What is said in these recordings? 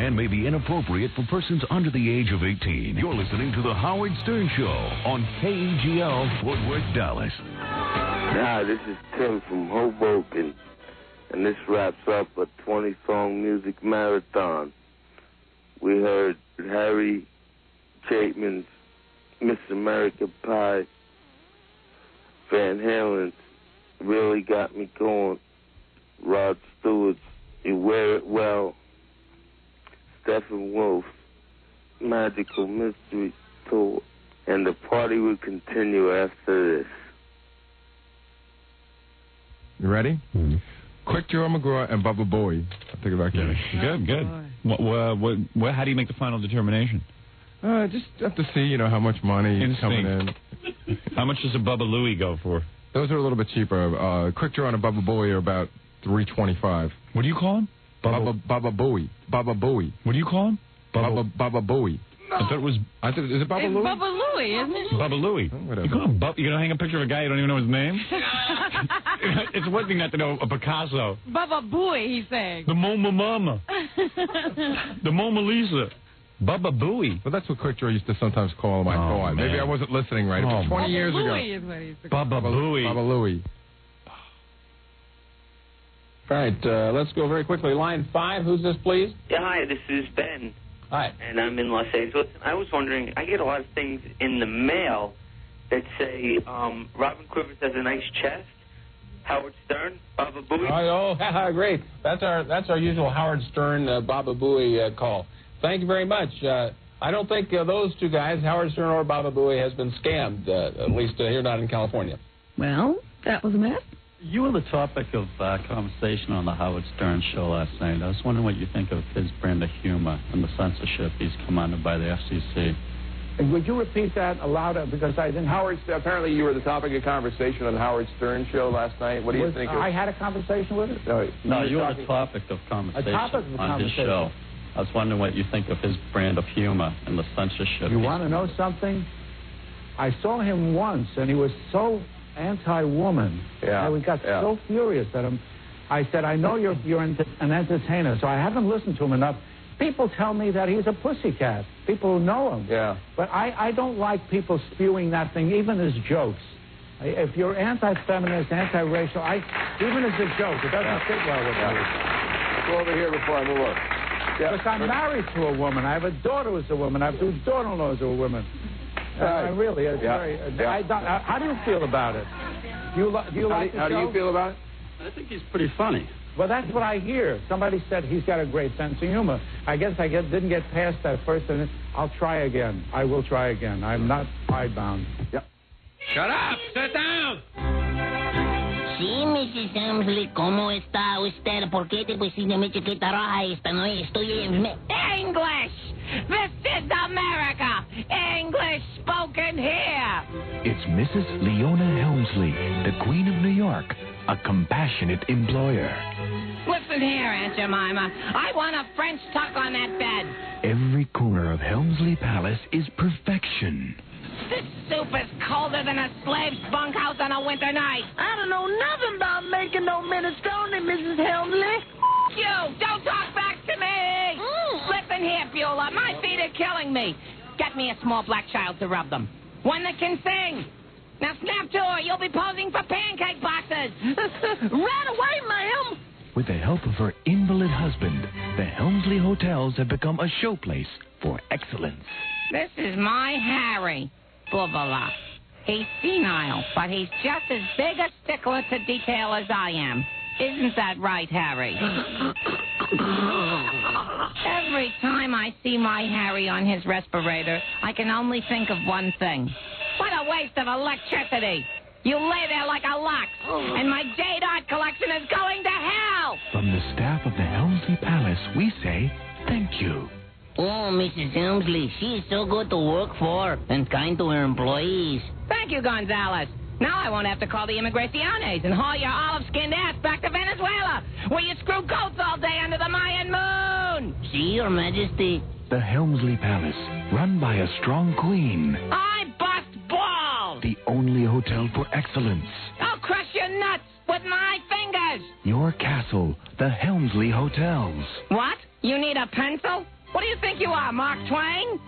and may be inappropriate for persons under the age of 18. You're listening to The Howard Stern Show on KEGL, Fort Worth, Dallas. Hi, this is Tim from Hoboken, and this wraps up a 20-song music marathon. We heard Harry Chapman's Miss America Pie. Van Halen's Really Got Me Going. Rod Stewart's You Wear It Well. Steppenwolf's Magical Mystery Tour. And the party will continue after this. You ready? Mm-hmm. Quick Joe McGraw and Bubba Bowie. I'll take it back in. Good. How do you make the final determination? Just have to see, how much money is coming in. How much does a Bubba Louie go for? Those are a little bit cheaper. Quick Draw and a Bubba Bowie are about $325. What do you call him? Bubba Bowie. Bubba Bowie. What do you call him? Bubba Bowie. No. I thought it was. Is it Bubba Louie? Bubba Louie, isn't it? Bubba Louie. Oh, whatever. You call him You're gonna hang a picture of a guy you don't even know his name? It's one thing not to know a Picasso. Bubba Bowie, he's saying. The Moma Mama. The Mona Lisa. Bubba Bowie. Well, that's what Quick Draw used to sometimes call him. I thought. Maybe I wasn't listening right. It was 20 years ago. Louie is what he used to call Bubba Bowie. Bubba Louie. All right, let's go very quickly. Line 5, who's this, please? Yeah, hi, this is Ben. Hi. And I'm in Los Angeles. I was wondering, I get a lot of things in the mail that say Robin Quivers has a nice chest, Howard Stern, Baba Booey. Oh, great. That's our usual Howard Stern, Baba Booey call. Thank you very much. I don't think those two guys, Howard Stern or Baba Booey, has been scammed, at least here not in California. Well, that was a mess. You were the topic of conversation on the Howard Stern show last night. I was wondering what you think of his brand of humor and the censorship he's come under by the FCC. And would you repeat that aloud? Because I didn't. Apparently you were the topic of conversation on the Howard Stern show last night. What do you think? I had a conversation with it? No, you were the topic of conversation on his show. I was wondering what you think of his brand of humor and the censorship. You want to know something? I saw him once, and he was so anti-woman. Yeah. We got so furious at him. I said, I know you're an entertainer, so I haven't listened to him enough. People tell me that he's a pussycat. People who know him. Yeah. But I don't like people spewing that thing, even as jokes. If you're anti-feminist, anti-racial, even as a joke, it doesn't fit well with me. Go over here before I move on. Yeah. Because I'm married to a woman. I have a daughter who's a woman. I have two daughter-in-laws who are women. Really, it's very. How do you feel about it? Do you like the show? How do you feel about it? I think he's pretty funny. Well, that's what I hear. Somebody said he's got a great sense of humor. I guess I didn't get past that first, and I'll try again. I will try again. I'm not hidebound. Yep. Shut up! Sit down! Sí, Mrs. Helmsley, ¿cómo está usted? ¿Por qué te pusiste mi chaqueta roja esta noche? Estoy en... English! This is America! English spoken here! It's Mrs. Leona Helmsley, the Queen of New York, a compassionate employer. Listen here, Aunt Jemima. I want a French tuck on that bed. Every corner of Helmsley Palace is perfection. This soup is colder than a slave's bunkhouse on a winter night. I don't know nothing about making no minestrone, Mrs. Helmsley. You! Don't talk back to me! Listen here, Beulah. My feet are killing me. Get me a small black child to rub them. One that can sing. Now snap to her. You'll be posing for pancake boxes. Right away, ma'am. With the help of her invalid husband, the Helmsley Hotels have become a showplace for excellence. This is my Harry. Blah, blah, blah. He's senile, but he's just as big a stickler to detail as I am. Isn't that right, Harry? Every time I see my Harry on his respirator, I can only think of one thing. What a waste of electricity. You lay there like a lux, and my jade art collection is going to hell. From the staff of the Helmsley Palace, we say thank you. Oh, Mrs. Helmsley, she's so good to work for and kind to her employees. Thank you, Gonzales. Now I won't have to call the Immigraciones and haul your olive-skinned ass back to Venezuela, where you screw goats all day under the Mayan moon. See, Your Majesty. The Helmsley Palace, run by a strong queen. I bust balls. The only hotel for excellence. I'll crush your nuts with my fingers. Your castle, the Helmsley Hotels. What? You need a pencil? What do you think you are, Mark Twain?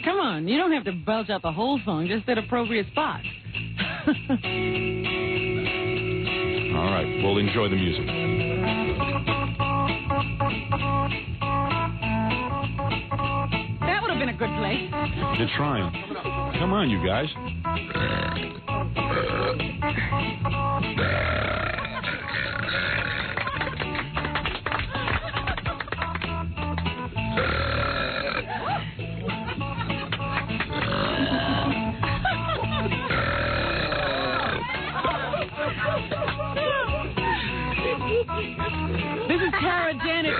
Come on, you don't have to belch out the whole song, just at appropriate spots. All right, we'll enjoy the music. That would have been a good place. They're trying. Come on, you guys. This is Tara Janet.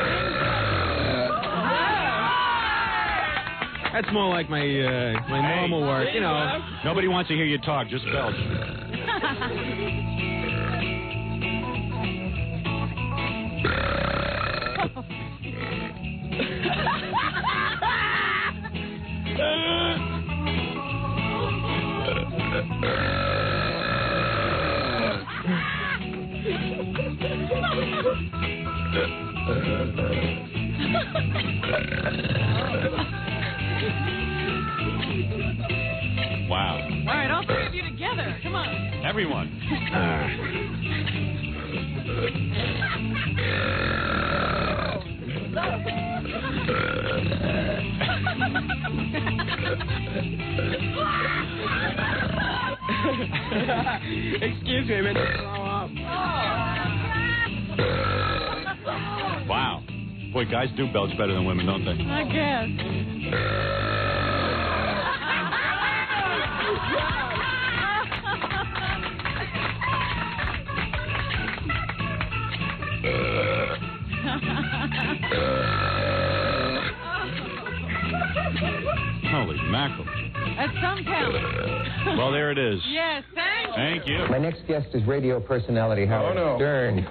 That's more like my normal work, you know. Nobody wants to hear you talk. Just belch. Wow. All right, all three of you together. Come on. Everyone. Excuse me, I meant to throw up. Wow. Boy, guys do belch better than women, don't they? I guess. Holy mackerel. That's some talent. Well, there it is. Yes, Thank you. My next guest is radio personality Howard Stern.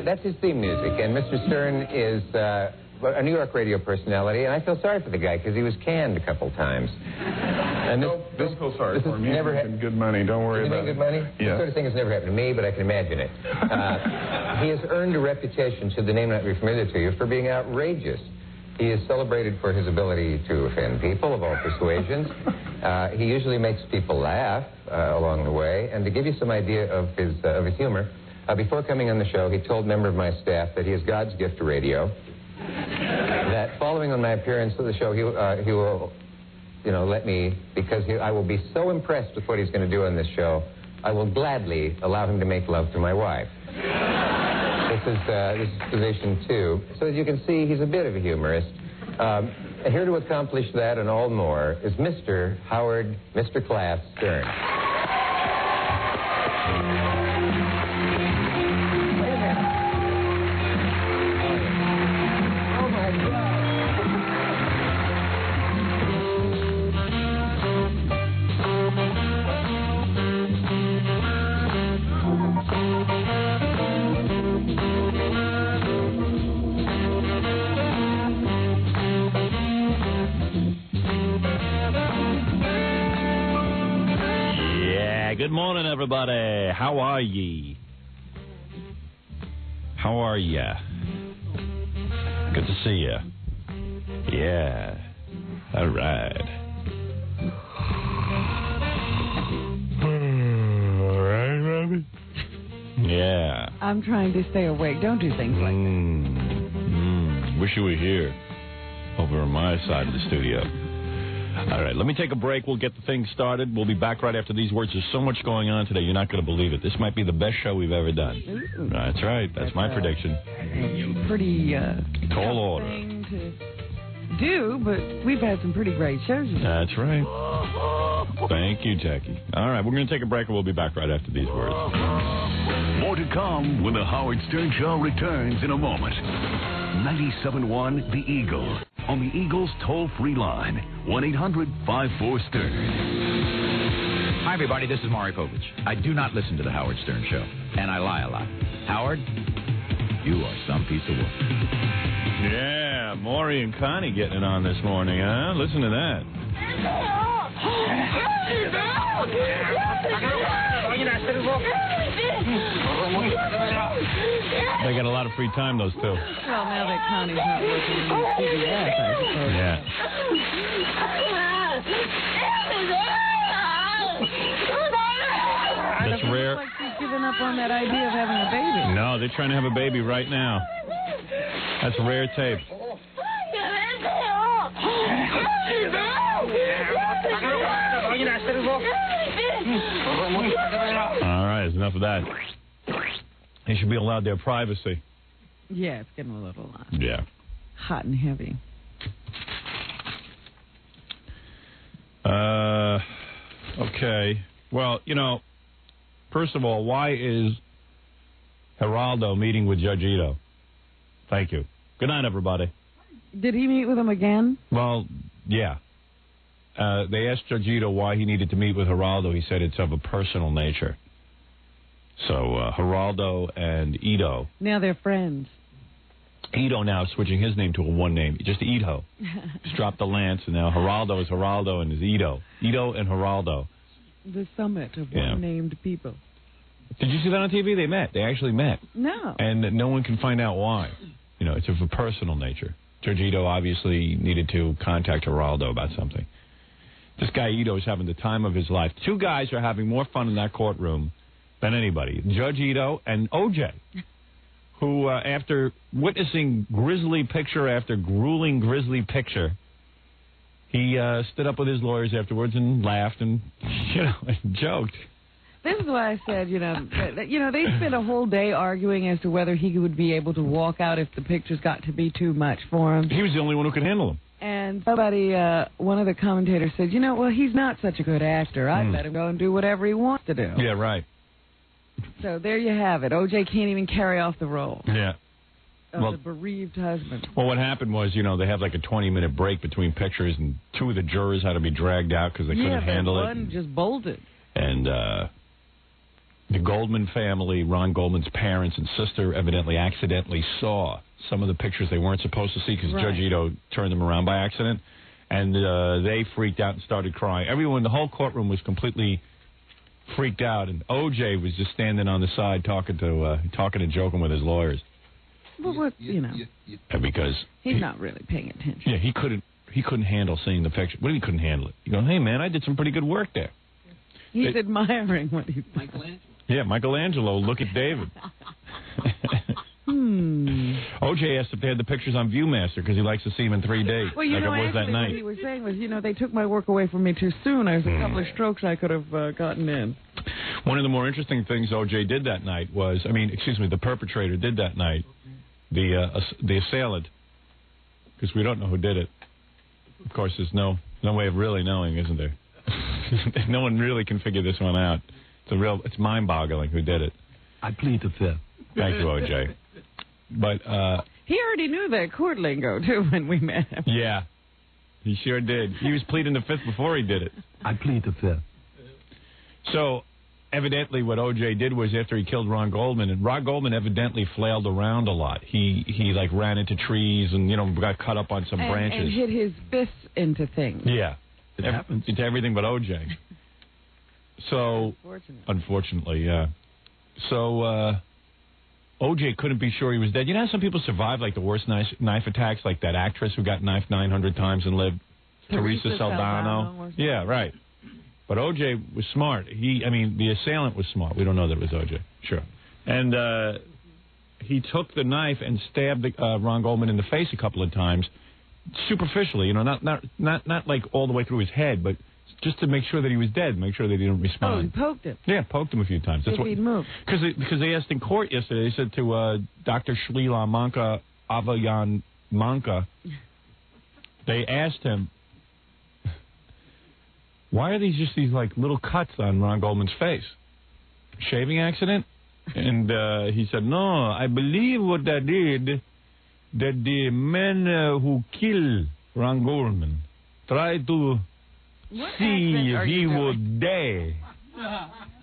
That's his theme music, and Mr. Stern is a New York radio personality, and I feel sorry for the guy because he was canned a couple times. And don't feel sorry for him. He's making good money. Don't worry about it. Good money? Yeah. The sort of thing has never happened to me, but I can imagine it. He has earned a reputation, should the name not be familiar to you, for being outrageous. He is celebrated for his ability to offend people of all persuasions. He usually makes people laugh along the way. And to give you some idea of his humor, before coming on the show, he told a member of my staff that he is God's gift to radio. That following on my appearance of the show, he will, let me, because I will be so impressed with what he's going to do on this show, I will gladly allow him to make love to my wife. This is position 2. So as you can see, he's a bit of a humorist. And here to accomplish that and all more is Mr. Howard, Mr. Class Stern. Good morning, everybody. How are ye? How are ya? Good to see ya. Yeah. All right. All right, Robbie? Yeah. I'm trying to stay awake. Don't do things like that. Wish you were here. Over on my side of the studio. All right, let me take a break. We'll get the thing started. We'll be back right after these words. There's so much going on today, you're not going to believe it. This might be the best show we've ever done. Ooh. That's right. That's my prediction. Pretty tall order thing to do, but we've had some pretty great shows. That's right. Thank you, Jackie. All right, we're going to take a break, and we'll be back right after these words. More to come when the Howard Stern Show returns in a moment. 97.1 The Eagle. On the Eagles toll-free line, 1-800-54-STERN. Hi, everybody. This is Maury Povich. I do not listen to the Howard Stern Show, and I lie a lot. Howard, you are some piece of work. Yeah, Maury and Connie getting it on this morning, huh? Listen to that. They got a lot of free time, those two. Well, now that Connie's not working in CBS, I suppose. Yeah. That's rare. Looks like she's given up on that idea of having a baby. No, they're trying to have a baby right now. That's rare tape. All right, there's enough of that. They should be allowed their privacy. Yeah, it's getting a little Yeah. hot and heavy. Okay. Well, you know, first of all, why is Geraldo meeting with Judge Ito? Thank you. Good night, everybody. Did he meet with him again? Well, yeah. They asked Judge Ito why he needed to meet with Geraldo. He said it's of a personal nature. So Geraldo and Ito. Now they're friends. Ito now is switching his name to a one name, just Ito. Just dropped the Lance, and now Geraldo is Geraldo and is Ito. Ito and Geraldo. The summit of one-named people. Did you see that on TV? They met. They actually met. No. And no one can find out why. You know, it's of a personal nature. Judge Ito obviously needed to contact Geraldo about something. This guy Ito is having the time of his life. Two guys are having more fun in that courtroom than anybody. Judge Ito and O.J., who, after witnessing grisly picture after grueling grisly picture, he stood up with his lawyers afterwards and laughed and, and joked. This is why I said, they spent a whole day arguing as to whether he would be able to walk out if the pictures got to be too much for him. He was the only one who could handle them. And one of the commentators said, well, he's not such a good actor. I'd let him go and do whatever he wants to do. Yeah, right. So there you have it. O.J. can't even carry off the role. Yeah. Of the bereaved husband. Well, what happened was, they have like a 20-minute break between pictures, and two of the jurors had to be dragged out because they couldn't handle it. Yeah, one just bolted. And the Goldman family, Ron Goldman's parents and sister, evidently accidentally saw some of the pictures they weren't supposed to see because Judge Ito turned them around by accident. And they freaked out and started crying. Everyone, the whole courtroom was completely freaked out, and O.J. was just standing on the side talking and joking with his lawyers. Well, because he's not really paying attention. Yeah, he couldn't handle seeing the picture. What do you mean he couldn't handle it? You go, hey man, I did some pretty good work there. He's admiring what he's doing. Michelangelo. Yeah, Michelangelo, look at David. O.J. asked if they had the pictures on Viewmaster because he likes to see them in 3D. Well, it was that night. What he was saying was, they took my work away from me too soon. There's a couple of strokes I could have gotten in. One of the more interesting things O.J. did that night was, the perpetrator did that night, the assailant, because we don't know who did it. Of course, there's no way of really knowing, isn't there? No one really can figure this one out. It's mind-boggling who did it. I plead the fifth. Thank you, O.J. But he already knew that court lingo too when we met him. Yeah, he sure did. He was pleading the fifth before he did it. I plead the fifth. So, evidently, what O.J. did was after he killed Ron Goldman, and Ron Goldman evidently flailed around a lot. He ran into trees and got cut up on some branches and hit his fists into things. Yeah, it happens. Into everything but O.J. So, unfortunately, yeah. So, O.J. couldn't be sure he was dead. You know how some people survive, like, the worst knife attacks, like that actress who got knifed 900 times and lived? Teresa Saldana. Yeah, right. But O.J. was smart. The assailant was smart. We don't know that it was O.J. Sure. And he took the knife and stabbed Ron Goldman in the face a couple of times, superficially, not like all the way through his head, but just to make sure that he was dead, make sure that he didn't respond. Oh, he poked him. Yeah, poked him a few times. That's what he'd moved. Because they asked in court yesterday, they said to Dr. Shlila Manka Avayan Manka, they asked him, why are these like little cuts on Ron Goldman's face? Shaving accident? And he said, no, I believe what that did, that the men who killed Ron Goldman tried to see if he would die.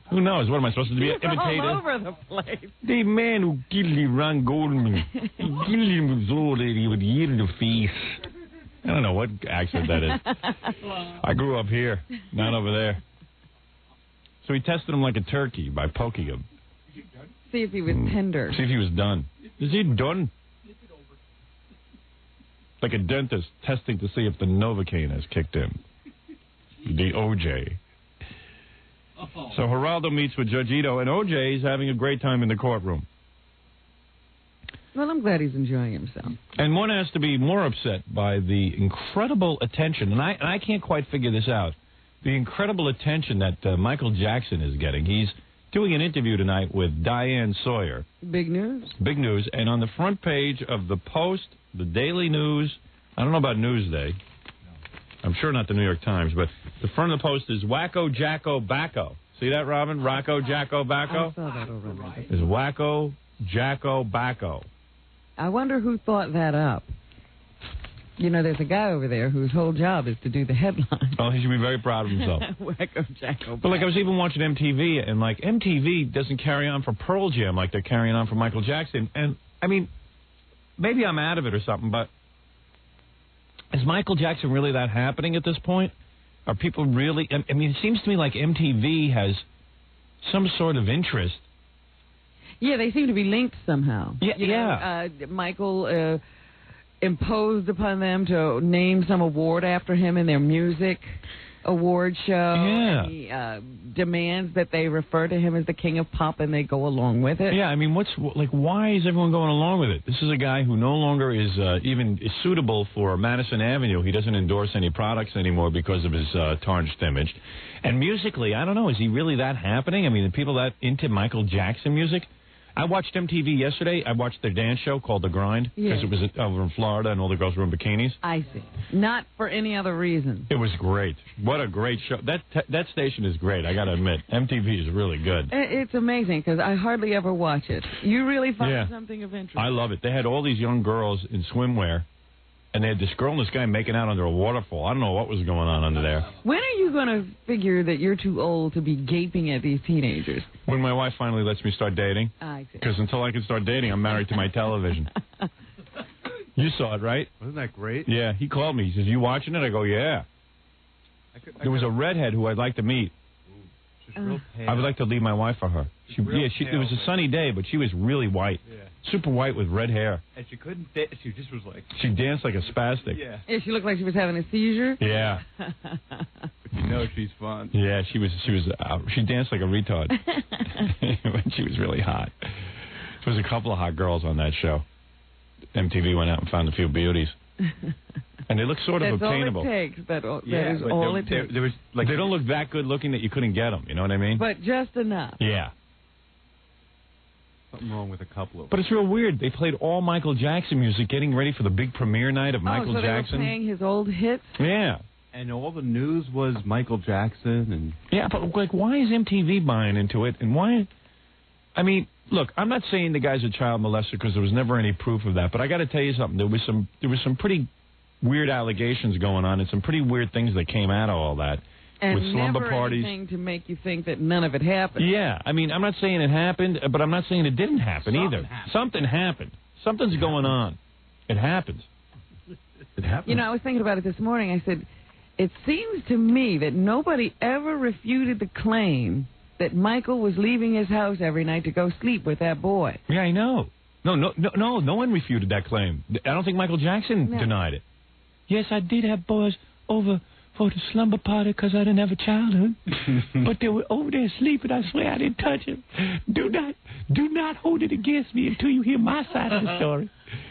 Who knows? What am I supposed to be? An imitator? All over the place. The man who killed Ron Goldman, he killed him so that he would hear the face. I don't know what accent that is. I grew up here, not over there. So he tested him like a turkey by poking him. See if he was tender. See if he was done. Is he done? Like a dentist testing to see if the Novocaine has kicked in. The OJ. So Geraldo meets with Judge Ito, and OJ is having a great time in the courtroom. Well, I'm glad he's enjoying himself. And one has to be more upset by the incredible attention, and I can't quite figure this out, the incredible attention that Michael Jackson is getting. He's doing an interview tonight with Diane Sawyer. Big news. Big news. And on the front page of the Post, the Daily News, I don't know about Newsday. I'm sure not the New York Times, but the front of the Post is Wacko Jacko Backo. See that, Robin? Rocco Jacko Backo? I saw that already. Is Wacko Jacko Backo. I wonder who thought that up. You know, there's a guy over there whose whole job is to do the headline. Oh, he should be very proud of himself. Wacko Jacko. But, like, I was even watching MTV, and, like, MTV doesn't carry on for Pearl Jam like they're carrying on for Michael Jackson. And, I mean, maybe I'm out of it or something, but is Michael Jackson really that happening at this point? Are people really... I mean, it seems to me like MTV has some sort of interest. Yeah, they seem to be linked somehow. Yeah, you know, Michael imposed upon them to name some award after him in their music award show. Yeah. And he demands that they refer to him as the king of pop, and they go along with it. Yeah, I mean, why is everyone going along with it? This is a guy who no longer is even suitable for Madison Avenue. He doesn't endorse any products anymore because of his tarnished image. And musically, I don't know, is he really that happening? I mean, are people that into Michael Jackson music? I watched MTV yesterday. I watched their dance show called The Grind because it was over in Florida and all the girls were in bikinis. I see. Not for any other reason. It was great. What a great show. That station is great, I got to admit. MTV is really good. It's amazing because I hardly ever watch it. You really find something of interest. I love it. They had all these young girls in swimwear, and they had this girl and this guy making out under a waterfall. I don't know what was going on under there. When are you going to figure that you're too old to be gaping at these teenagers? When my wife finally lets me start dating. I see. Because until I can start dating, I'm married to my television. You saw it, right? Wasn't that great? Yeah, he called me. He says, you watching it? I go, yeah. There was a redhead who I'd like to meet. She's real pale. I would like to leave my wife for her. It was a sunny day, but she was really white. Yeah. Super white with red hair. And she couldn't dance. She just was like... She danced like a spastic. Yeah. Yeah, she looked like she was having a seizure. Yeah. But you know she's fun. Yeah, she danced like a retard. She was really hot. There was a couple of hot girls on that show. MTV went out and found a few beauties. And they look sort of obtainable. That's all it takes. That is all it takes. There was, like, they don't look that good looking that you couldn't get them. You know what I mean? But just enough. Yeah. Something wrong with a couple of them. But it's real weird. They played all Michael Jackson music getting ready for the big premiere night of Michael so Jackson. They were playing his old hits? Yeah. And all the news was Michael Jackson. And yeah, but, like, why is MTV buying into it? And why... I mean, look, I'm not saying the guy's a child molester because there was never any proof of that. But I got to tell you something. There was some pretty weird allegations going on and some pretty weird things that came out of all that. And with slumber never parties. Anything to make you think that none of it happened. Yeah, I mean, I'm not saying it happened, but I'm not saying it didn't happen either. Something happened. Something's going on. It happens. It happens. You know, I was thinking about it this morning. I said, it seems to me that nobody ever refuted the claim that Michael was leaving his house every night to go sleep with that boy. Yeah, I know. No one refuted that claim. I don't think Michael Jackson denied it. Yes, I did have boys over for the slumber party because I didn't have a childhood. But they were over there sleeping. I swear I didn't touch him. Do not hold it against me until you hear my side of the story.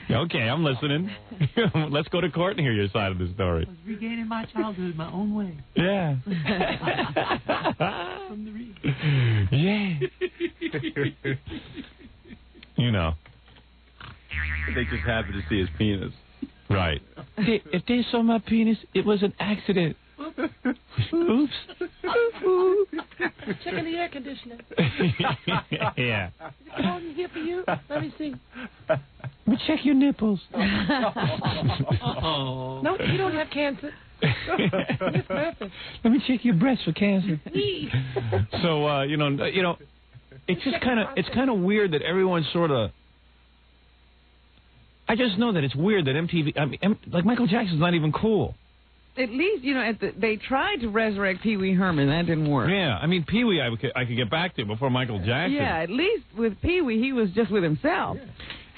Okay, I'm listening. Let's go to court and hear your side of the story. I was regaining my childhood my own way. Yeah. From the real. Yeah. You know. they just happened to see his penis. Right. If they saw my penis, it was an accident. Oops. Checking the air conditioner. Yeah. Is it cold in here for you? Let me see. Let me check your nipples. No, you don't have cancer. It's perfect. Let me check your breasts for cancer. So you know, it's just kind of weird that everyone sort of. I just know that it's weird that MTV. I mean, like Michael Jackson's not even cool. At least, you know, they tried to resurrect Pee Wee Herman. That didn't work. Yeah, I mean, Pee Wee I could get back to before Michael Jackson. Yeah, at least with Pee Wee, he was just with himself. Yeah.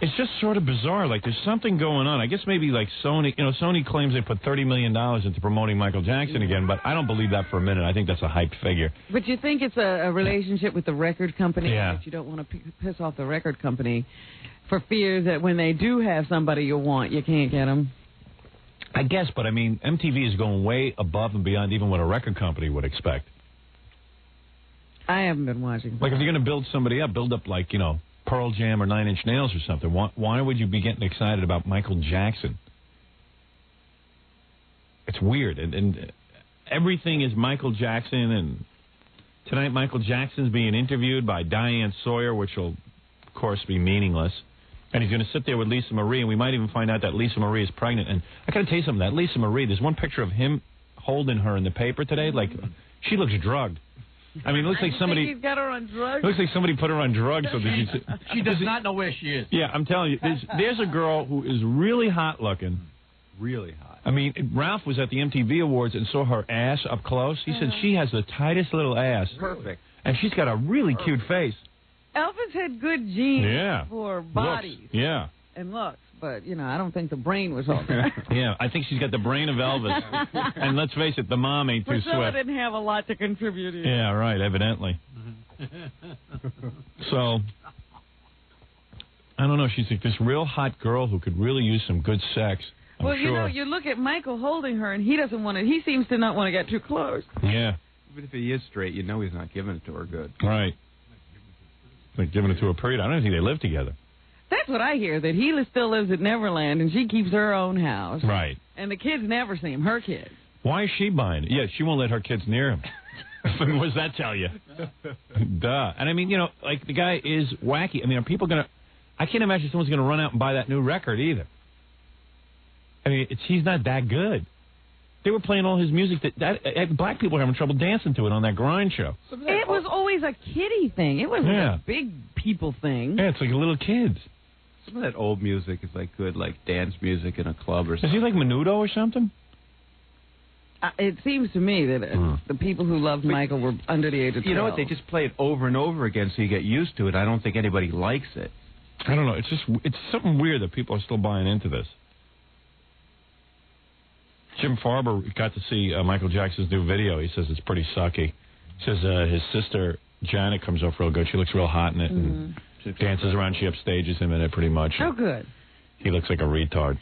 It's just sort of bizarre. Like, there's something going on. I guess maybe, like, Sony, you know, Sony claims they put $30 million into promoting Michael Jackson again, but I don't believe that for a minute. I think that's a hyped figure. But you think it's a relationship with the record company? Yeah. That you don't want to piss off the record company for fear that when they do have somebody you want, you can't get them? I guess, but I mean, MTV is going way above and beyond even what a record company would expect. I haven't been watching. Like, if you're going to build somebody up, build up, like, you know, Pearl Jam or Nine Inch Nails or something. Why would you be getting excited about Michael Jackson? It's weird. And everything is Michael Jackson. And tonight, Michael Jackson's being interviewed by Diane Sawyer, which will, of course, be meaningless. And he's going to sit there with Lisa Marie, and we might even find out that Lisa Marie is pregnant. And I got to tell you something. That Lisa Marie, there's one picture of him holding her in the paper today. Like, she looks drugged. I mean, it looks like somebody. He's got her on drugs. Looks like somebody put her on drugs. So that she does not know where she is. Yeah, I'm telling you, there's a girl who is really hot looking. Really hot. I mean, Ralph was at the MTV Awards and saw her ass up close. He said she has the tightest little ass. Perfect. And she's got a really cute face. Elvis had good genes for bodies. Looks. Yeah. And looks. But, you know, I don't think the brain was all there. Yeah, I think she's got the brain of Elvis. And let's face it, the mom ain't too Priscilla swift. didn't have a lot to contribute either. Yeah, right, evidently. So, I don't know, she's like this real hot girl who could really use some good sex. I'm well, sure. you know, you look at Michael holding her, and he doesn't want to, he seems to not want to get too close. Yeah. Even if he is straight, you know he's not giving it to her good. Right. Like giving it to her, period. I don't think they live together. That's what I hear, that he still lives at Neverland, and she keeps her own house. Right. And the kids never see him, her kids. Why is she buying it? Yeah, she won't let her kids near him. What does that tell you? Duh. And I mean, you know, like, the guy is wacky. I mean, are people going to... I can't imagine someone's going to run out and buy that new record either. I mean, he's not that good. They were playing all his music that black people were having trouble dancing to it on that grind show. It was always a kiddie thing. It wasn't a big people thing. Yeah, it's like little kids. Some of that old music is like good, like dance music in a club or something. Is he like Menudo or something? It seems to me that the people who loved Michael were under the age of 12. You know what? They just play it over and over again so you get used to it. I don't think anybody likes it. I don't know. It's something weird that people are still buying into this. Jim Farber got to see Michael Jackson's new video. He says it's pretty sucky. He says his sister Janet comes off real good. She looks real hot in it and dances around. She upstages him in it pretty much. Oh, good. He looks like a retard.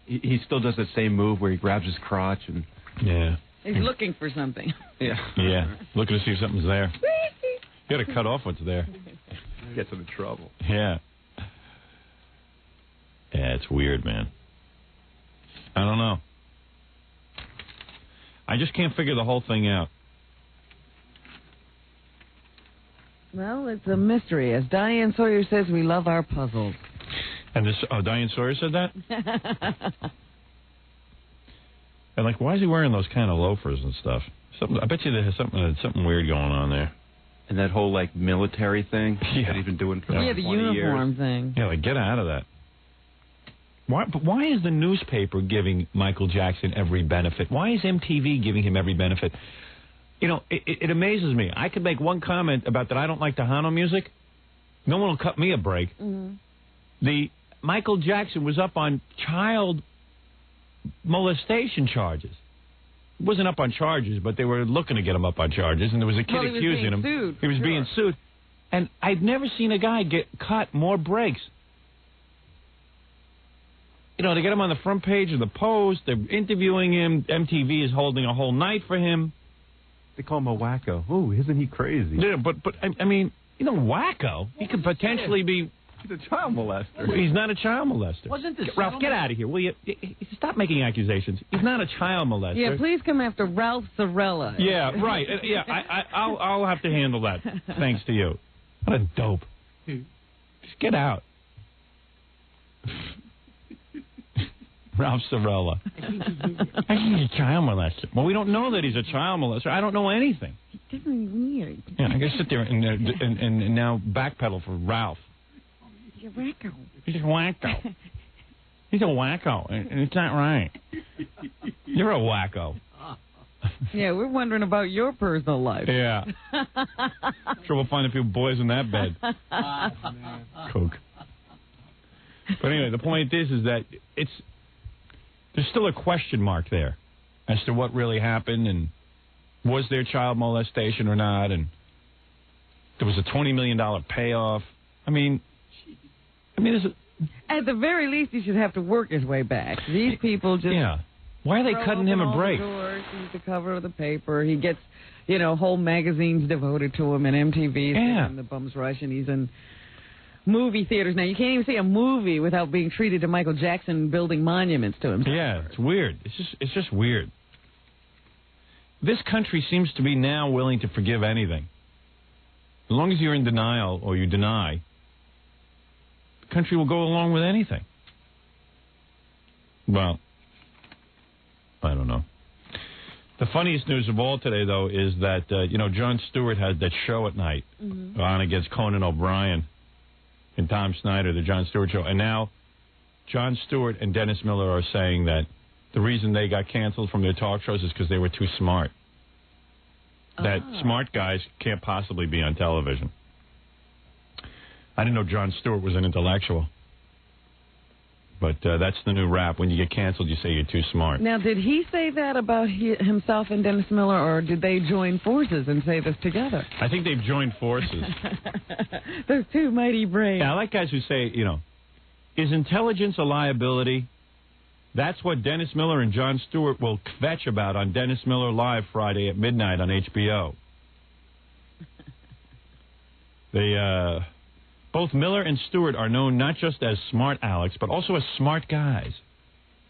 He still does that same move where he grabs his crotch and... Yeah. He's looking for something. Yeah. Yeah. Looking to see if something's there. You got to cut off what's there. Gets him in trouble. Yeah. Yeah, it's weird, man. I don't know. I just can't figure the whole thing out. Well, it's a mystery. As Diane Sawyer says, we love our puzzles. And this, Diane Sawyer said that? And like, why is he wearing those kind of loafers and stuff? I bet you there's something weird going on there. And that whole, like, military thing that he's been doing for 20 years. Yeah, the uniform thing. Yeah, like, get out of that. Why is the newspaper giving Michael Jackson every benefit? Why is MTV giving him every benefit? You know, it amazes me. I could make one comment about that I don't like Tejano music. No one will cut me a break. The Michael Jackson was up on child molestation charges. He wasn't up on charges, but they were looking to get him up on charges, and there was a kid accusing him. He was being sued. And I've never seen a guy get cut more breaks. You know, they get him on the front page of the Post. They're interviewing him. MTV is holding a whole night for him. They call him a wacko. Oh, isn't he crazy? Yeah, but I mean, you know, wacko. He could potentially be... He's a child molester. He's not a child molester. Wasn't this Ralph, get out of here, will you? Stop making accusations. He's not a child molester. Yeah, please come after Ralph Sorella. Yeah, right. Yeah, I'll have to handle that, thanks to you. What a dope. Just get out. Ralph Sorella. I think he's a child molester. Well, we don't know that he's a child molester. I don't know anything. He's definitely weird. Yeah, I gotta sit there and now backpedal for Ralph. He's a wacko. He's a wacko. He's a wacko, and it's not right. You're a wacko. Yeah, we're wondering about your personal life. Yeah. Sure, we'll find a few boys in that bed. Coke. But anyway, the point is that there's still a question mark there as to what really happened and was there child molestation or not, and there was a $20 million payoff. I mean, at the very least, he should have to work his way back. These people just Why are they cutting him a break? He's the cover of the paper. He gets, whole magazines devoted to him, and MTV's in the Bums Rush, and he's in movie theaters. Now, you can't even see a movie without being treated to Michael Jackson building monuments to him. Yeah, it's weird. It's just weird. This country seems to be now willing to forgive anything. As long as you're in denial or you deny, the country will go along with anything. Well, I don't know. The funniest news of all today, though, is that, Jon Stewart had that show at night on against Conan O'Brien and Tom Snyder, the Jon Stewart show. And now Jon Stewart and Dennis Miller are saying that the reason they got canceled from their talk shows is because they were too smart. That smart guys can't possibly be on television. I didn't know Jon Stewart was an intellectual. But that's the new rap. When you get canceled, you say you're too smart. Now, did he say that about himself and Dennis Miller, or did they join forces and say this together? I think they've joined forces. Those two mighty brains. Yeah, I like guys who say, is intelligence a liability? That's what Dennis Miller and Jon Stewart will kvetch about on Dennis Miller Live Friday at midnight on HBO. Both Miller and Stewart are known not just as smart Alex, but also as smart guys.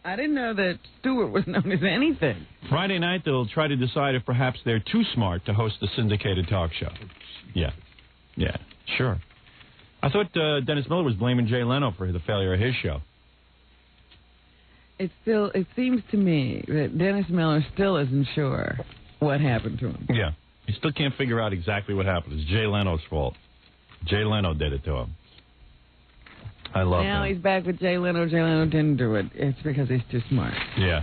I didn't know that Stewart was known as anything. Friday night, they'll try to decide if perhaps they're too smart to host the syndicated talk show. Yeah, sure. I thought Dennis Miller was blaming Jay Leno for the failure of his show. It seems to me that Dennis Miller still isn't sure what happened to him. Yeah, he still can't figure out exactly what happened. It's Jay Leno's fault. Jay Leno did it to him. I love him. Now he's back with Jay Leno. Jay Leno didn't do it. It's because he's too smart. Yeah.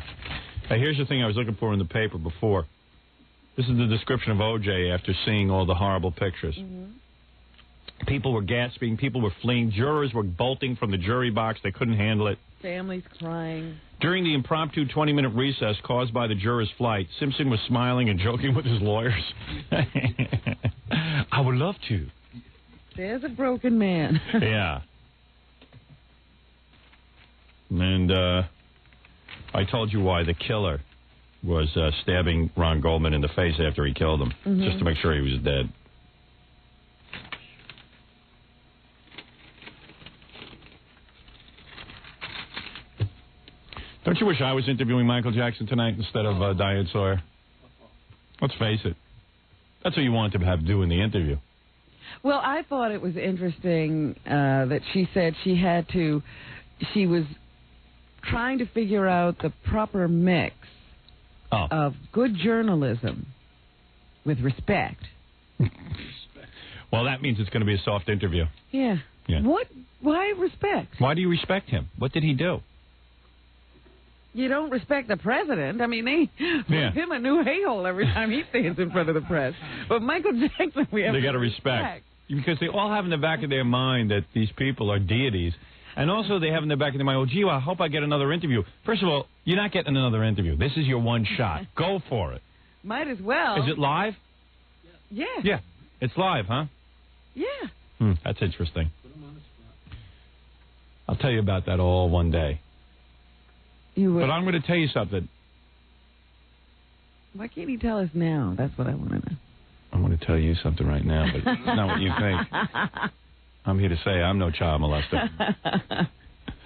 Hey, here's the thing I was looking for in the paper before. This is the description of O.J. after seeing all the horrible pictures. People were gasping. People were fleeing. Jurors were bolting from the jury box. They couldn't handle it. Families crying. During the impromptu 20-minute recess caused by the jurors' flight, Simpson was smiling and joking with his lawyers. I would love to. There's a broken man. Yeah. And I told you why the killer was stabbing Ron Goldman in the face after he killed him, just to make sure he was dead. Don't you wish I was interviewing Michael Jackson tonight instead of Diane Sawyer? Let's face it. That's what you wanted to have do in the interview. Well, I thought it was interesting that she said she was trying to figure out the proper mix of good journalism with respect. Well, that means it's going to be a soft interview. Yeah. What? Why respect? Why do you respect him? What did he do? You don't respect the president. I mean, they give him a new a-hole every time he stands in front of the press. But Michael Jackson, they got to respect. Because they all have in the back of their mind that these people are deities. And also they have in the back of their mind, oh, gee, I hope I get another interview. First of all, you're not getting another interview. This is your one shot. Go for it. Might as well. Is it live? Yeah. Yeah. It's live, huh? Yeah. That's interesting. I'll tell you about that all one day. You will. But I'm going to tell you something. Why can't he tell us now? That's what I want to know. I'm going to tell you something right now, but it's not what you think. I'm here to say I'm no child molester.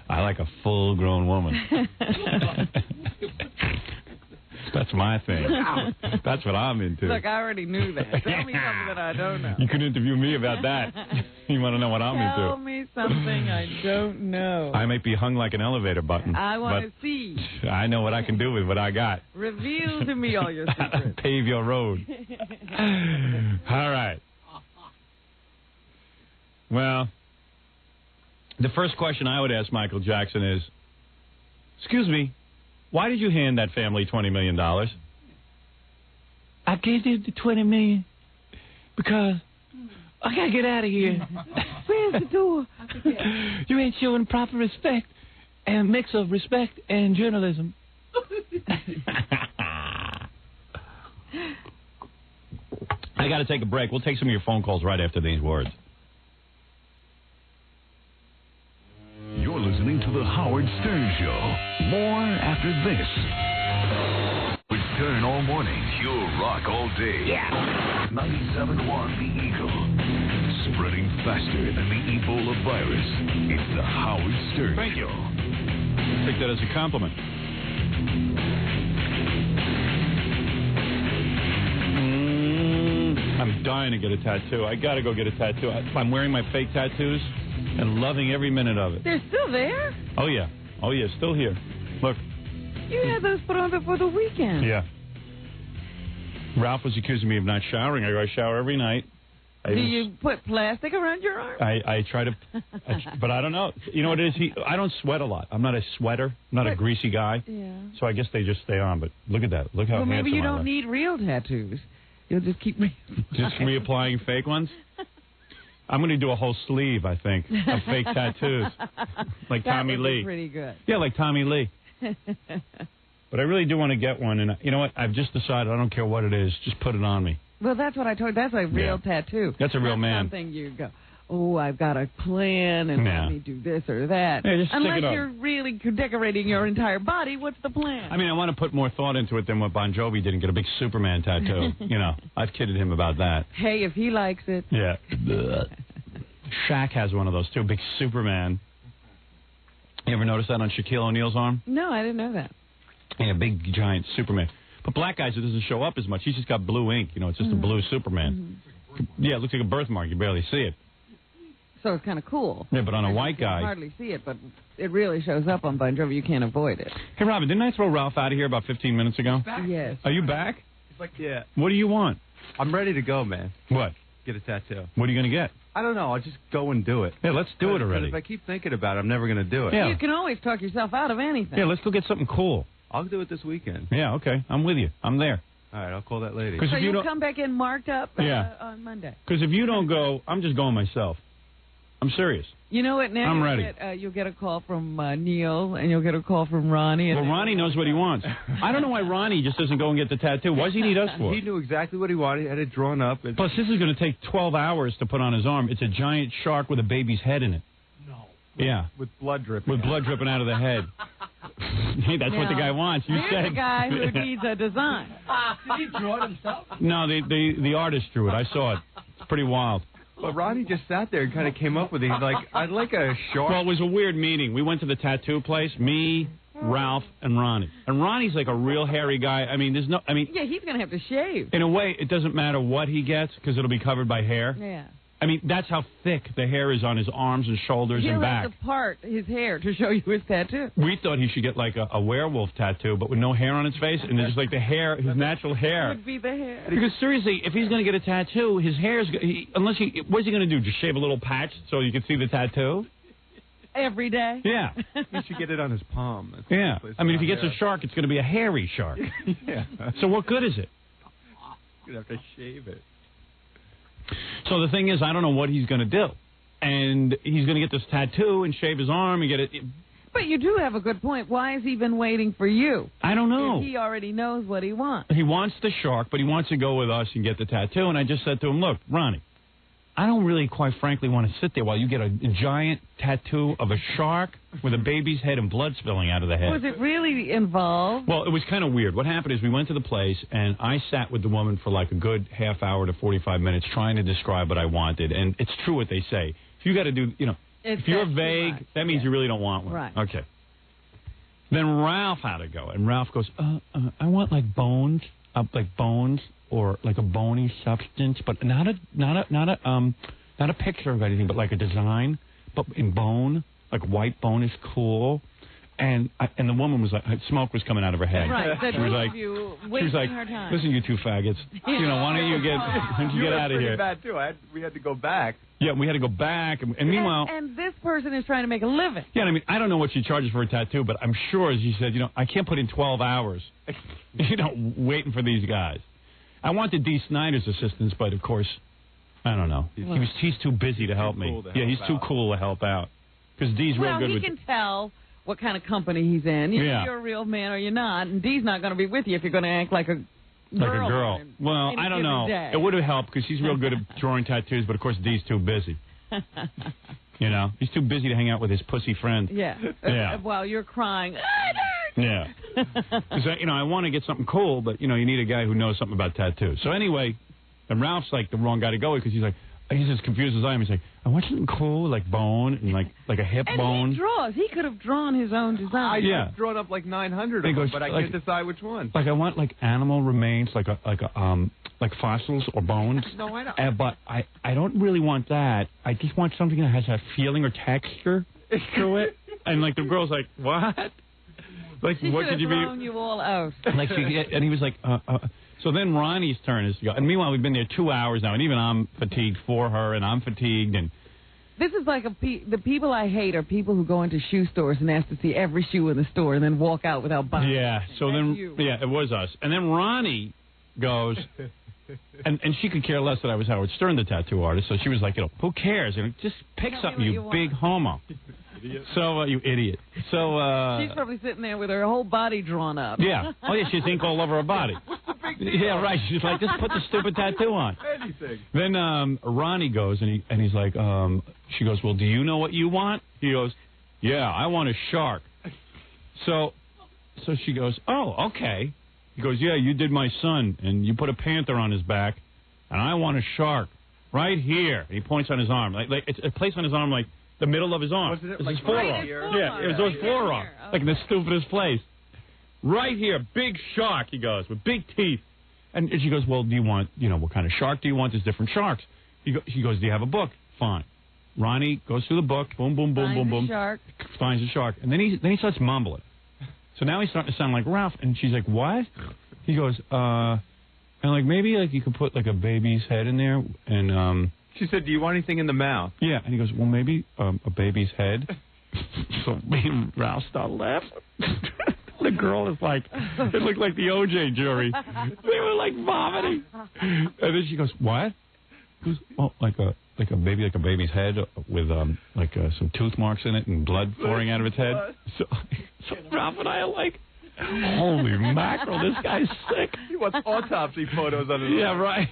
I like a full-grown woman. That's my thing. That's what I'm into. Look, I already knew that. Tell me something that I don't know. You can interview me about that. You want to know what I'm into. Tell me something I don't know. I might be hung like an elevator button. I want to see. I know what I can do with what I got. Reveal to me all your secrets. Pave your road. All right. Well, the first question I would ask Michael Jackson is, Excuse me, why did you hand that family $20 million? I gave you the $20 million because I gotta get out of here. Where's the door? You ain't showing proper respect and mix of respect and journalism. I got to take a break. We'll take some of your phone calls right after these words. You're listening to The Howard Stern Show. More after this. With Stern all morning, pure rock all day. Yeah. 97.1 The Eagle. Spreading faster than the Ebola virus. It's The Howard Stern Thank Show. You. Take that as a compliment. I'm dying to get a tattoo. I got to go get a tattoo. I'm wearing my fake tattoos and loving every minute of it. They're still there? Oh, yeah. Oh, yeah, still here. Look. You had those put on before the weekend. Yeah. Ralph was accusing me of not showering. I shower every night. Do you put plastic around your arm? I try to, but I don't know. You know what it is? I don't sweat a lot. I'm not a sweater. I'm not a greasy guy. Yeah. So I guess they just stay on. But look at that. Look how handsome I look. Maybe you don't need real tattoos. You'll just keep just reapplying fake ones? I'm going to do a whole sleeve, I think, of fake tattoos. Like Tommy Lee. Pretty good. Yeah, like Tommy Lee. But I really do want to get one. And you know what? I've just decided I don't care what it is. Just put it on me. Well, that's what I told you. That's a real tattoo. That's a real man. Something you go, oh, I've got a plan, and let me do this or that. Yeah, just Unless stick it you're really decorating your entire body, what's the plan? I mean, I want to put more thought into it than what Bon Jovi did and get a big Superman tattoo. You know, I've kidded him about that. Hey, if he likes it. Yeah. Shaq has one of those, too, big Superman. You ever notice that on Shaquille O'Neal's arm? No, I didn't know that. Yeah, big, giant Superman. But black guys, it doesn't show up as much. He's just got blue ink. You know, it's just a blue Superman. Yeah, it looks like a birthmark. You barely see it. So it's kind of cool. Yeah, but on a white guy. You can hardly see it, but it really shows up on Bon Jovi. You can't avoid it. Hey, Robin, didn't I throw Ralph out of here about 15 minutes ago? Yes. Are you back? He's like, yeah. What do you want? I'm ready to go, man. What? Get a tattoo. What are you going to get? I don't know. I'll just go and do it. Yeah, let's do it already. If I keep thinking about it, I'm never going to do it. Yeah. You can always talk yourself out of anything. Yeah, let's go get something cool. I'll do it this weekend. Yeah, okay. I'm with you. I'm there. All right, I'll call that lady. So you'll come back in marked up on Monday. Because if you don't go, I'm just going myself. I'm serious. You know what? Now I'm ready. You'll get a call from Neil, and you'll get a call from Ronnie. Well, Ronnie knows what he wants. I don't know why Ronnie just doesn't go and get the tattoo. Why does he need us for? He knew exactly what he wanted. He had it drawn up. Plus, this is going to take 12 hours to put on his arm. It's a giant shark with a baby's head in it. No. Yeah. With blood dripping. With blood dripping out of the head. Hey, that's what the guy wants. You said. Here's a guy who needs a design. Did he draw it himself? No, the artist drew it. I saw it. It's pretty wild. But Ronnie just sat there and kind of came up with it. He's like, I'd like a shark. Well, it was a weird meeting. We went to the tattoo place, me, Ralph, and Ronnie. And Ronnie's like a real hairy guy. I mean, yeah, he's going to have to shave. In a way, it doesn't matter what he gets because it'll be covered by hair. Yeah. I mean, that's how thick the hair is on his arms and shoulders and back. He'll have to part his hair to show you his tattoo. We thought he should get like a werewolf tattoo, but with no hair on his face, and just like the hair, his natural hair. Would be the hair. Because seriously, if he's going to get a tattoo, his hair's what's he going to do? Just shave a little patch so you can see the tattoo? Every day? Yeah. He should get it on his palm. That's yeah. I mean, if he gets a shark, it's going to be a hairy shark. Yeah. So what good is it? You're going to have to shave it. So the thing is, I don't know what he's going to do. And he's going to get this tattoo and shave his arm and get it. But you do have a good point. Why has he been waiting for you? I don't know. If he already knows what he wants. He wants the shark, but he wants to go with us and get the tattoo. And I just said to him, look, Ronnie, I don't really, quite frankly, want to sit there while you get a giant tattoo of a shark with a baby's head and blood spilling out of the head. Was it really involved? Well, it was kind of weird. What happened is we went to the place, and I sat with the woman for like a good half hour to 45 minutes trying to describe what I wanted. And it's true what they say. If you got to do, if you're vague, that means you really don't want one. Right. Okay. Then Ralph had to go, and Ralph goes, I want like bones, or like a bony substance, but not a picture of anything, but like a design, but in bone, like white bone is cool. And the woman was like, smoke was coming out of her head. Right. She was like, her time. listen, you two faggots. Why don't you get out of here? Bad too. We had to go back. Yeah, we had to go back, and meanwhile. And this person is trying to make a living. Yeah, I mean, I don't know what she charges for a tattoo, but I'm sure, as you said, I can't put in 12 hours, waiting for these guys. I wanted Dee Snider's assistance, but of course, I don't know. He's too busy to help me. He's too cool to help out. Because Dee's real good with. Well, he can tell what kind of company he's in. You're a real man or you're not, and Dee's not going to be with you if you're going to act like a girl. Well, I don't know. Day. It would have helped because he's real good at drawing tattoos, but of course Dee's too busy. He's too busy to hang out with his pussy friend. Yeah. While you're crying. Yeah. Because I want to get something cool, but you need a guy who knows something about tattoos. So anyway, and Ralph's like the wrong guy to go with because he's as confused as I am. He's like, I want something cool, like bone and like a hip bone. And he draws. He could have drawn his own design. I've drawn up like 900 of them, but I can't decide which one. Like I want like animal remains, like fossils or bones. No, I don't. But I don't really want that. I just want something that has a feeling or texture to it. And like the girl's like, what? Like she what could you be? Thrown you all out. Like and he was like, So then Ronnie's turn is to go. And meanwhile, we've been there 2 hours now, and even I'm fatigued for her, and I'm fatigued. And this is like the people I hate are people who go into shoe stores and ask to see every shoe in the store and then walk out without buying. Yeah. So then, it was us. And then Ronnie goes, and she could care less that I was Howard Stern, the tattoo artist. So she was like, who cares? Just pick something, you big homo. So, you idiot. So, she's probably sitting there with her whole body drawn up. Yeah. Oh, yeah, she's ink all over her body. Yeah, right. She's like, just put the stupid tattoo on. Anything. Then Ronnie goes, and he's like, she goes, well, do you know what you want? He goes, yeah, I want a shark. So she goes, oh, okay. He goes, yeah, you did my son, and you put a panther on his back, and I want a shark right here. And he points on his arm. Like it's a place on his arm like the middle of his arm. Wasn't it it's like his forearm? Yeah, it was his forearm. Like in the stupidest place. Right here, big shark, he goes, with big teeth. And she goes, well, do you want, what kind of shark do you want? There's different sharks. She goes, do you have a book? Fine. Ronnie goes through the book, boom, boom, boom, boom, boom. Finds a shark. And then he starts mumbling. So now he's starting to sound like Ralph. And she's like, what? He goes, and like maybe like you could put like a baby's head in there. And she said, do you want anything in the mouth? Yeah. And he goes, well, maybe a baby's head. So me and Ralph start laughing. The girl is like, it looked like the OJ jury. They were like vomiting. And then she goes, what? He goes, oh, like a baby's head with some tooth marks in it and blood pouring out of its head. So Ralph and I are like, holy mackerel, this guy's sick. He wants autopsy photos on his Yeah, right.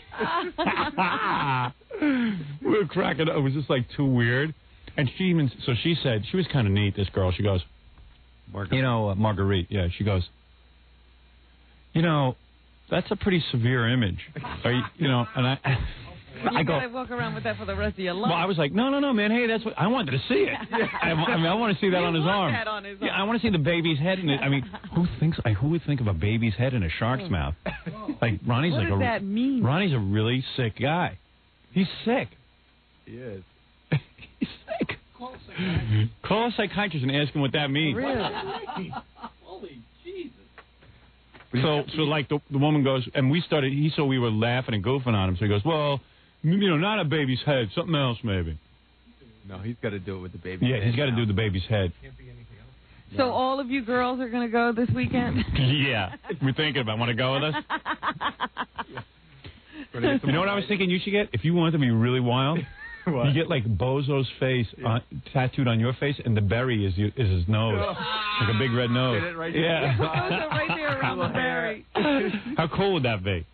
We were cracking up. It was just like too weird. And she said, she was kind of neat, this girl. She goes, Marguerite, yeah, she goes, that's a pretty severe image. And I go, gotta walk around with that for the rest of your life. Well, I was like, no, man, hey, that's what I wanted to see it. I want to see that on his arm. That on his arm. Yeah, I want to see the baby's head in it. I mean, who would think of a baby's head in a shark's mouth? Like Ronnie's what does that mean? Ronnie's a really sick guy. He's sick. He is. He's sick. Call a psychiatrist and ask him what that means. Really? Holy Jesus. So like the woman goes, and he saw we were laughing and goofing on him, so he goes, well, not a baby's head, something else maybe. No, he's got to do it with the baby's head. Yeah, he's got to do the baby's head. So all of you girls are going to go this weekend? Yeah. We're thinking about, want to go with us? You know what I was thinking you should get? If you want to be really wild, you get like Bozo's face tattooed on your face, and the berry is his nose. Like a big red nose. Get it right yeah. Right there around the berry. How cool would that be?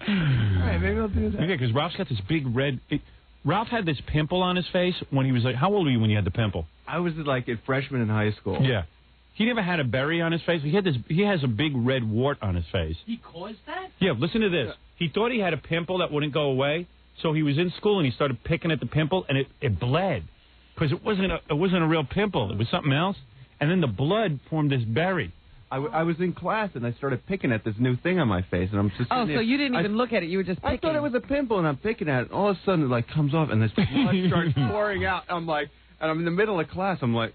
Right, maybe I'll do that. Yeah, because Ralph's got this big red... Ralph had this pimple on his face when he was like... How old were you when you had the pimple? I was like a freshman in high school. Yeah. He never had a berry on his face. He has a big red wart on his face. He caused that? Yeah, listen to this. He thought he had a pimple that wouldn't go away, so he was in school and he started picking at the pimple, and it bled. Because it wasn't a real pimple. It was something else. And then the blood formed this berry. I was in class, and I started picking at this new thing on my face, and I'm just... Oh, so you didn't even look at it. You were just picking. I thought it was a pimple, and I'm picking at it. All of a sudden, it, like, comes off, and this blood starts pouring out. I'm like... And I'm in the middle of class. I'm like,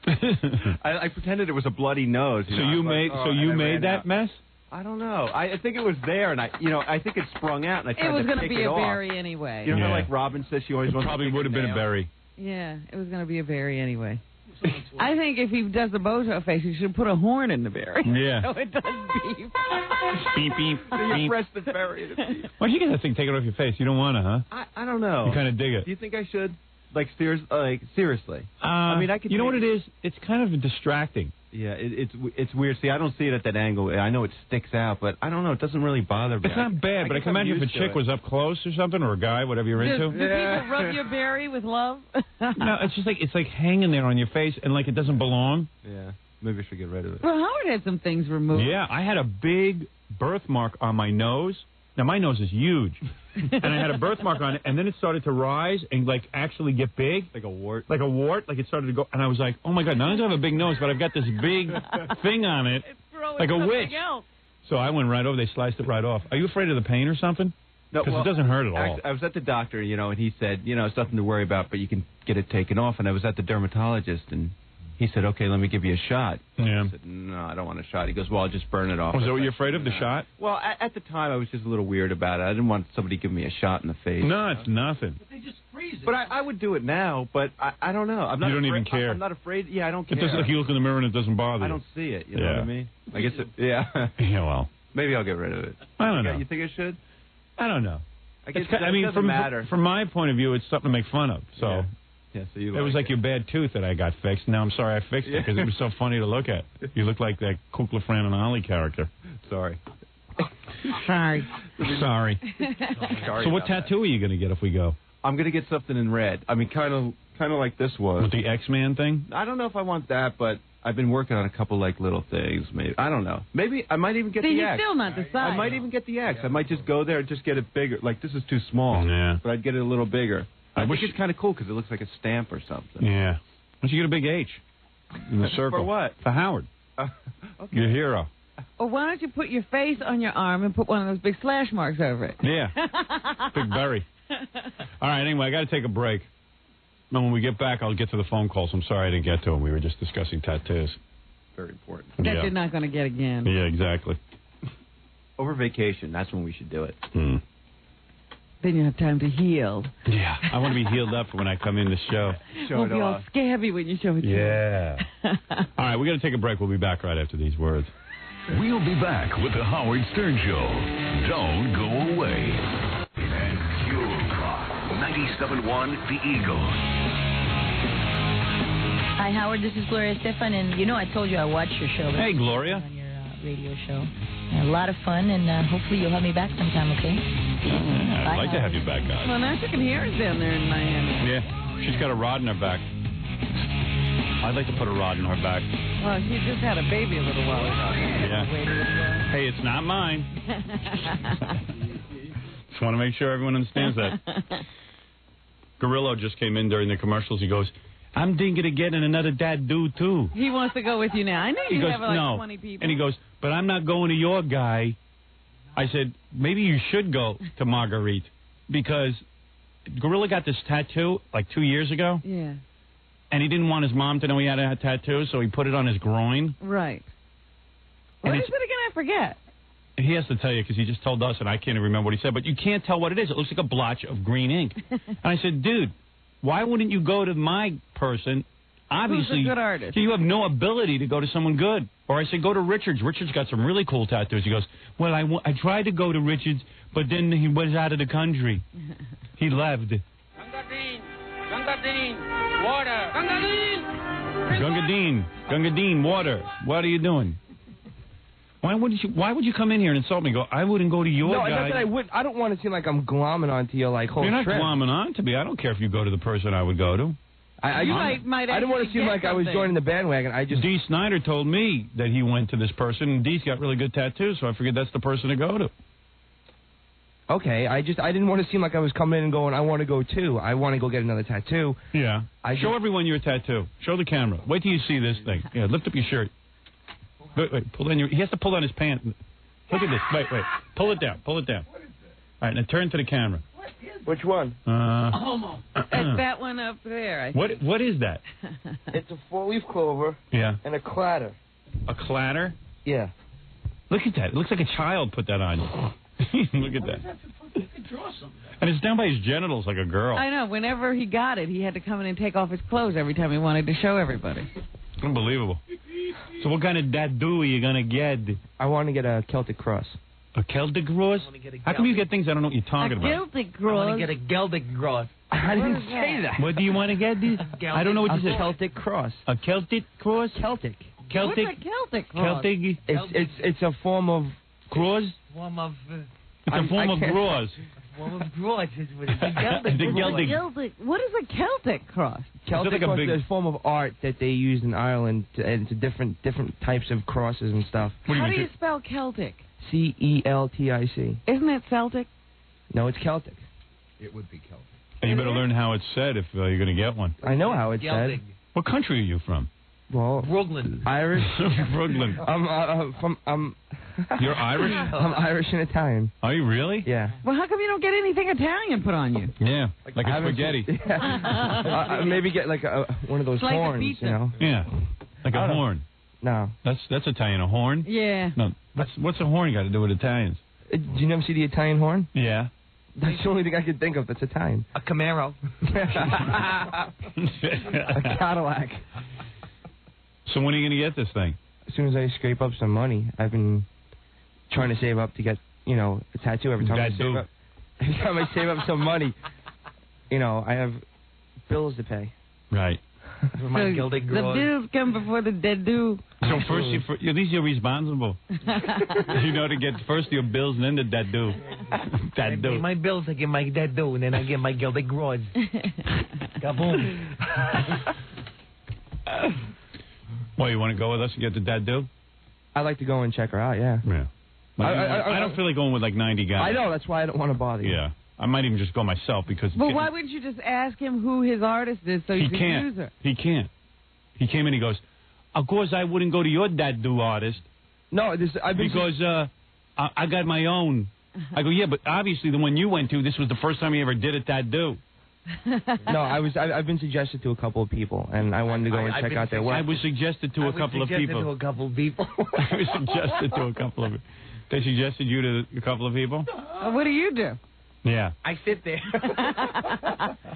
I pretended it was a bloody nose. So you made that mess? I don't know. I think it was there, and I think it sprung out, and I tried to take it off. It was going to be a berry anyway. You know how like Robin says she always wants probably to would have been a berry. Yeah, it was going to be a berry anyway. I think if he does the Bojo face, he should put a horn in the berry. Yeah. So it does beep. Beep, beep, You press the berry and it beeps. Why'd you get that thing taken off your face? You don't want to, huh? I don't know. You kind of dig it. Do you think I should? Like seriously? I mean, I could. You know what it is? It's kind of distracting. Yeah, it's weird. See, I don't see it at that angle. I know it sticks out, but I don't know. It doesn't really bother me. It's not bad, but I can imagine if a chick was up close or something, or a guy, whatever you're into. Do people rub your berry with love? No, it's just like hanging there on your face, and like it doesn't belong. Yeah, maybe I should get rid of it. Well, Howard had some things removed. Yeah, I had a big birthmark on my nose. Now, my nose is huge, and I had a birthmark on it, and then it started to rise and, like, actually get big. Like a wart? Like a wart. Like, it started to go, and I was like, oh, my God, not only do I have a big nose, but I've got this big thing on it, like a witch. Else. So I went right over. They sliced it right off. Are you afraid of the pain or something? No, because it doesn't hurt at all. Actually, I was at the doctor, and he said, it's nothing to worry about, but you can get it taken off. And I was at the dermatologist, and he said, okay, let me give you a shot. Yeah. I said, no, I don't want a shot. He goes, well, I'll just burn it off. Was that what you're afraid of, the shot? Well, at the time, I was just a little weird about it. I didn't want somebody to give me a shot in the face. No, it's nothing. But they just freeze it. But I would do it now, but I don't know. I'm not You don't afraid, even care. I'm not afraid. Yeah, I don't care. It doesn't like you look in the mirror and it doesn't bother you. I don't see it. You know what I mean? I guess yeah. Yeah, well. Maybe I'll get rid of it. I don't know. You think I should? I don't know. I guess I mean, doesn't matter. from my point of view, it's something to make fun of. So. Yeah, so you it was like your bad tooth that I got fixed. Now I'm sorry I fixed it because it was so funny to look at. You look like that Kukla, Fran, and Ollie character. Sorry. Sorry. Sorry. So what tattoo are you going to get if we go? I'm going to get something in red. I mean, kind of like this was. With the X-Man thing? I don't know if I want that, but I've been working on a couple like little things. Maybe I don't know. Maybe I might even get the you're X. still not decided. I might even get the X. I might just go there and just get it bigger. Like this is too small. Yeah. But I'd get it a little bigger. I wish think it's kind of cool because it looks like a stamp or something. Yeah. Why don't you get a big H in the circle? For what? For Howard. Okay. Your hero. Or why don't you put your face on your arm and put one of those big slash marks over it? Yeah. Big berry. All right, anyway, I got to take a break. And when we get back, I'll get to the phone calls. I'm sorry I didn't get to them. We were just discussing tattoos. Very important. That you're not going to get again. Yeah, exactly. Over vacation, that's when we should do it. Hmm. Then you have time to heal. Yeah, I want to be healed up for when I come in the show. Won't be all scabby when you show it to Yeah. All right, we got to take a break. We'll be back right after these words. We'll be back with the Howard Stern Show. Don't go away. And Fuel Clock 97.1 The Eagle. Hi, Howard. This is Gloria Stefan, and I told you I watched your show. Hey, Gloria. On your radio show. A lot of fun, and hopefully you'll have me back sometime, okay? I'd like to have you back, guys. Well, now she can hear us down there in Miami. Yeah, she's got a rod in her back. I'd like to put a rod in her back. Well, she just had a baby a little while ago. Yeah. Hey, it's not mine. Just want to make sure everyone understands that. Gorillo just came in during the commercials. He goes, I'm thinking of getting another dad dude, too. He wants to go with you now. I know you have like 20 people. And he goes, but I'm not going to your guy. I said, maybe you should go to Marguerite because Gorilla got this tattoo like 2 years ago. Yeah. And he didn't want his mom to know he had a tattoo, so he put it on his groin. Right. What is it again? I forget. He has to tell you because he just told us, and I can't even remember what he said. But you can't tell what it is. It looks like a blotch of green ink. And I said, dude, why wouldn't you go to my person? Obviously, who's a good artist? You have no ability to go to someone good. Or I said, go to Richards. Richards got some really cool tattoos. He goes, well, I tried to go to Richards, but then he was out of the country. He left. Gungadine, water. Gungadine, water. What are you doing? Why would you come in here and insult me? Go, I wouldn't go to your guy. No, not that I would. I don't want to seem like I'm glomming onto your whole You're not trip. glomming on to me. I don't care if you go to the person I would go to. I didn't want to seem like I was joining the bandwagon. Dee Snyder told me that he went to this person, and Dee's got really good tattoos, so I figured that's the person to go to. Okay, I didn't want to seem like I was coming in and going, I want to go too. I want to go get another tattoo. Yeah. Show everyone your tattoo. Show the camera. Wait till you see this thing. Yeah, lift up your shirt. Wait, pull down he has to pull down his pants. Look at this. Wait. Pull it down. All right, now turn to the camera. What is Which one? It's that one up there. I think. What is that? It's a 4-leaf clover. Yeah. And a clatter. A clatter? Yeah. Look at that. It looks like a child put that on you. Look at that. And it's down by his genitals like a girl. I know. Whenever he got it, he had to come in and take off his clothes every time he wanted to show everybody. Unbelievable. So what kind of dad-do are you going to get? I want to get a Celtic cross. A Celtic cross? How come you get things I don't know what you're talking about? Celtic cross. I want to get a Celtic cross. I didn't say that. What do you want to get? I don't know what you said. A Celtic cross. A Celtic cross? Celtic. Celtic? What's a Celtic cross? Celtic? It's a form of cross? Form of... It's a form of cross. Form of cross. It's a Celtic. What is a Celtic cross? Celtic cross is a form of art that they use in Ireland, and it's different types of crosses and stuff. How do you spell Celtic? Celtic. Isn't it Celtic? No, it's Celtic. It would be Celtic. And you better learn how it's said if you're going to get one. I know how it's said. What country are you from? Well, Brooklyn. Irish. Brooklyn. You're Irish? I'm Irish and Italian. Are you really? Yeah. Well, how come you don't get anything Italian put on you? Yeah, like a spaghetti. Maybe get like one of those like horns, you know? Yeah, like a horn. No. That's Italian. A horn? Yeah. No, what's a horn got to do with Italians? Do you never see the Italian horn? Yeah. That's the only thing I can think of that's Italian. A Camaro. A Cadillac. So when are you going to get this thing? As soon as I scrape up some money. I've been trying to save up to get, a tattoo every time Every time I save up some money, I have bills to pay. Right. My gilded the bills come before the dead do. So first, at least you're responsible. To get first your bills and then the dead do. I pay my bills, I get my dead do, and then I get my gilded gross. Kaboom. Well, you want to go with us and get the dad do? I'd like to go and check her out, yeah. Yeah. I don't feel like going with like 90 guys. I know, that's why I don't want to bother you. Yeah. I might even just go myself because... Well, why wouldn't you just ask him who his artist is so you can use her? He can't. He came in and he goes, of course I wouldn't go to your dad do artist. No, because I got my own. I go, yeah, but obviously the one you went to, this was the first time he ever did a dad-do. No, I've been suggested to a couple of people, and I wanted to go and check out their work. I was suggested to a couple of people. I was suggested to a couple of... They suggested you to a couple of people? What do you do? Yeah. I sit there.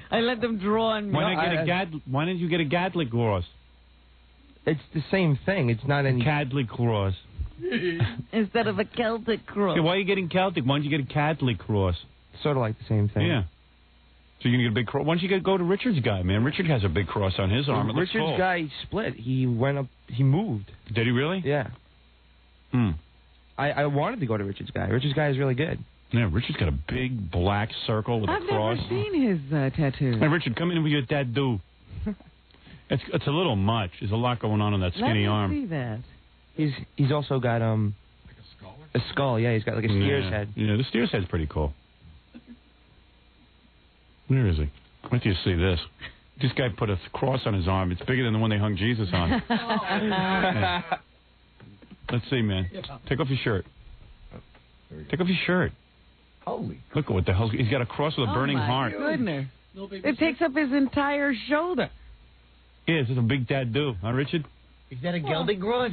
I let them draw on me. Why didn't you get a Catholic cross? It's the same thing. It's not any... Catholic cross. Instead of a Celtic cross. Yeah, why are you getting Celtic? Why don't you get a Catholic cross? Sort of like the same thing. Yeah. So you're going to get a big cross. Why don't you go to Richard's guy, man? Richard has a big cross on his arm. Richard's guy split. He went up... He moved. Did he really? Yeah. I wanted to go to Richard's guy. Richard's guy is really good. Yeah, Richard's got a big black circle with a cross. I've never seen his tattoo. Hey, Richard, come in with your tattoo. It's a little much. There's a lot going on that skinny arm. Let me see that. He's also got like a skull. A skull, yeah. He's got like a steer's head. Yeah, the steer's head's pretty cool. Where is he? Wait till you see this. This guy put a cross on his arm. It's bigger than the one they hung Jesus on. Yeah. Let's see, man. Take off your shirt. Take off your shirt. Holy. Look at what the hell. He's got a cross with a burning heart. Goodness. It takes up his entire shoulder. Yeah, it's a big tattoo, huh, Richard? Is that a gilded gross?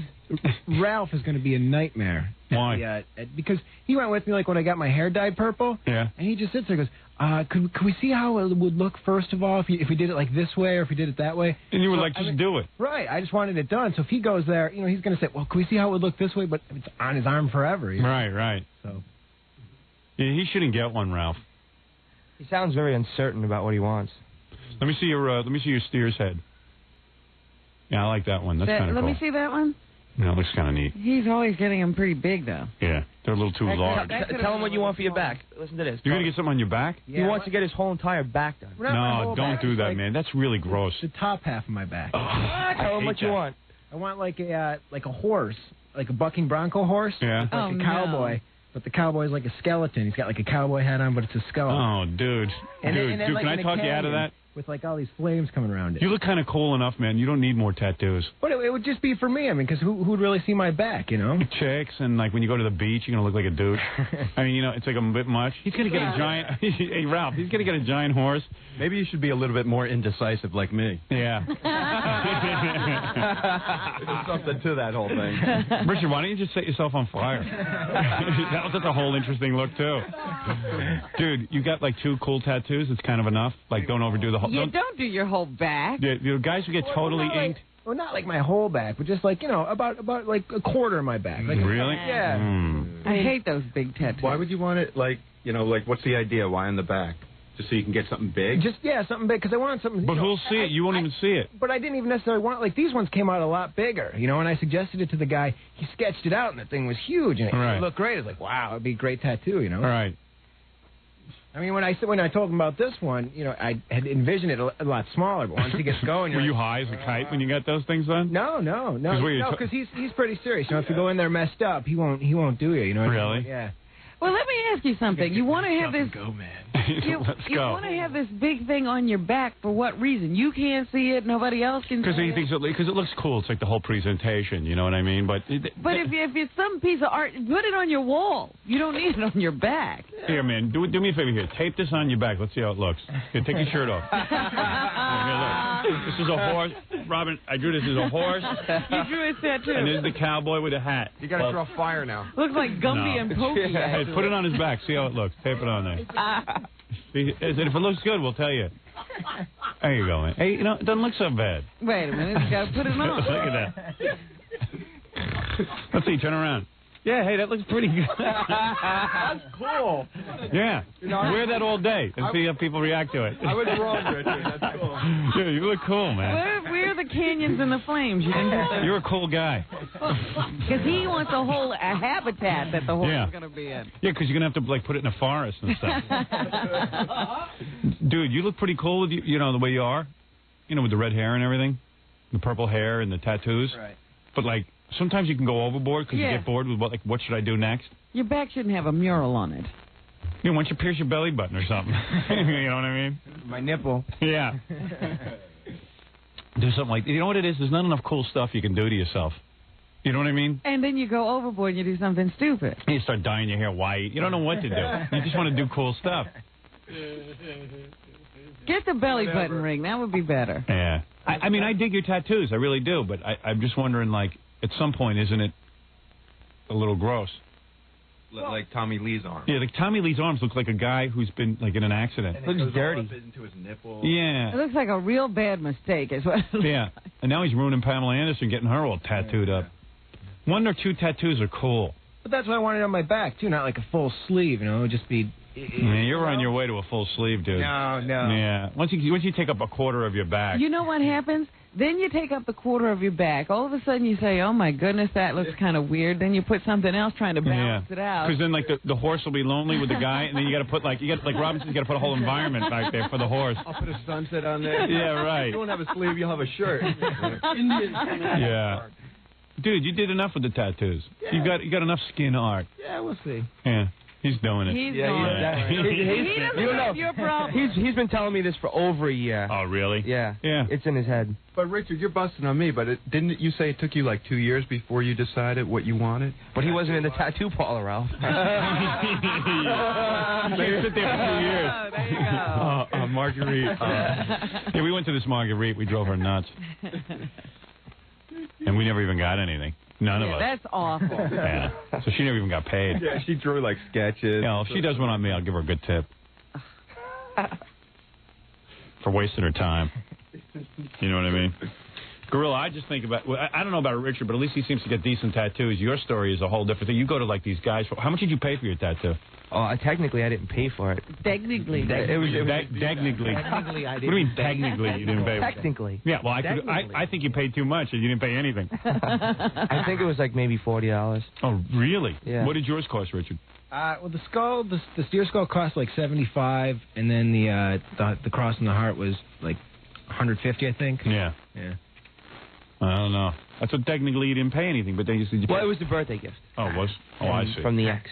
Ralph is going to be a nightmare. Why? Because he went with me like when I got my hair dyed purple. Yeah. And he just sits there and goes, could we see how it would look first of all if we did it like this way or if we did it that way? And you were just do it. Right. I just wanted it done. So if he goes there, he's going to say, well, can we see how it would look this way? But it's on his arm forever. Right. So. Yeah, he shouldn't get one, Ralph. He sounds very uncertain about what he wants. Let me see your steer's head. Yeah, I like that one. That's kind of cool. Let me see that one. Yeah, it looks kind of neat. He's always getting them pretty big, though. Yeah, they're a little too large. Tell him what you want for your back. Listen to this. You're going to get something on your back? Yeah, he wants to get his whole entire back done. No, don't do that, man. That's really gross. The top half of my back. Tell him what you want. I want like a horse, like a bucking bronco horse. Yeah. Like a cowboy. No. But the cowboy's like a skeleton. He's got like a cowboy hat on, but it's a skull. Oh, dude. Dude, can I talk you out of that? with like all these flames coming around it. You look kind of cool enough, man. You don't need more tattoos. But it would just be for me. I mean, because who'd really see my back, you know? Chicks, and like when you go to the beach, you're gonna look like a douche. I mean, you know, it's like a bit much. He's gonna get a giant. Hey, Ralph, he's gonna get a giant horse. Maybe you should be a little bit more indecisive like me. Yeah. There's something to that whole thing. Richard, why don't you just set yourself on fire? That's a whole interesting look too. Dude, you got like 2 cool tattoos. It's kind of enough. Like, don't overdo the whole. Yeah, don't do your whole back. Yeah, you know, guys who get totally inked. Well, not like my whole back, but just like, you know, about like a quarter of my back. Like, really? Yeah. I hate those big tattoos. Why would you want it, like, you know, like, what's the idea? Why on the back? Just so you can get something big? Just, yeah, something big, because I want something... But who'll see it? You won't even see it. But I didn't even necessarily want... Like, these ones came out a lot bigger, you know, and I suggested it to the guy. He sketched it out, and the thing was huge, and it looked great. I was like, wow, it'd be a great tattoo, you know? Right. I mean, when I told him about this one, you know, I had envisioned it a lot smaller, but once he gets going... Were you high as a kite when you got those things done? No. Because he's pretty serious. You know, if you go in there messed up, he won't do you, you know? Really? Yeah. Well, let me ask you something. You want to have this... Go, man. You want to have this big thing on your back for what reason? You can't see it. Nobody else can see it. Because it looks cool. It's like the whole presentation. You know what I mean? But if it's some piece of art, put it on your wall. You don't need it on your back. Here, man, do me a favor here. Tape this on your back. Let's see how it looks. Here, take your shirt off. Here, look. This is a horse. Robin, I drew this as a horse. You drew a tattoo. And there's the cowboy with a hat. You got to draw fire now. Looks like Gumby and Pokey. Hey, put it on his back. See how it looks. Tape it on there. See, if it looks good, we'll tell you. There you go, man. Hey, you know, it doesn't look so bad. Wait a minute. You got to put it on. Look at that. Let's see. Turn around. Yeah, hey, that looks pretty good. That's cool. Yeah. Wear that all day and see how people react to it. I was wrong, Richard. That's cool. Yeah, you look cool, man. Where are the canyons and the flames? You didn't get You're a cool guy. Because he wants a habitat that the horse is going to be in. Yeah, because you're going to have to, like, put it in a forest and stuff. Dude, you look pretty cool with you know, the way you are. You know, with the red hair and everything. The purple hair and the tattoos. Right. But, like, sometimes you can go overboard because you get bored with what should I do next? Your back shouldn't have a mural on it. You know, once you pierce your belly button or something. You know what I mean? My nipple. Yeah. Do something like, you know what it is? There's not enough cool stuff you can do to yourself. You know what I mean? And then you go overboard and you do something stupid. You start dyeing your hair white. You don't know what to do. You just want to do cool stuff. Get the belly button ring. That would be better. Yeah. I mean, I dig your tattoos. I really do. But I'm just wondering, like, at some point, isn't it a little gross? Like Tommy Lee's arm. Yeah, like Tommy Lee's arms look like a guy who's been, like, in an accident. And looks dirty. Up into his nipple. Yeah. It looks like a real bad mistake is what it looks Yeah. And now he's ruining Pamela Anderson, getting her all tattooed up. 1 or 2 tattoos are cool. But that's why I wanted it on my back, too, not like a full sleeve, you know, it would just be... Man, you're on your way to a full sleeve, dude. No. Yeah. Once you take up a quarter of your back. You know what happens? Then you take up the quarter of your back. All of a sudden you say, oh, my goodness, that looks kind of weird. Then you put something else trying to balance it out. Because then, like, the horse will be lonely with the guy, and then you got to put, like Robinson's got to put a whole environment back there for the horse. I'll put a sunset on there. Yeah, right. You won't have a sleeve, you'll have a shirt. Yeah. Dude, you did enough with the tattoos. Yeah. You got enough skin art. Yeah, we'll see. Yeah. He's doing it. He doesn't have your problem. He's been telling me this for over a year. Oh, really? Yeah. Yeah. It's in his head. But, Richard, you're busting on me, but didn't you say it took you like 2 years before you decided what you wanted? But he wasn't in the tattoo parlor, Ralph. They sit there for 2 years. Oh, there you go. Marguerite. Yeah, we went to this Marguerite. We drove her nuts. And we never even got anything. None of us. That's awful. Yeah. So she never even got paid. Yeah, she drew like sketches. Yeah, if she does one on me, I'll give her a good tip. For wasting her time. You know what I mean? Gorilla, I just think about, well, I don't know about Richard, but at least he seems to get decent tattoos. Your story is a whole different thing. You go to, like, these guys. How much did you pay for your tattoo? Oh, technically, I didn't pay for it. Technically. Technically. Technically, I What do you mean technically you didn't pay? Technically. Yeah, well, I think you paid too much and you didn't pay anything. I think it was like maybe $40. Oh, really? Yeah. What did yours cost, Richard? Well, the skull, the steer skull cost like $75, and then the cross and the heart was like $150, I think. Yeah. Yeah. I don't know. That's what technically you didn't pay anything, but then you said you paid. Well, it was the birthday gift. Oh, it was? Oh, I see. From the ex.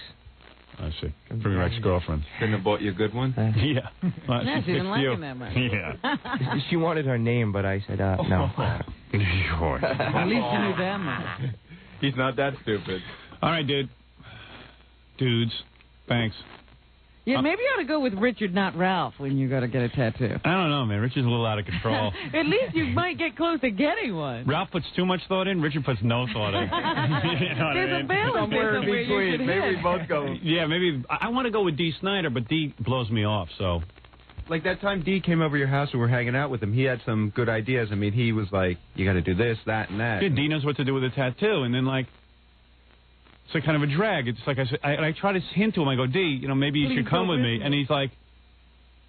I see. From your ex-girlfriend. Couldn't have bought you a good one? Yeah. Well, Yeah, she didn't like you. him that much. Yeah. She wanted her name, but I said, no. Sure. At least you knew that much. He's not that stupid. All right, dude. Dudes. Thanks. Yeah, maybe you ought to go with Richard, not Ralph, when you go to get a tattoo. I don't know, man. Richard's a little out of control. At least you might get close to getting one. Ralph puts too much thought in. Richard puts no thought in. You know what There's I a mean? balance Somewhere in there somewhere you between. should Maybe hit. we both go. Yeah, maybe. I want to go with D. Snyder, but D blows me off, so. Like that time D came over your house and we're hanging out with him, he had some good ideas. I mean, he was like, you got to do this, that, and that. Yeah, D knows what to do with a tattoo, and then, like, it's like kind of a drag. It's like I try to hint to him. I go, D, maybe you should come with me. And he's like,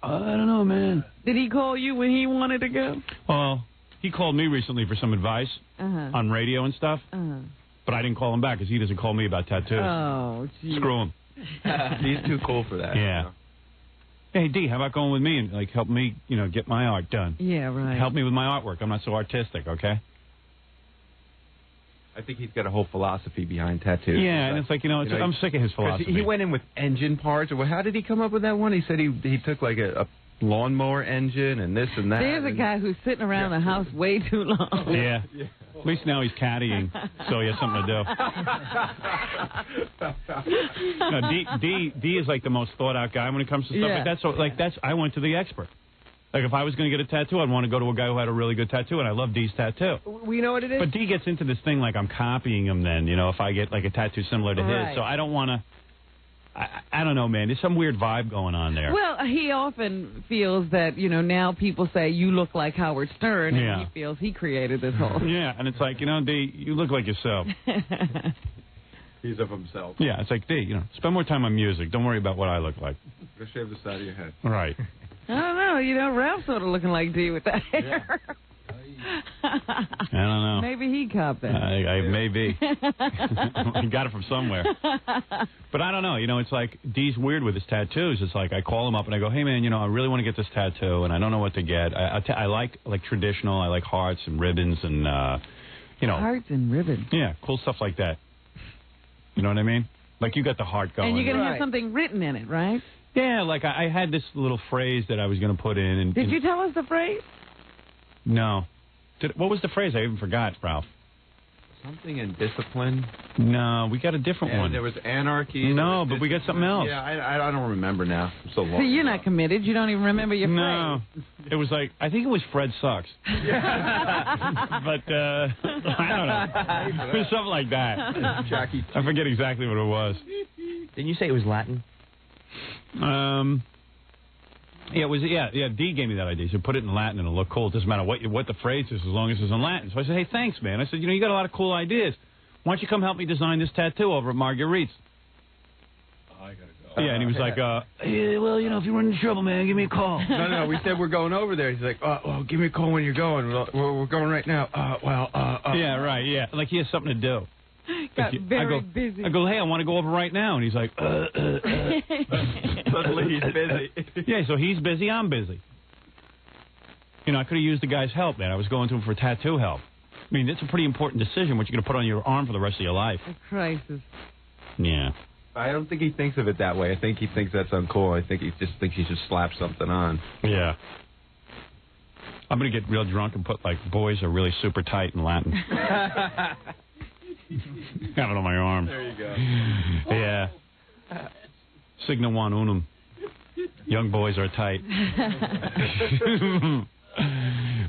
I don't know, man. Did he call you when he wanted to go? Well, he called me recently for some advice on radio and stuff, but I didn't call him back because he doesn't call me about tattoos. Oh, geez. Screw him. He's too cool for that. Yeah. Hey, D, how about going with me and, like, help me, get my art done? Yeah, right. Help me with my artwork. I'm not so artistic, okay? I think he's got a whole philosophy behind tattoos. Yeah, and it's like, I'm sick of his philosophy. He went in with engine parts. Or how did he come up with that one? He said he took like a lawnmower engine and this and that. There's a guy who's sitting around the house way too long. Yeah. At least now he's caddying, so he has something to do. D is like the most thought out guy when it comes to stuff like that. So that's I went to the expert. Like if I was going to get a tattoo, I'd want to go to a guy who had a really good tattoo, and I love D's tattoo. We know what it is. But D gets into this thing like I'm copying him. Then if I get like a tattoo similar to his, so I don't want to. I don't know, man. There's some weird vibe going on there. Well, he often feels that, now people say you look like Howard Stern, and he feels he created this whole... Yeah, and it's like, D, you look like yourself. He's of himself. Yeah, it's like, D, spend more time on music. Don't worry about what I look like. Go shave the side of your head. Right. I don't know. Ralph's sort of looking like D with that hair. I don't know. Maybe he copped that. Maybe. He got it from somewhere. But I don't know. It's like D's weird with his tattoos. It's like I call him up and I go, hey, man, I really want to get this tattoo, and I don't know what to get. I like traditional. I like hearts and ribbons and, Hearts and ribbons. Yeah, cool stuff like that. You know what I mean? Like you got the heart going. And you're going to have something written in it, right? Yeah, like I had this little phrase that I was going to put in. Did you tell us the phrase? No. What was the phrase? I even forgot, Ralph. Something in discipline. No, we got a different one. There was anarchy. No, but we got something else. Yeah, I don't remember now. I'm so long. See, you're not committed. You don't even remember your phrase. It was like, I think it was Fred Sucks. But, I don't know. It was something like that. Jackie. I forget exactly what it was. Didn't you say it was Latin? Yeah, it was. Yeah. D gave me that idea. He said, put it in Latin and it'll look cool. It doesn't matter what the phrase is, as long as it's in Latin. So I said, hey, thanks, man. I said, you got a lot of cool ideas. Why don't you come help me design this tattoo over at Marguerite's? I gotta go. Yeah, and he was like, yeah, well, if you run into trouble, man, give me a call. No, we said we're going over there. He's like, well, give me a call when you're going. We're going right now. Yeah, right, yeah. Like he has something to do. Got very busy. I go, hey, I want to go over right now. And he's like, Suddenly he's busy. Yeah, so he's busy, I'm busy. I could have used the guy's help, man. I was going to him for tattoo help. I mean, it's a pretty important decision what you're going to put on your arm for the rest of your life. A crisis. Yeah. I don't think he thinks of it that way. I think he thinks that's uncool. I think he just thinks he should slap something on. Yeah. I'm going to get real drunk and put, like, boys are really super tight in Latin. Got it on my arm. There you go. Yeah. Signa one unum. Young boys are tight.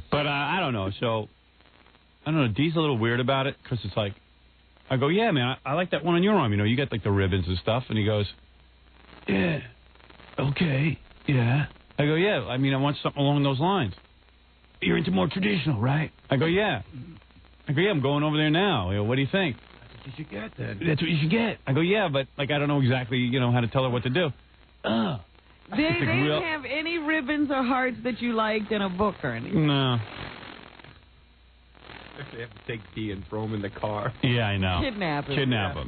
But I don't know. So, I don't know. D's a little weird about it because it's like, I go, yeah, man, I like that one on your arm. You got like the ribbons and stuff. And he goes, yeah, okay, yeah. I go, yeah, I want something along those lines. You're into more traditional, right? I go, yeah. I'm going over there now. What do you think? That's what you should get, then. That's what you should get. I go, yeah, but, like, I don't know exactly, how to tell her what to do. They didn't have any ribbons or hearts that you liked in a book or anything. No. They have to take D and throw him in the car. Yeah, I know. Kidnap him.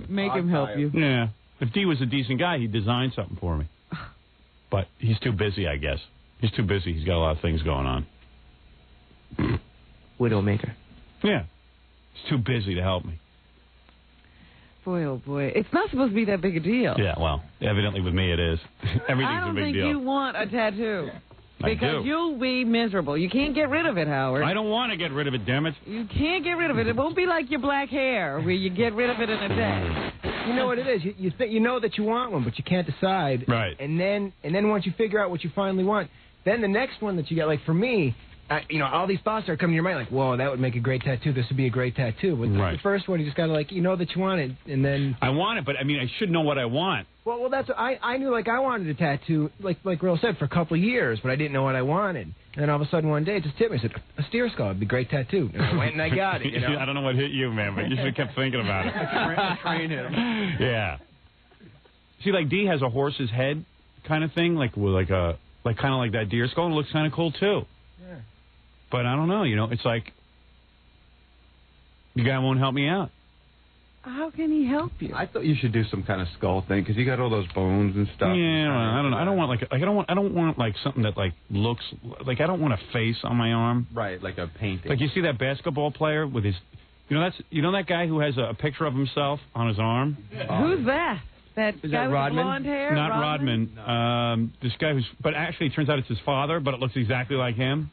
Him. Make him help you. Yeah. If D was a decent guy, he'd design something for me. But he's too busy, I guess. He's too busy. He's got a lot of things going on. Widowmaker. Yeah. He's too busy to help me. Boy, oh boy. It's not supposed to be that big a deal. Yeah, well, evidently with me it is. Everything's a big deal. I don't think you want a tattoo. I Because do. you'll be miserable. You can't get rid of it, Howard. I don't want to get rid of it, damn it. You can't get rid of it. It won't be like your black hair, where you get rid of it in a day. You know what it is. You know that you want one, but you can't decide. Right. And then once you figure out what you finally want, then the next one that you get, like for me, all these thoughts are coming to your mind, like, whoa, that would make a great tattoo. This would be a great tattoo. But Right. the first one, you just got to, like, you know that you want it, and then... I want it, but, I mean, I should know what I want. Well, that's I knew, like, I wanted a tattoo, like Real said, for a couple of years, but I didn't know what I wanted. And then all of a sudden one day it just hit me. I said, a steer skull would be a great tattoo. And I went and I got it, I don't know what hit you, man, but you should have kept thinking about it. A train hit him. Yeah. See, like, D has a horse's head kind of thing, like with kind of like that deer skull. It looks kind of cool, too. Yeah. But I don't know, it's like, the guy won't help me out. How can he help you? I thought you should do some kind of skull thing because you got all those bones and stuff. Yeah, I don't know. I don't want like something that like looks like I don't want a face on my arm. Right, like a painting. Like you see that basketball player with his, that guy who has a picture of himself on his arm. Who's that? That Is guy that with Rodman? blonde hair? Not Rodman. This guy but actually it turns out it's his father, but it looks exactly like him.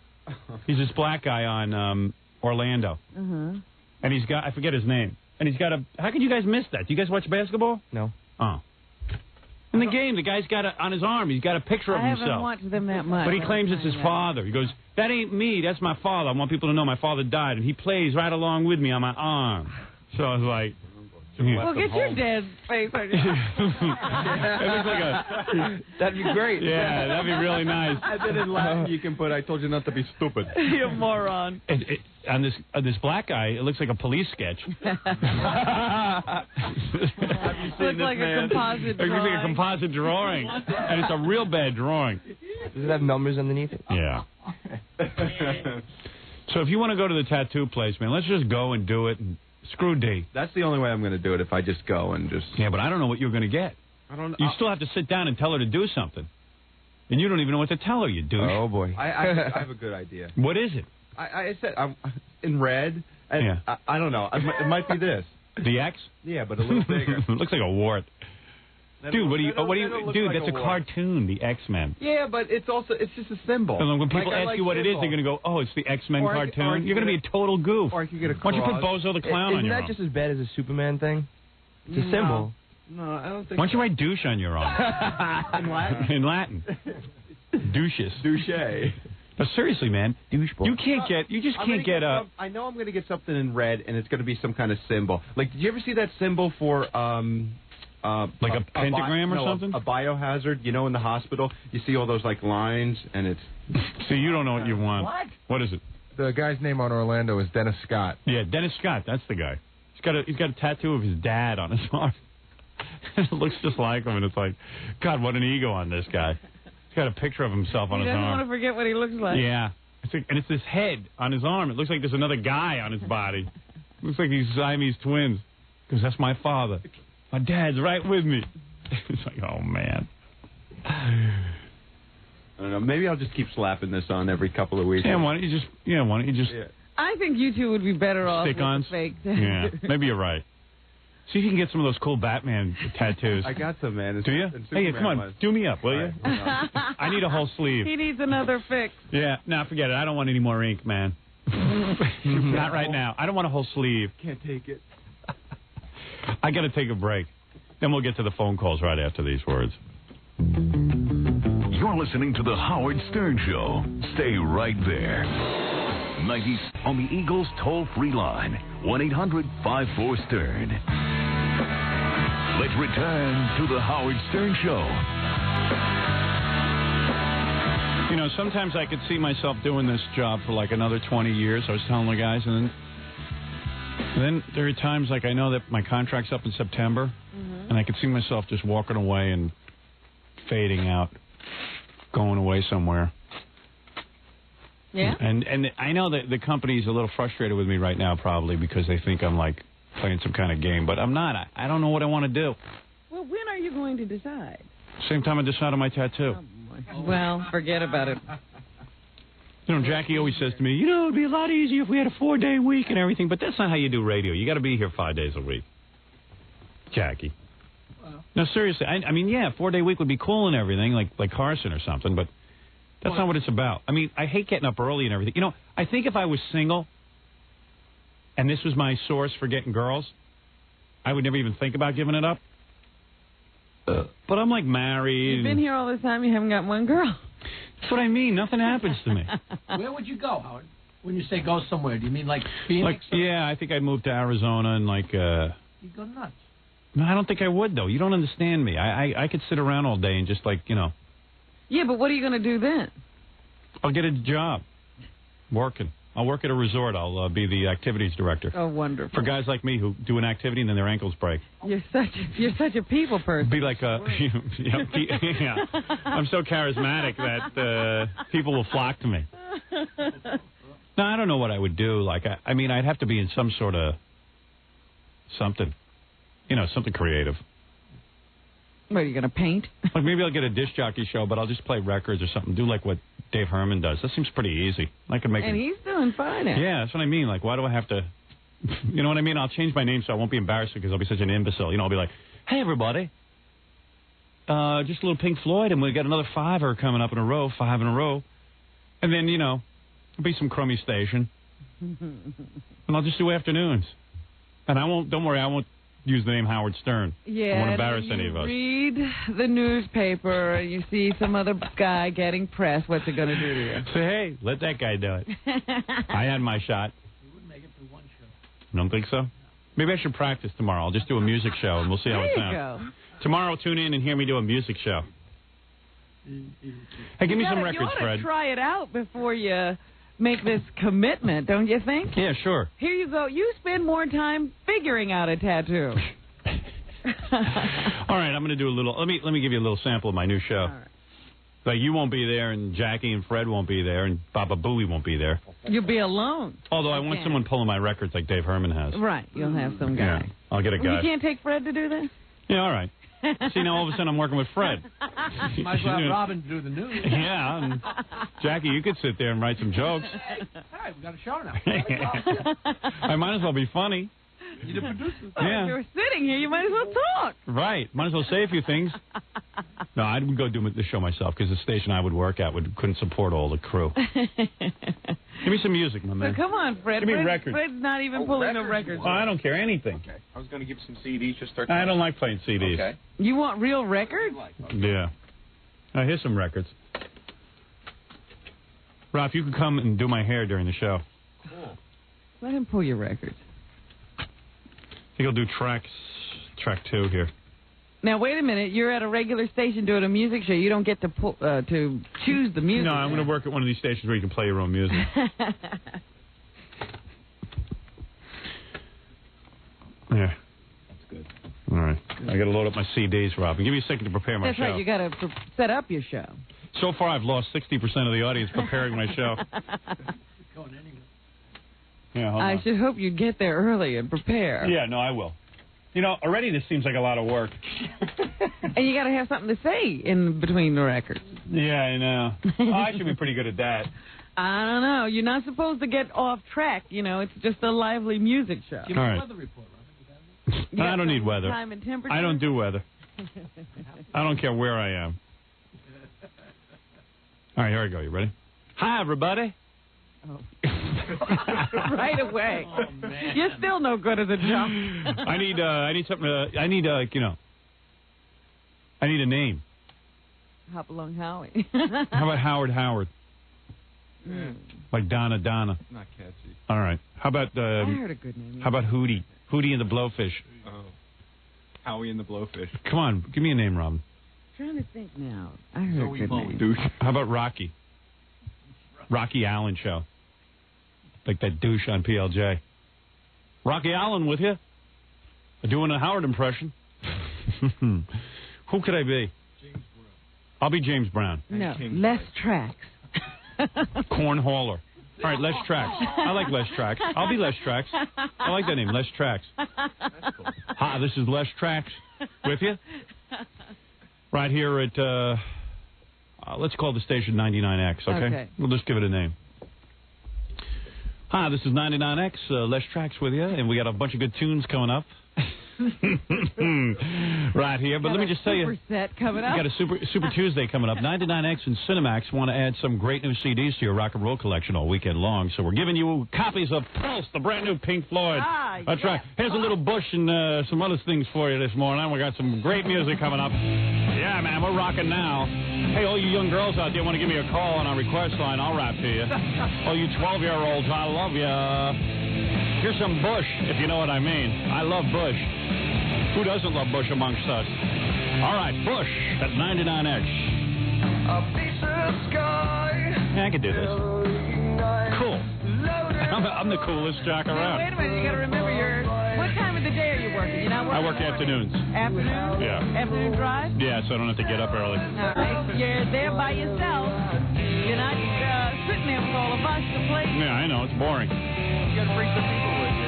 He's this black guy on Orlando, and he's got I forget his name. And he's got how can you guys miss that? Do you guys watch basketball? No. Oh. In the game, the guy's got on his arm, he's got a picture of I himself. haven't watched them that much. But he claims it's his father. He goes, that ain't me, that's my father. I want people to know my father died, and he plays right along with me on my arm. So I was like... Well, get your dad's face on your It looks like That'd be great. Yeah, that'd be really nice. And then in Latin you can put, I told you not to be stupid. You moron. On this black guy, it looks like a police sketch. Looks like a composite It looks like a composite drawing. And it's a real bad drawing. Does it have numbers underneath it? Yeah. So if you want to go to the tattoo place, man, let's just go and do it and screw D. That's the only way I'm going to do it, if I just go and just... Yeah, but I don't know what you're going to get. I don't know. You still have to sit down and tell her to do something. And you don't even know what to tell her, you douche. Oh, boy. I have a good idea. What is it? I said, I'm in red, and Yeah. I don't know. It might be this. The X? Yeah, but a little bigger. It looks like a wart. Dude, what do you... Dude, like that's a wart. cartoon, the X-Men. Yeah, but it's just a symbol. And when people Like, I ask like you what it is, symbols. they're going to go, oh, it's the X-Men Or cartoon. you You're going to be a total goof. Or I could get a Why don't you put cross. Bozo the Clown on Isn't your that arm? just as bad as a Superman thing? It's a symbol. No, I don't think Why don't you write douche on your arm? in Latin. In Latin. Douches. Douche. But seriously, man, you just can't get a... I know I'm going to get something in red, and it's going to be some kind of symbol. Like, did you ever see that symbol for... like a pentagram or something? A biohazard, in the hospital. You see all those, like, lines, and it's... So you don't know what you want. What? What is it? The guy's name on Orlando is Dennis Scott. Yeah, Dennis Scott, that's the guy. He's got a tattoo of his dad on his arm. It looks just like him, and it's like, God, what an ego on this guy. He's got a picture of himself on He his doesn't arm. want to forget what he looks like. Yeah. And it's this head on his arm. It looks like there's another guy on his body. Looks like he's Siamese twins. Because that's my father. My dad's right with me. It's like, oh, man. I don't know. Maybe I'll just keep slapping this on every couple of weeks. Yeah, why don't you just... I think you two would be better off with Stick-ons? the fake. Yeah, maybe you're right. See if you can get some of those cool Batman tattoos. I got some, man. Do you? Hey, come on, do me up, will you? I need a whole sleeve. He needs another fix. Yeah, no, forget it. I don't want any more ink, man. Not right now. I don't want a whole sleeve. Can't take it. I got to take a break. Then we'll get to the phone calls right after these words. You're listening to The Howard Stern Show. Stay right there. 90s on the Eagles toll-free line, 1-800-54-STERN. Let's return to The Howard Stern Show. Sometimes I could see myself doing this job for like another 20 years. I was telling the guys, and then there are times like I know that my contract's up in September, and I could see myself just walking away and fading out, going away somewhere. Yeah. And I know that the company's a little frustrated with me right now, probably because they think I'm like playing some kind of game, but I'm not. I don't know what I want to do. Well, when are you going to decide? Same time I decide on my tattoo. Well, forget about it. Jackie always says to me, it'd be a lot easier if we had a 4-day week and everything, but that's not how you do radio. You got to be here 5 days a week. Jackie. No, seriously. I mean, yeah, 4-day week would be cool and everything, like Carson or something, but that's not what it's about. I mean, I hate getting up early and everything. You know, I think if I was single and this was my source for getting girls, I would never even think about giving it up. But I'm like married. You've been here all this time, you haven't got one girl. That's what I mean. Nothing happens to me. Where would you go, Howard? When you say go somewhere, do you mean like Phoenix? Yeah, I think I'd move to Arizona and You'd go nuts. No, I don't think I would, though. You don't understand me. I could sit around all day and just, Yeah, but what are you going to do then? I'll get a job working. I'll work at a resort. I'll be the activities director. Oh, wonderful. For guys like me who do an activity and then their ankles break. You're such a people person. Be like a... yeah. I'm so charismatic that people will flock to me. No, I don't know what I would do. I mean, I'd have to be in some sort of something. Something creative. What, are you going to paint? Like maybe I'll get a disc jockey show, but I'll just play records or something. Do like what Dave Herman does. That seems pretty easy. I could make And he's doing fine at it. Yeah, that's what I mean. Like, why do I have to... You know what I mean? I'll change my name so I won't be embarrassed because I'll be such an imbecile. I'll be like, hey, everybody. Just a little Pink Floyd, and we got another 5 coming up in a row, 5 in a row. And then, it'll be some crummy station. And I'll just do afternoons. And don't worry, I won't use the name Howard Stern. Yeah, I won't embarrass any of us. Read the newspaper, you see some other guy getting press. What's it going to do to you? Say, hey, let that guy do it. I had my shot. You wouldn't make it through one show. Don't think so? Maybe I should practice tomorrow. I'll just do a music show, and we'll see how it sounds. There you go. Tomorrow, tune in and hear me do a music show. Hey, give me some records, You ought Fred. to try it out before you make this commitment, don't you think? Yeah, sure. Here you go. You spend more time figuring out a tattoo. All right, I'm going to do a little. Let me give you a little sample of my new show. All right. Like you won't be there, and Jackie and Fred won't be there, and Baba Booey won't be there. You'll be alone. Although I want someone pulling my records like Dave Herman has. Right, you'll have some guy. Yeah, I'll get a guy. You can't take Fred to do this? Yeah, all right. See, now all of a sudden I'm working with Fred. Might as well have Robin do the news. Yeah, and Jackie, you could sit there and write some jokes. Hey, all right, we got a show now. I might as well be funny. You're the producer. Yeah. If you're sitting here, you might as well talk. Right. Might as well say a few things. No, I would go do the show myself because the station I would work at couldn't support all the crew. Give me some music, my man. So come on, Fred. Give me records. Fred's not even pulling the records. Oh, I don't care anything. Okay. I was going to give some CDs. Just start. I don't like playing CDs. Okay. You want real records? Yeah. Here's some records. Ralph, you can come and do my hair during the show. Cool. Let him pull your records. I think I'll do track 2 here. Now, wait a minute. You're at a regular station doing a music show. You don't get to to choose the music. No, I'm going to work at one of these stations where you can play your own music. Yeah. That's good. All right. I got to load up my CDs, Robin. Give me a second to prepare my That's show. right. You got to set up your show. So far, I've lost 60% of the audience preparing my show. Going anywhere. Yeah, hold I on. should hope you get there early and prepare. Yeah, no, I will. Already this seems like a lot of work. And you got to have something to say in between the records. Yeah, I know. I should be pretty good at that. I don't know. You're not supposed to get off track. It's just a lively music show. Give me All a right. weather report, Robin. I don't need weather. Time and temperature. I don't do weather. I don't care where I am. All right, here I go. You ready? Hi, everybody. Oh. Right away. Oh, man. You're still no good as a jump. I need something. I need a name. Hop along, Howie. How about Howard? Like Donna. Not catchy. All right. How about I heard a good name. How about Hootie and the Blowfish? Oh. Howie and the Blowfish. Come on, give me a name, Robin. Trying to think now. I heard a good name. Douche. How about Rocky? Rocky Allen Show. Like that douche on PLJ. Rocky Allen with you? Doing a Howard impression. Who could I be? James Brown. I'll be James Brown. No, less tracks. Cornholer. All right, Les Tracks. I like Les Tracks. I'll be Les Tracks. I like that name, Les Tracks. That's cool. Hi, this is Les Tracks with you. Right here at, let's call the station 99X, okay? We'll just give it a name. Hi, this is 99X, Les Tracks with you, and we got a bunch of good tunes coming up. Right here. But let me just tell you. Super set coming up. We got a Super Tuesday coming up. 99X and Cinemax want to add some great new CDs to your rock and roll collection all weekend long. So we're giving you copies of Pulse, the brand new Pink Floyd. That's right. Here's a little Bush and some other things for you this morning. We got some great music coming up. Yeah, man, we're rocking now. Hey, all you young girls out there want to give me a call on our request line, I'll rap to you. All you 12-year-olds, I love ya. Here's some Bush, if you know what I mean. I love Bush. Who doesn't love Bush amongst us? All right, Bush at 99X. Yeah, I can do this. Cool. I'm the coolest jock around. Wait a minute, you got to remember what time of the day are you working? You're not working. I work afternoons. Afternoon? Yeah. Afternoon drive? Yeah, so I don't have to get up early. All right. You're there by yourself. You're not sitting there with all of us to play. Yeah, I know. It's boring. You got to bring some people with you.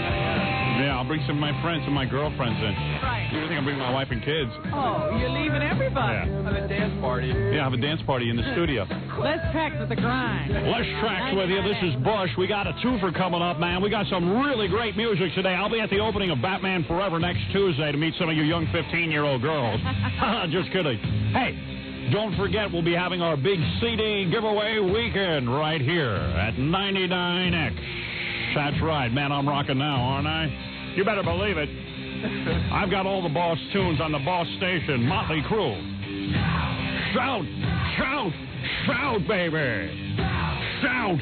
Yeah, I'll bring some of my friends and my girlfriends in. Right. You think I'm bringing my wife and kids? Oh, you're leaving everybody. Yeah. Have a dance party. Yeah, have a dance party in the studio. Let's track with the grind. Let's tracks with you. This is Bush. We got a twofer coming up, man. We got some really great music today. I'll be at the opening of Batman Forever next Tuesday to meet some of you young 15-year-old girls. Just kidding. Hey, don't forget we'll be having our big CD giveaway weekend right here at 99X. That's right, man. I'm rocking now, aren't I? You better believe it. I've got all the boss tunes on the boss station, Motley Crue. Shout, shout, shout, baby. Shout,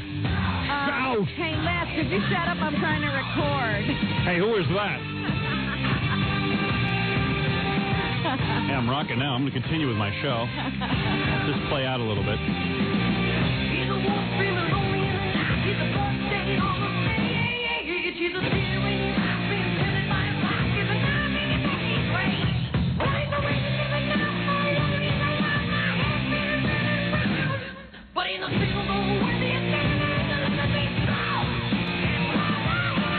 shout. Hey, Les, could you shut up? I'm trying to record. Hey, who is that? Yeah, I'm rocking now. I'm going to continue with my show. Just play out a little bit.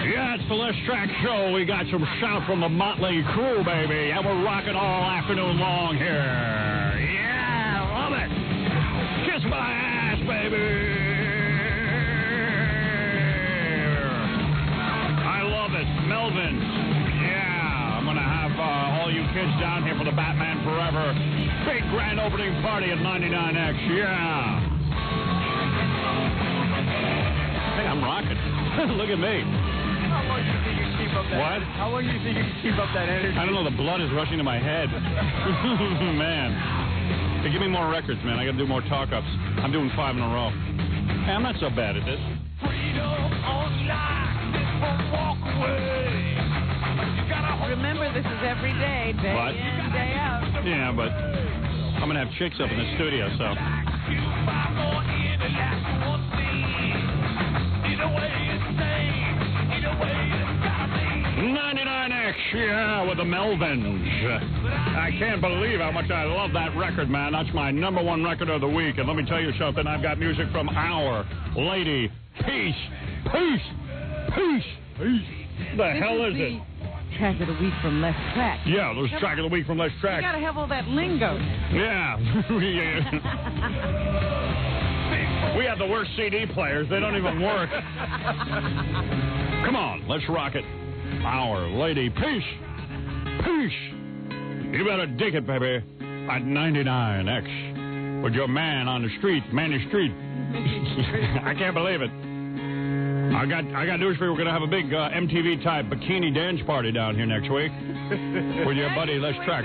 Yeah, it's the Les Track Show. We got some shout from the Motley Crue, baby. And we're rocking all afternoon long here. Yeah, love it. Kiss my ass, baby. I love it. Melvin. Yeah, I'm going to have all you kids down here for the Batman Forever big grand opening party at 99X. Yeah. Hey, I'm rocking. Look at me. How long do you think you can keep up that? What? How long do you think you can keep up that energy? I don't know. The blood is rushing to my head. Man. Hey, give me more records, man. I got to do more talk-ups. I'm doing 5 in a row. Hey, I'm not so bad at this. Remember, this is every day, day What? in, day out. Yeah, but I'm going to have chicks up in the studio, so. 99X, yeah, with the Melvins. I can't believe how much I love that record, man. That's my #1 record of the week. And let me tell you something. I've got music from Our Lady. Peace, peace, peace, peace. The hell is it? Track of the week from Les Track. Yeah, there's track of the week from Les Track. You gotta have all that lingo. Yeah. We have the worst CD players. They don't even work. Come on, let's rock it. Our Lady. Peace. Peace. You better dig it, baby. At 99X. With your man on the street. Manny Street. I can't believe it. I got news for you. We're going to have a big MTV-type bikini dance party down here next week with your buddy Les Track.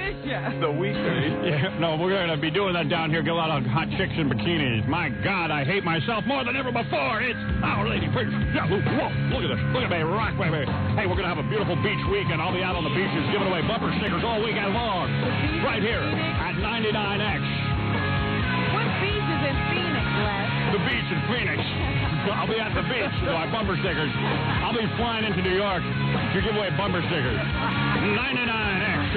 The weekday. Yeah, no, we're going to be doing that down here. Get a lot of hot chicks in bikinis. My God, I hate myself more than ever before. It's Our Lady. Yeah, whoa, look at this. Look at me, rock, baby. Hey, we're going to have a beautiful beach weekend. I'll be out on the beaches giving away bumper stickers all weekend long. Right here at 99X. What beach is in Phoenix, Les? The beach in Phoenix. I'll be at the beach with my bumper stickers. I'll be flying into New York to give away bumper stickers. 99X.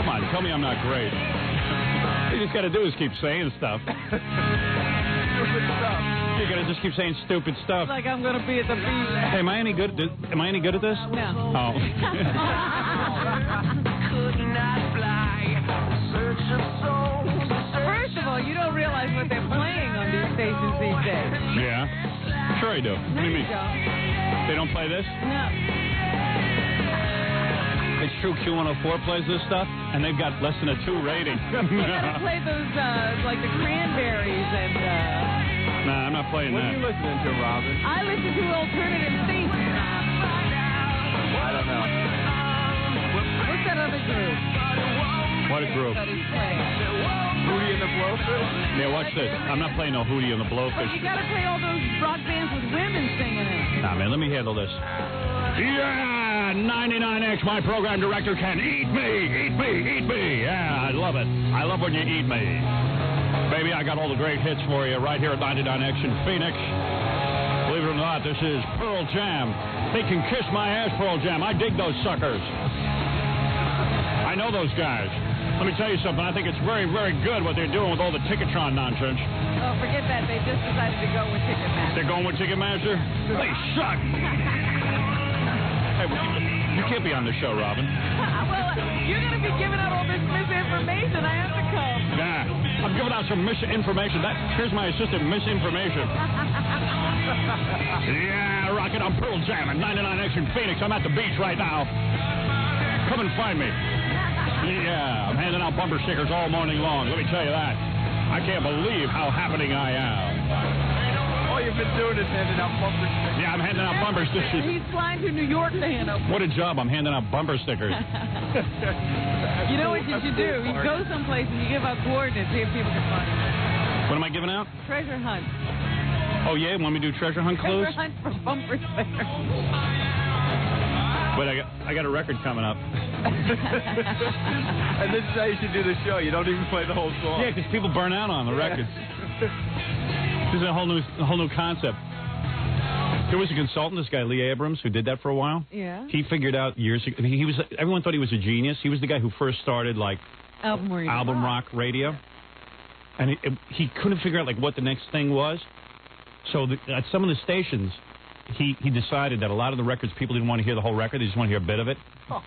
Come on, tell me I'm not great. All you just got to do is keep saying stuff. Stupid stuff. You got to just keep saying stupid stuff. Like I'm gonna be at the beach. Hey, am I any good? Am I any good at this? No. Oh. First of all, you don't realize what they're playing on these stations these days. Yeah. Sure I do. What do you mean? Don't. They don't play this? No. it's true Q104 plays this stuff, and they've got less than a 2 rating. You gotta play those, like the Cranberries and, Nah, I'm not playing that. What are you listening to, Robin? I listen to Alternative Think. I don't know. What's that other group? What a group. That he's playing? Hootie and the Blowfish? Yeah, watch this. I'm not playing no Hootie and the But Blowfish. you gotta play all those rock bands with women singing it. Nah, man, let me handle this. Yeah, 99X, my program director can eat me, eat me, eat me. Yeah, I love it. I love when you eat me. Baby, I got all the great hits for you right here at 99X in Phoenix. Believe it or not, this is Pearl Jam. They can kiss my ass, Pearl Jam. I dig those suckers. I know those guys. Let me tell you something. I think it's very, very good what they're doing with all the Ticketron nonsense. Oh, forget that. They just decided to go with Ticketmaster. They're going with Ticketmaster? They suck. Hey, you can't be on this show, Robin. Well, you're going to be giving out all this misinformation. I have to come. Nah, I'm giving out some misinformation. Here's my assistant, misinformation. Yeah, rocking on Pearl Jam at 99X in Phoenix. I'm at the beach right now. Come and find me. Yeah, I'm handing out bumper stickers all morning long. Let me tell you that. I can't believe how happening I am. All you've been doing is handing out bumper stickers. Yeah, I'm handing out bumper stickers. He's flying to New York to hand out. What a job. I'm handing out bumper stickers. You know what you should do? You go someplace and you give out coordinates, see if people can find you. What am I giving out? Treasure hunt. Oh, yeah? Want me to do treasure hunt clues? Treasure hunt for bumper stickers. Wait, I got a record coming up. And this is how you should do the show. You don't even play the whole song. Yeah, because people burn out on the records. This is a whole new concept. There was a consultant, this guy Lee Abrams, who did that for a while. Yeah. He figured out years ago. Everyone thought he was a genius. He was the guy who first started like album rock radio, and he couldn't figure out like what the next thing was. So at some of the stations, he decided that a lot of the records people didn't want to hear the whole record; they just want to hear a bit of it. Oh.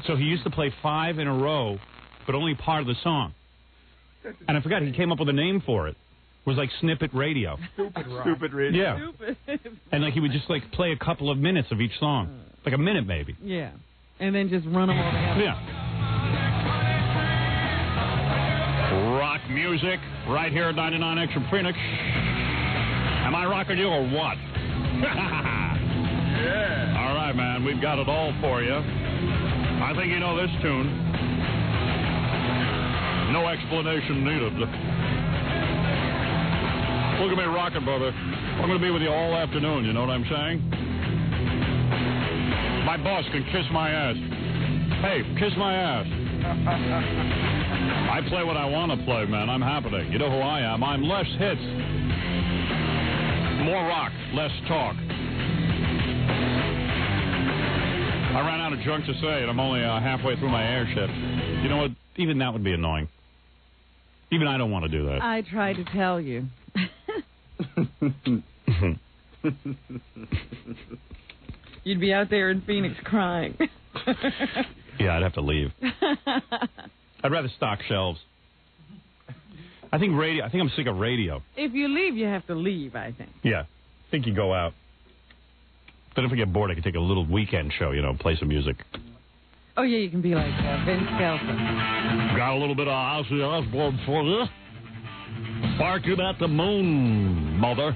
So he used to play 5 in a row, but only part of the song. And I forgot he came up with a name for it. It was like snippet radio. Stupid radio. Yeah. Stupid. And like he would just like play a couple of minutes of each song, like a minute maybe. Yeah. And then just run them all together. Yeah. Rock music right here at 99X in Phoenix. Am I rocking you or what? Yeah. All right, man. We've got it all for you. I think you know this tune. No explanation needed. Look at me rocking, brother. I'm going to be with you all afternoon, you know what I'm saying? My boss can kiss my ass. Hey, kiss my ass. I play what I want to play, man. I'm happening. You know who I am. I'm less hits. More rock, less talk. I ran out of junk to say, and I'm only halfway through my air shift. You know what? Even that would be annoying. Even I don't want to do that. I tried to tell you. You'd be out there in Phoenix crying. Yeah, I'd have to leave. I'd rather stock shelves. I think I'm sick of radio. If you leave, you have to leave, I think. Yeah. I think you go out. But if I get bored, I could take a little weekend show, play some music. Oh, yeah, you can be like Vince Kelson. Got a little bit of Ozzy Osbourne for you. Barking at the moon, mother.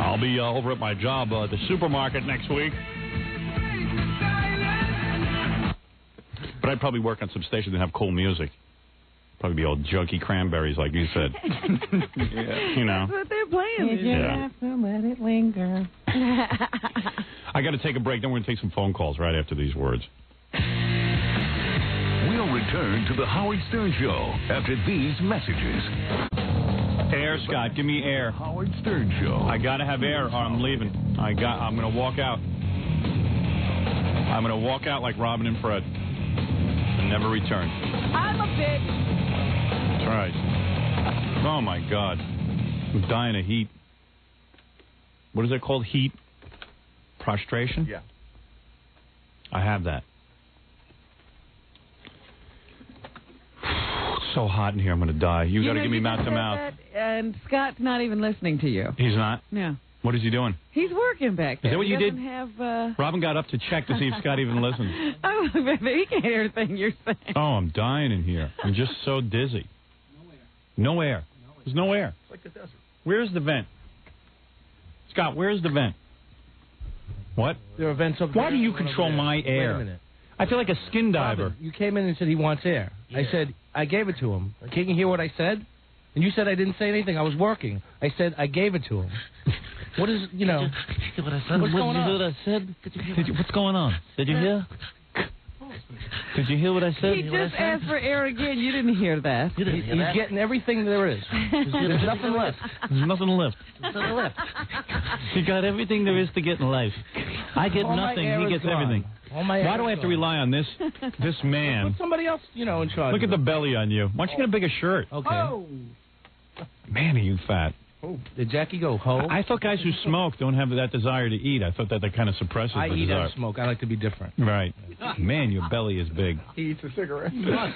I'll be over at my job at the supermarket next week. But I'd probably work on some stations that have cool music. Probably be old junky Cranberries, like you said. Yeah. That's what they're playing. You have to let it linger. I got to take a break. Then we're going to take some phone calls right after these words. We'll return to the Howard Stern Show after these messages. Air, Scott. Give me air. Howard Stern Show. I got to have air or I'm leaving. I'm going to walk out. I'm going to walk out like Robin and Fred and never return. I'm a bitch. That's right. Oh, my God. I'm dying of heat. What is that called? Heat prostration? Yeah. I have that. It's so hot in here, I'm going to die. You got to give me mouth to mouth. And Scott's not even listening to you. He's not? No. What is he doing? He's working back there. Is that what you did? Have, Robin got up to check to see if Scott even listens. Oh, he can't hear anything you're saying. Oh, I'm dying in here. I'm just so dizzy. No air. There's no air. It's like the desert. Where's the vent? Scott, where's the vent? What? There are vents up there. Why do you control my air? Wait a minute. I feel like a skin diver. Robin, you came in and said he wants air. Yeah. I said, I gave it to him. Can't you hear what I said? And you said I didn't say anything. I was working. I said I gave it to him. What is, you know? Did what I said? What's going on? Did you hear what I said? What's going on? Did you hear? Did you hear what I said? He just asked for air again. You didn't hear that. You didn't hear that? He's getting everything there is. There's nothing left. There's nothing left. There's nothing left. He got everything there is to get in life. I get All my nothing. air He is gets gone. everything. All my Why air do I is have to gone. rely on this man? Put somebody else, you know, in charge. Look at the belly on you. Why don't you get a bigger shirt? Okay. Oh. Man, are you fat. Oh, did Jackie go home? I thought guys who smoke don't have that desire to eat. I thought that kind of suppresses I the eat desire. and smoke. I like to be different. Right. Man, your belly is big. He eats a cigarette.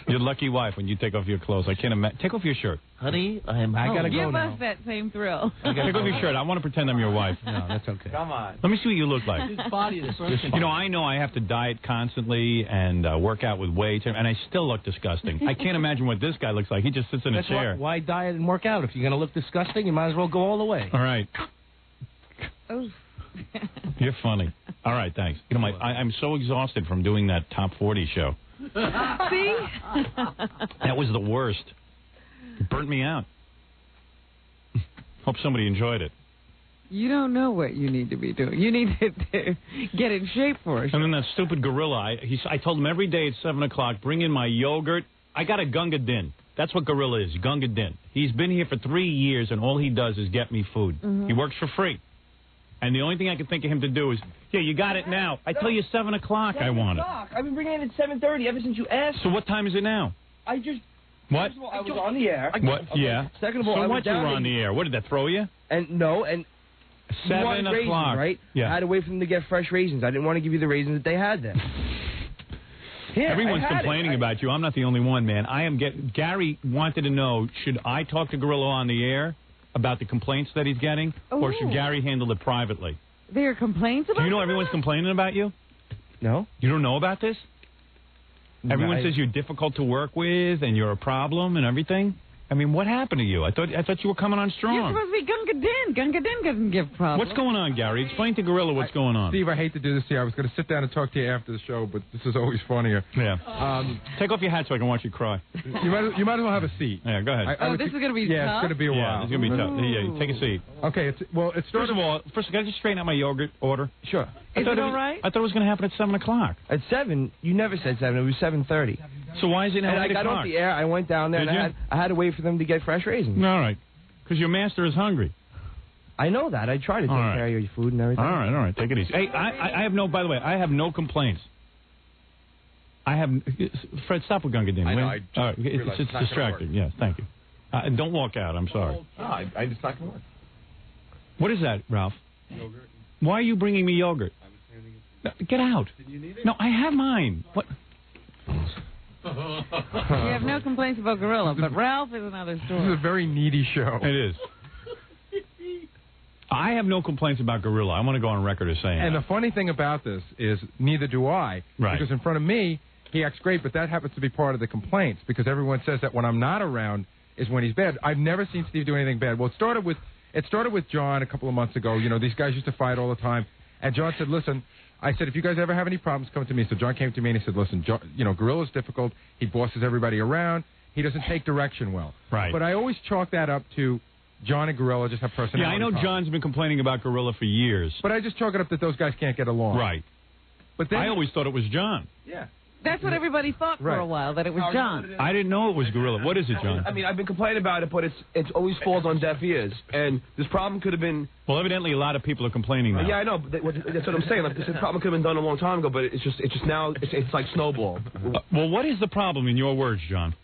Your lucky wife when you take off your clothes. I can't imagine. Take off your shirt. Honey, I am I home. gotta go Give now. us that same thrill. Take off your shirt. I want to pretend I'm your wife. No, that's okay. Come on. Let me see what you look like. His body is first. You know I have to diet constantly and work out with weights, and I still look disgusting. I can't imagine what this guy looks like. He just sits in a That's chair. why diet and work out? If you're gonna look disgusting, you might as well go all the way. All right. Oh. You're funny. All right, thanks. You know, I'm so exhausted from doing that Top 40 show. See? That was the worst. It burnt me out. Hope somebody enjoyed it. You don't know what you need to be doing. You need to get in shape for it. And then that stupid gorilla, I told him every day at 7 o'clock, bring in my yogurt. I got a Gunga Din. That's what gorilla is, Gunga Din. He's been here for 3 years, and all he does is get me food. Mm-hmm. He works for free. And the only thing I can think of him to do is, yeah, you got it now. I tell you 7 o'clock I want it. I've been bringing it at 7:30 ever since you asked. So what time is it now? I just... What? First of all, I was on the air. What? Okay. Yeah. Second of all, so I was what? You down were on the air. What, did that throw you? And no, and 7 you wanted raisins, o'clock. right? Yeah. I had to wait for them to get fresh raisins. I didn't want to give you the raisins that they had then. Yeah, Everyone's I had complaining it. about you. I'm not the only one, man. Gary wanted to know, should I talk to Gorilla on the air about the complaints that he's getting, or should Ooh. Gary handle it privately? There are complaints about Do you know that? everyone's complaining about you? No. You don't know about this? Everyone I- says you're difficult to work with and you're a problem and everything. I mean, what happened to you? I thought you were coming on You're strong. supposed to be Gunga Din. Gunga Din doesn't give problems. What's going on, Gary? Explain to Gorilla what's going on. Steve, I hate to do this to you. I was going to sit down and talk to you after the show, but this is always funnier. Yeah. Take off your hat so I can watch you cry. You might as well have a seat. Yeah, go ahead. This is going to be Yeah, tough? it's going to be a while. It's going to be tough. Yeah, take a seat. Okay, it First of all, can I just straighten out my yogurt order? Sure. I thought all right? I thought it was going to happen at 7 o'clock. At 7, you never said 7. It was 7:30. So why is it now And I 8 got o'clock? off the air. I went down there, Did and you? I had to wait for them to get fresh raisins. All right. Because your master is hungry. I know that. I try to take All right. care of your food and everything. All right. Take it easy. Hey, I have no, by the way, I have no complaints. Fred, stop with Gunga Din. I know, will I you? just All right, realized it's it's not gonna distracting. Yes, thank you. Don't walk out. I'm sorry. No, it's not going to work. What is that, Ralph? Yogurt. Why are you bringing me yogurt? Get out. Did you need it? No, I have mine. What? You have no complaints about Gorilla, but Ralph is another This is story. a very needy show. It is. I have no complaints about Gorilla. I want to go on record as saying And that. the funny thing about this is neither do I. Right. Because in front of me, he acts great, but that happens to be part of the complaints because everyone says that when I'm not around is when he's bad. I've never seen Steve do anything bad. Well, it started with John a couple of months ago. You know, these guys used to fight all the time. And John said, listen, I said, if you guys ever have any problems, come to me. So John came to me and he said, listen, Gorilla's difficult. He bosses everybody around. He doesn't take direction well. Right. But I always chalk that up to John and Gorilla just have personality. Yeah, I know problems. John's been complaining about Gorilla for years. But I just chalk it up that those guys can't get along. Right. But then I always thought it was John. Yeah. That's what everybody thought for Right. a while, that it was John. I didn't know it was Gorilla. What is it, John? I mean, I've been complaining about it, but it's always falls on deaf ears. And this problem could have been... Well, evidently a lot of people are complaining now. Yeah, I know. But that's what I'm saying. Like, this problem could have been done a long time ago, but it's just now, it's like snowball. Well, what is the problem in your words, John?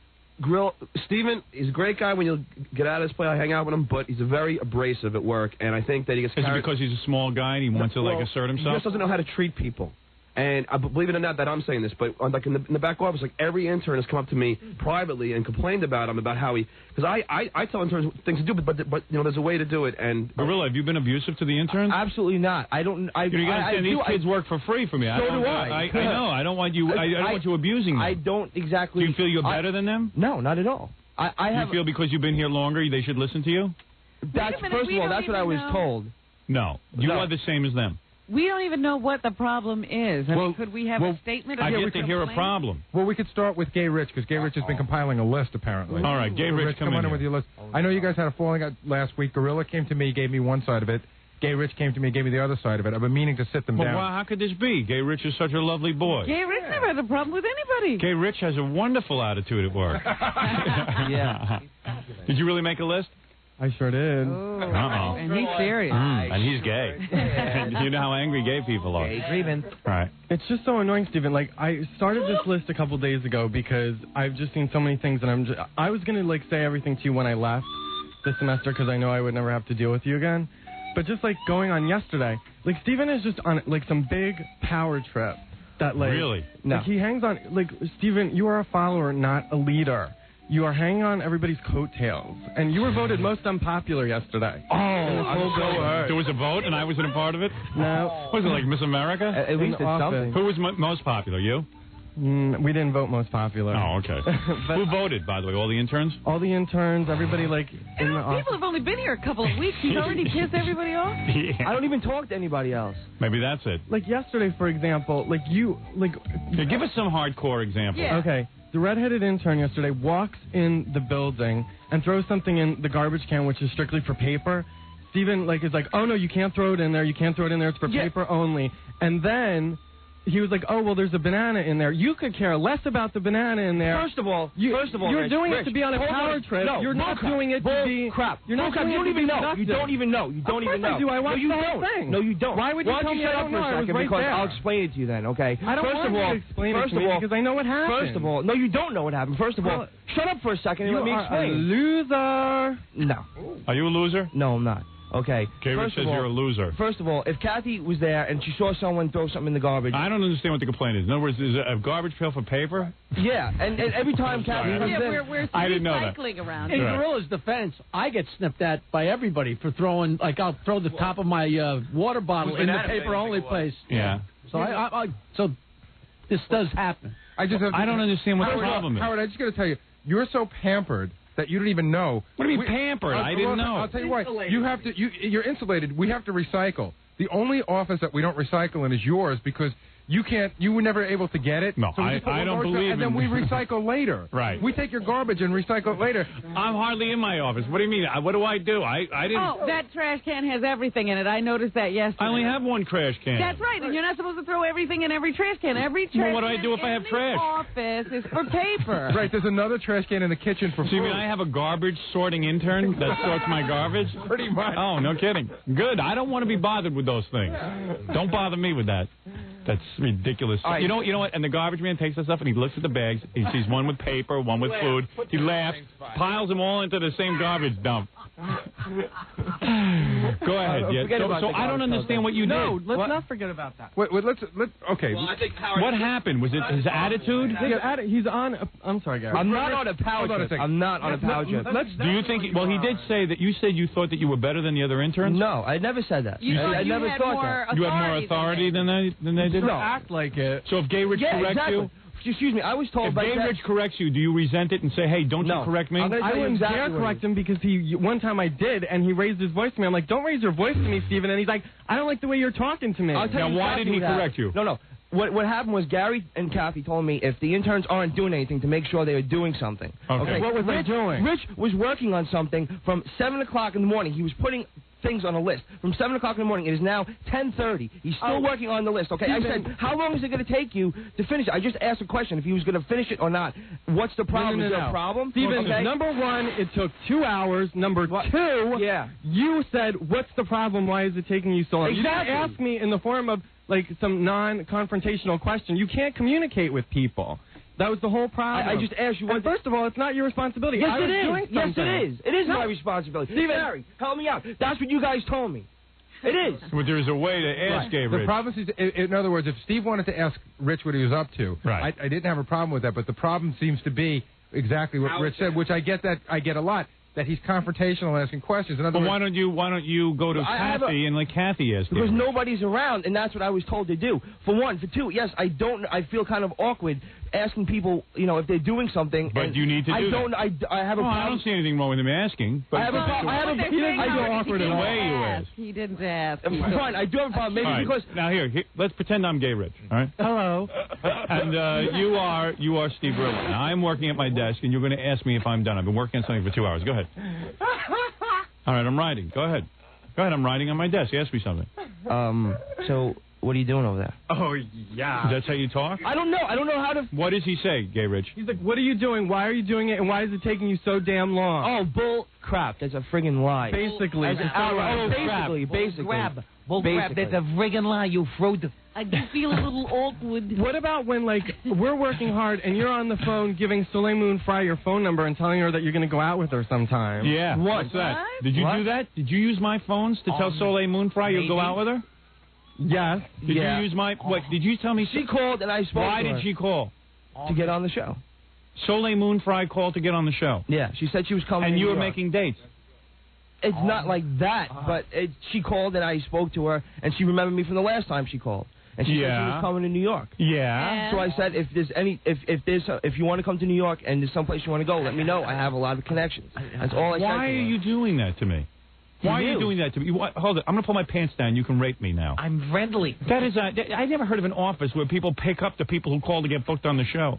Steven is a great guy when you get out of his play. I hang out with him, but he's very abrasive at work, and I think that he gets Is it because he's a small guy and he wants to, like, assert He himself? just doesn't know how to treat people. And believe it or not that I'm saying this, but like in the back office, like every intern has come up to me privately and complained about him, about how he, because I tell interns things to do, but you know, there's a way to do it. And Gorilla, have you been abusive to the interns? Absolutely not. I don't. You gotta understand, these kids work for free for me. So do I. I know. I don't want you. I don't want you abusing them. I don't exactly. Do you feel you're better than them? No, not at all. I have. You feel because you've been here longer, they should listen to you? First of all, that's what I was told. No, you are the same as them. We don't even know what the problem is. I mean, could we have a statement? I get to hear a problem. Well, we could start with Gay Rich, because Gay Rich has been compiling a list, apparently. All right, Gay Rich, come on in with your list. I know you guys had a falling out last week. Gorilla came to me, gave me one side of it. Gay Rich came to me, gave me the other side of it. I've been meaning to sit them down. Well, how could this be? Gay Rich is such a lovely boy. Gay Rich never has a problem with anybody. Gay Rich has a wonderful attitude at work. Yeah. Did you really make a list? I sure did. Uh-oh. And he's serious. And he's gay. You know how angry gay people are. Gay grievance. Right. It's just so annoying, Stephen. Like, I started this list a couple days ago because I've just seen so many things, and I was going to, like, say everything to you when I left this semester because I know I would never have to deal with you again. But just, like, going on yesterday, like, Stephen is just on, like, some big power trip that, like... Really? No. Like, he hangs on... Like, Stephen, you are a follower, not a leader. You are hanging on everybody's coattails. And you were voted most unpopular yesterday. Oh, there was a vote and I wasn't a part of it? No. Was it like Miss America? At least it's something. Who was most popular, you? We didn't vote most popular. Oh, okay. Who voted, by the way? All the interns? All the interns, everybody, like, in the office. People have only been here a couple of weeks. He's already pissed everybody off? Yeah. I don't even talk to anybody else. Maybe that's it. Like, yesterday, for example, like, you, like... Yeah, give us some hardcore examples. Yeah. Okay. The redheaded intern yesterday walks in the building and throws something in the garbage can, which is strictly for paper. Stephen, like, is like, oh, no, you can't throw it in there. You can't throw it in there. It's for paper only. And then... he was like, oh, well, there's a banana in there. You could care less about the banana in there. First of all, you're Rich, doing it to be on a power trip. No, you're not doing it to be... crap. You're not crap. doing You it don't to even be know. You productive. don't even know. You don't even know. Of course I do. I watched the whole thing. No, you don't. Why would you tell me shut I up don't for know? a I was second right because there. I'll explain it to you then, okay? I don't want you to explain it to me because I know what happened. First of all, no, you don't know what happened. First of all, shut up for a second and let me explain. You are a loser. No. Are you a loser? No, I'm not. Okay. Gay Rich says you're a loser. First of all, if Kathy was there and she saw someone throw something in the garbage... I don't understand what the complaint is. In other words, is it a garbage pail for paper? Yeah, and every time Kathy comes in... We're I didn't know that. recycling around In here. Gorilla's defense, I get snipped at by everybody for throwing, like, I'll throw the top of my water bottle in the paper-only place. Yeah. So so this does happen. I don't understand what the problem is. Howard, I just got to tell you, you're so pampered that you don't even know. What do you mean pampered? I didn't know. I'll tell you what. You have to. You're insulated. We have to recycle. The only office that we don't recycle in is yours because you can't. You were never able to get it. No, so we just put I one don't more believe and then in- we recycle later. Right. We take your garbage and recycle it later. I'm hardly in my office. What do you mean? What do I do? I didn't. Oh, that trash can has everything in it. I noticed that yesterday. I only have one trash can. That's right, and you're not supposed to throw everything in every trash can. Every trash Well, what do I can do if I have in trash? the office is for paper. Right. There's another trash can in the kitchen for So you food. mean I have a garbage sorting intern that sorts my garbage? Pretty much. Oh, no kidding. Good. I don't want to be bothered with those things. Don't bother me with that. That's ridiculous. Right. You know what? And the garbage man takes the stuff and he looks at the bags. He sees one with paper, one with food. He laughs, piles them all into the same garbage dump. Go ahead. Yeah. So I don't understand what you did. No, let's not forget about that. Wait, let's. Okay. Well, I think Howard What happened? Was it his attitude? He's on... I'm sorry, Gary. I'm not on a power trip. I'm not on a power trip. Do you think? Well, he did say that. You said you thought that you were better than the other interns. No, I never said that. I never had thought more that. You had more authority than they did. No. Act like it. So if Gay Rich corrects exactly. you, Excuse me, I was told if by Gay that... Rich corrects you, do you resent it and say, "Hey, don't you correct me"? I'm gonna I tell you wouldn't exactly dare what it correct is. him because one time I did, and he raised his voice to me. I'm like, don't raise your voice to me, Stephen. And he's like, I don't like the way you're talking to me. I'll tell Now, you why exactly did he what happened. correct you? No. What happened was Gary and Kathy told me if the interns aren't doing anything to make sure they are doing something. Okay. What was I doing? Rich was working on something from 7 o'clock in the morning. He was putting things on a list. From 7 o'clock in the morning, it is now 10:30. He's still working on the list, okay? I said, how long is it going to take you to finish it? I just asked a question, if he was going to finish it or not. What's the problem? No. Is there a problem? Stephen, Okay. number one, it took 2 hours. Number two, you said, what's the problem? Why is it taking you so long? Exactly. You didn't ask me in the form of, like, some non-confrontational question. You can't communicate with people. That was the whole problem. I just asked you what... And first of all, it's not your responsibility. Yes, I it was is. doing Yes, something. it is. It is my responsibility. Stephen. Gary, help me out. That's what you guys told me. It is. But there's a way to ask Gay The Rich. problem is, in other words, if Steve wanted to ask Rich what he was up to, right. I didn't have a problem with that, but the problem seems to be exactly what Rich said, which I get a lot. That he's confrontational asking questions. In other words, why don't you go to Kathy and let Kathy ask because him? nobody's around, and that's what I was told to do. For one, for two, yes, I feel kind of awkward asking people, if they're doing something. But you need to do that. I have a problem. I don't see anything wrong with him asking. But I have a problem. he didn't go awkward at all. The way you ask. He didn't ask. Fine, I do have a problem. Maybe All right. because Now here, let's pretend I'm Gay Rich. All right. Hello. And you are Steve Brillo. Now I'm working at my desk, and you're going to ask me if I'm done. I've been working on something for 2 hours. Go ahead. All right, I'm writing. Go ahead. I'm writing on my desk. Ask me something. So what are you doing over there? Oh, yeah. That's how you talk? I don't know. I don't know how to. What does he say, Gay Rich? He's like, what are you doing? Why are you doing it? And why is it taking you so damn long? Oh, bull crap. That's a friggin' lie. Basically. Basically. Bull crap. That's a friggin' lie, you fraud. I do feel a little awkward. What about when, we're working hard and you're on the phone giving Soleil Moon Frye your phone number and telling her that you're going to go out with her sometime? Yeah. What's that? Did you do that? Did you use my phones to tell Soleil Moon Frye you'll go out with her? Yes. Did you use my... What, did you tell me... She called and I spoke to her. Why did she call? To get on the show. Soleil Moon Frye called to get on the show? Yeah, she said she was coming And to you New were York. making dates? It's not like that, but she called and I spoke to her, and she remembered me from the last time she called. And she said she was coming to New York. Yeah. So I said, if you want to come to New York and there's someplace you want to go, let me know. I have a lot of connections. That's all I said. Why are you doing that to me? Why are you doing that to me? Hold it. I'm going to pull my pants down. You can rape me now. I'm friendly. That is, I never heard of an office where people pick up the people who call to get booked on the show.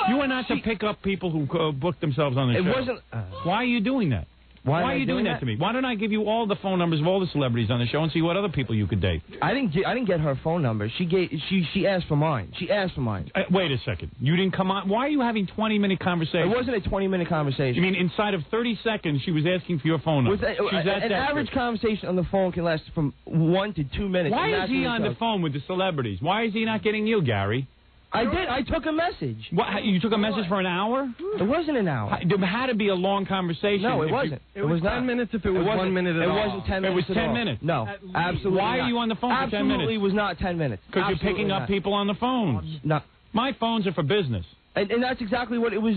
You are not to pick up people who book themselves on the show. It wasn't. Why are you doing that? Why are you doing that to me? Why don't I give you all the phone numbers of all the celebrities on the show and see what other people you could date? I didn't get her phone number. She asked for mine. She asked for mine. Wait a second. You didn't come on. Why are you having 20-minute conversations? It wasn't a 20-minute conversation. You mean inside of 30 seconds she was asking for your phone number? An average conversation on the phone can last from 1 to 2 minutes. Why is he on the phone with the celebrities? Why is he not getting you, Gary? I did. I took a message. What? You took a message for an hour? It wasn't an hour. There had to be a long conversation. No, it wasn't. It was 10 minutes if it was 1 minute at all. It wasn't 10 minutes. It was 10 minutes. No, absolutely. Why are you on the phone for 10 minutes? Absolutely was not 10 minutes. Because you're picking up people on the phones. No. My phones are for business. And that's exactly what it was.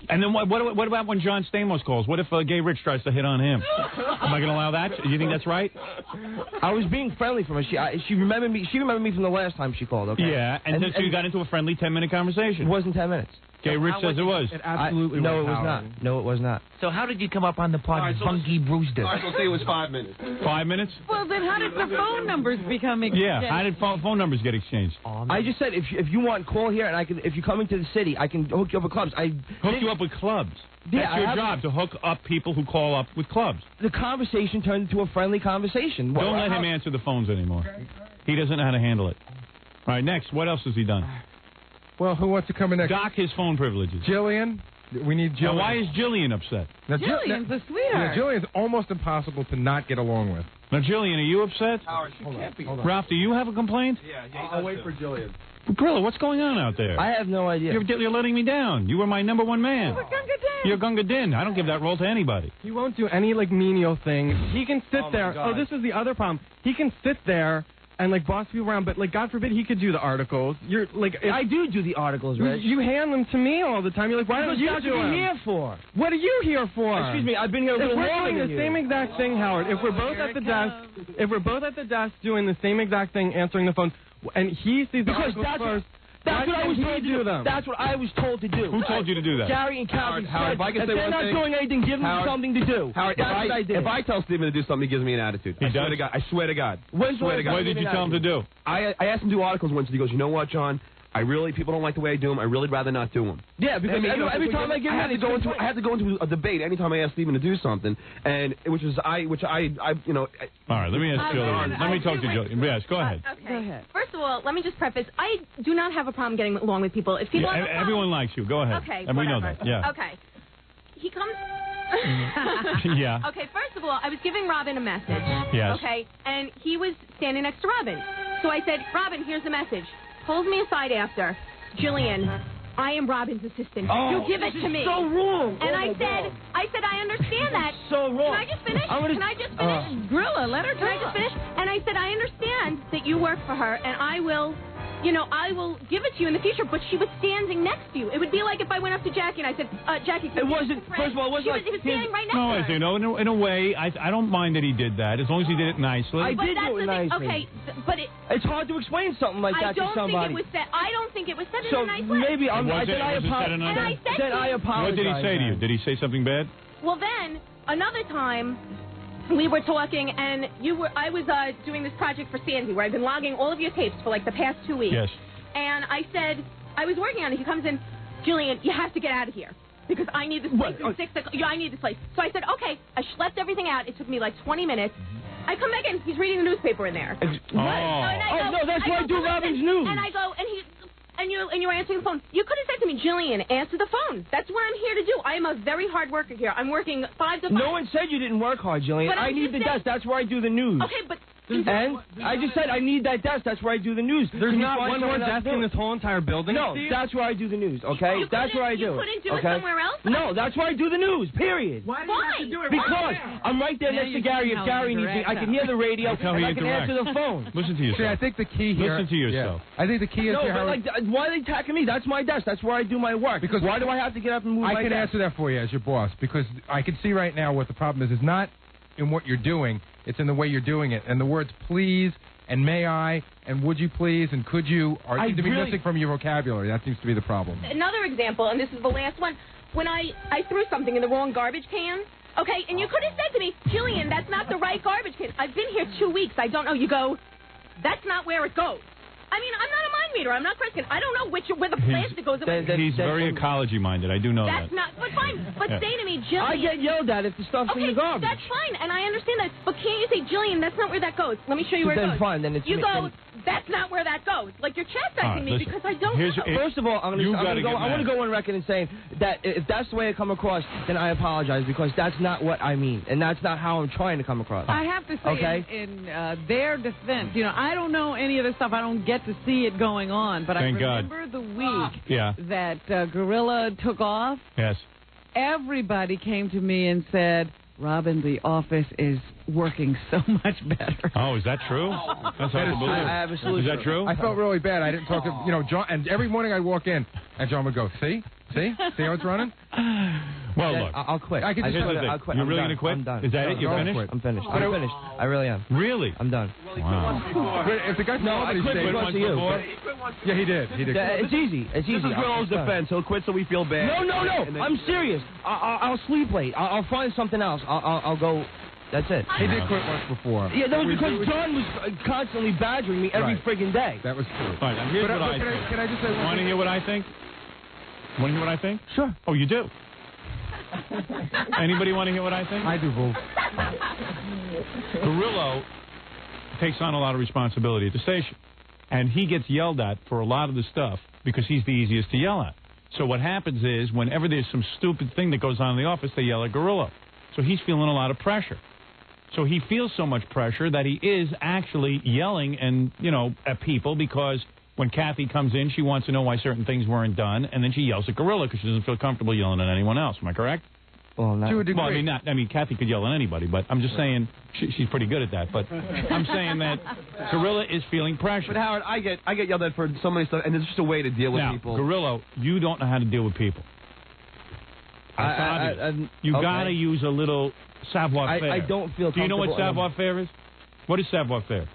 And then what about when John Stamos calls? What if Gay Rich tries to hit on him? Am I going to allow that? Do you think that's right? I was being friendly from her. She remembered me. She remembered me from the last time she called. Okay. Yeah, and so you got into a friendly 10-minute conversation. It wasn't 10 minutes. Gay Rich says it was. It absolutely no, was. No, it was not. No, it was not. So how did you come up on the pod, Bunky Brewster? All right, so say it was 5 minutes. 5 minutes? Well, then how did the phone numbers become exchanged? Yeah, how did phone numbers get exchanged? I just said if you want, call here, and if you come into the city, I can hook you up with clubs. Hook you up with clubs? Yeah, that's your job, to hook up people who call up with clubs. The conversation turned into a friendly conversation. Don't let him answer the phones anymore. He doesn't know how to handle it. All right, next. What else has he done? Well, who wants to come in next? Dock his phone privileges. Jillian. We need Jillian. Now, why is Jillian upset? Now, Jillian's a sweetheart. Yeah, Jillian's almost impossible to not get along with. Now, Jillian, are you upset? Howard, she can't be. Ralph, do you have a complaint? Yeah, I'll wait for Jillian. Gorilla, what's going on out there? I have no idea. You're letting me down. You were my number one man. You're Gunga Din. I don't give that role to anybody. He won't do any menial things. He can sit there. God. Oh, this is the other problem. He can sit there and boss people around, but God forbid he could do the articles. You're I do the articles, Rich. You hand them to me all the time. You're like, why don't you do them? What are you here for? What are you here for? Excuse me, I've been here a little we're longer doing than the you. same exact thing, Howard. If we're both at the desk, doing the same exact thing, answering the phone, and he sees the articles first. That's what I was told to do. Them? That's what I was told to do. Who told you to do that? Gary and Kathy Howard, if I can if say they're one not thing, doing anything, give them something to do. Howard, That's what I did. if I tell Steven to do something, he gives me an attitude. He does? Swear to God. I swear to God. What did you tell him to do? I asked him to do articles once, and he goes, you know what, John? People don't like the way I do them. I really rather not do them. Yeah, because every time I give I have to go into a debate anytime I ask Steven to do something, and which I you know. All right, let me ask Jillian. Let me talk to Jillian. Yes, go ahead. Okay. Go ahead. First of all, let me just preface. I do not have a problem getting along with people. If people everyone likes you. Go ahead. Okay, and whatever. we know that. Yeah. Okay. He comes. Yeah. Okay, first of all, I was giving Robin a message. Yes. Okay, and he was standing next to Robin. So I said, Robin, here's the message. Pulls me aside after. Jillian, I am Robin's assistant. Oh, you give it to me. So wrong. And I said, I understand that. So wrong. Can I just finish? Can I just finish? Grilla, let her talk. Can I just finish? And I said, I understand that you work for her, and I will give it to you in the future, but she was standing next to you. It would be like if I went up to Jackie and I said, Jackie, can it wasn't, first of all, it wasn't like... He was standing right next to her. No, you know, in a way, I don't mind that he did that, as long as he did it nicely. I did do it nicely. Okay, but it's hard to explain something like that to somebody. I don't think it was said so in a nice way. Maybe I apologize. What did he say to you? Did he say something bad? Well, then, another time... we were talking, and I was doing this project for Sandy, where I've been logging all of your tapes for, like, the past 2 weeks. Yes. And I said, I was working on it. He comes in, Julian, you have to get out of here, because I need this place at 6 o'clock. I need this place. So I said, okay. I schlepped everything out. It took me, like, 20 minutes. I come back in. He's reading the newspaper in there. No, that's why I do Robin's News. And I go, and you were answering the phone. You could have said to me, Jillian, answer the phone. That's what I'm here to do. I am a very hard worker here. I'm working 5 to 5. No one said you didn't work hard, Jillian. But I need the desk. That's where I do the news. Okay, but... And I just said I need that desk. That's where I do the news. There's not one more desk in this whole entire building. No, that's where I do the news. Okay, that's where I do. You couldn't do it somewhere else. No, that's where I do the news. Period. Why do you have to do it? Because I'm right there next to Gary. If Gary needs me, I can hear the radio and I can answer the phone. Listen to yourself. See, I think the key here. Listen to yourself. Yeah. I think the key is no, here. But like, why are they attacking me? That's my desk. That's where I do my work. Because why do I have to get up and move my desk? I can answer that for you as your boss, because I can see right now what the problem is. It's not in what you're doing. It's in the way you're doing it. And the words please and may I and would you please and could you seem to be missing from your vocabulary. That seems to be the problem. Another example, and this is the last one, when I threw something in the wrong garbage can, okay, and you could have said to me, Jillian, that's not the right garbage can. I've been here 2 weeks. I don't know. You go, that's not where it goes. I mean, I'm not a mind reader. I'm not Kreskin. I don't know where the plastic goes. He's very ecology-minded. I do know that. That's not, but fine. But say to me, Jillian. I get yelled at if the stuff's in the garbage. That's fine, and I understand that. But can't you say, Jillian, that's not where that goes? Let me show you where it goes. Fine, then it's you go, that's not where that goes. Like you're chastising me because I don't know. First of all, I want to go on record and say that if that's the way I come across, then I apologize, because that's not what I mean, and that's not how I'm trying to come across. I have to say, in their defense, I don't know any of this stuff. I don't get to see it going on, but Thank I remember the week Yeah. that Gorilla took off. Yes. Everybody came to me and said, Robin, the office is working so much better. Oh, is that true? That's hard to believe. I have a solution. Is that true? I felt really bad. I didn't talk to, John, and every morning I'd walk in, and John would go, see how it's running? Well, look. I'll quit. I can just I'll quit. You're really going to quit? I'm done. Is that it? You're finished? I'm finished. I'm finished. I really am. Really? I'm done. Wow. If the guy's I quit because of you. Yeah, he did. It's easy. It's easy. This is Will's defense. He'll quit so we feel bad. No. I'm serious. I'll sleep late. I'll find something else. I'll go. That's it. He did quit once before. Yeah, that was because John was constantly badgering me every friggin' day. That was true. All right, here's what I think. Can I just say one thing? Want to hear what I think? Want to hear what I think? Sure. Oh, you do? Anybody want to hear what I think? I do, Boo. Gorillo takes on a lot of responsibility at the station, and he gets yelled at for a lot of the stuff because he's the easiest to yell at. So what happens is whenever there's some stupid thing that goes on in the office, they yell at Gorillo. So he's feeling a lot of pressure. So he feels so much pressure that he is actually yelling and, at people, because when Kathy comes in, she wants to know why certain things weren't done, and then she yells at Gorilla because she doesn't feel comfortable yelling at anyone else. Am I correct? Well, not to a degree. Well, I mean, Kathy could yell at anybody, but I'm just saying she's pretty good at that. But I'm saying that Gorilla is feeling pressure. But Howard, I get yelled at for so many stuff, and it's just a way to deal with people. Gorilla, you don't know how to deal with people. You got to use a little savoir-faire. I don't feel comfortable. Do you know what savoir-faire is? What is savoir-faire?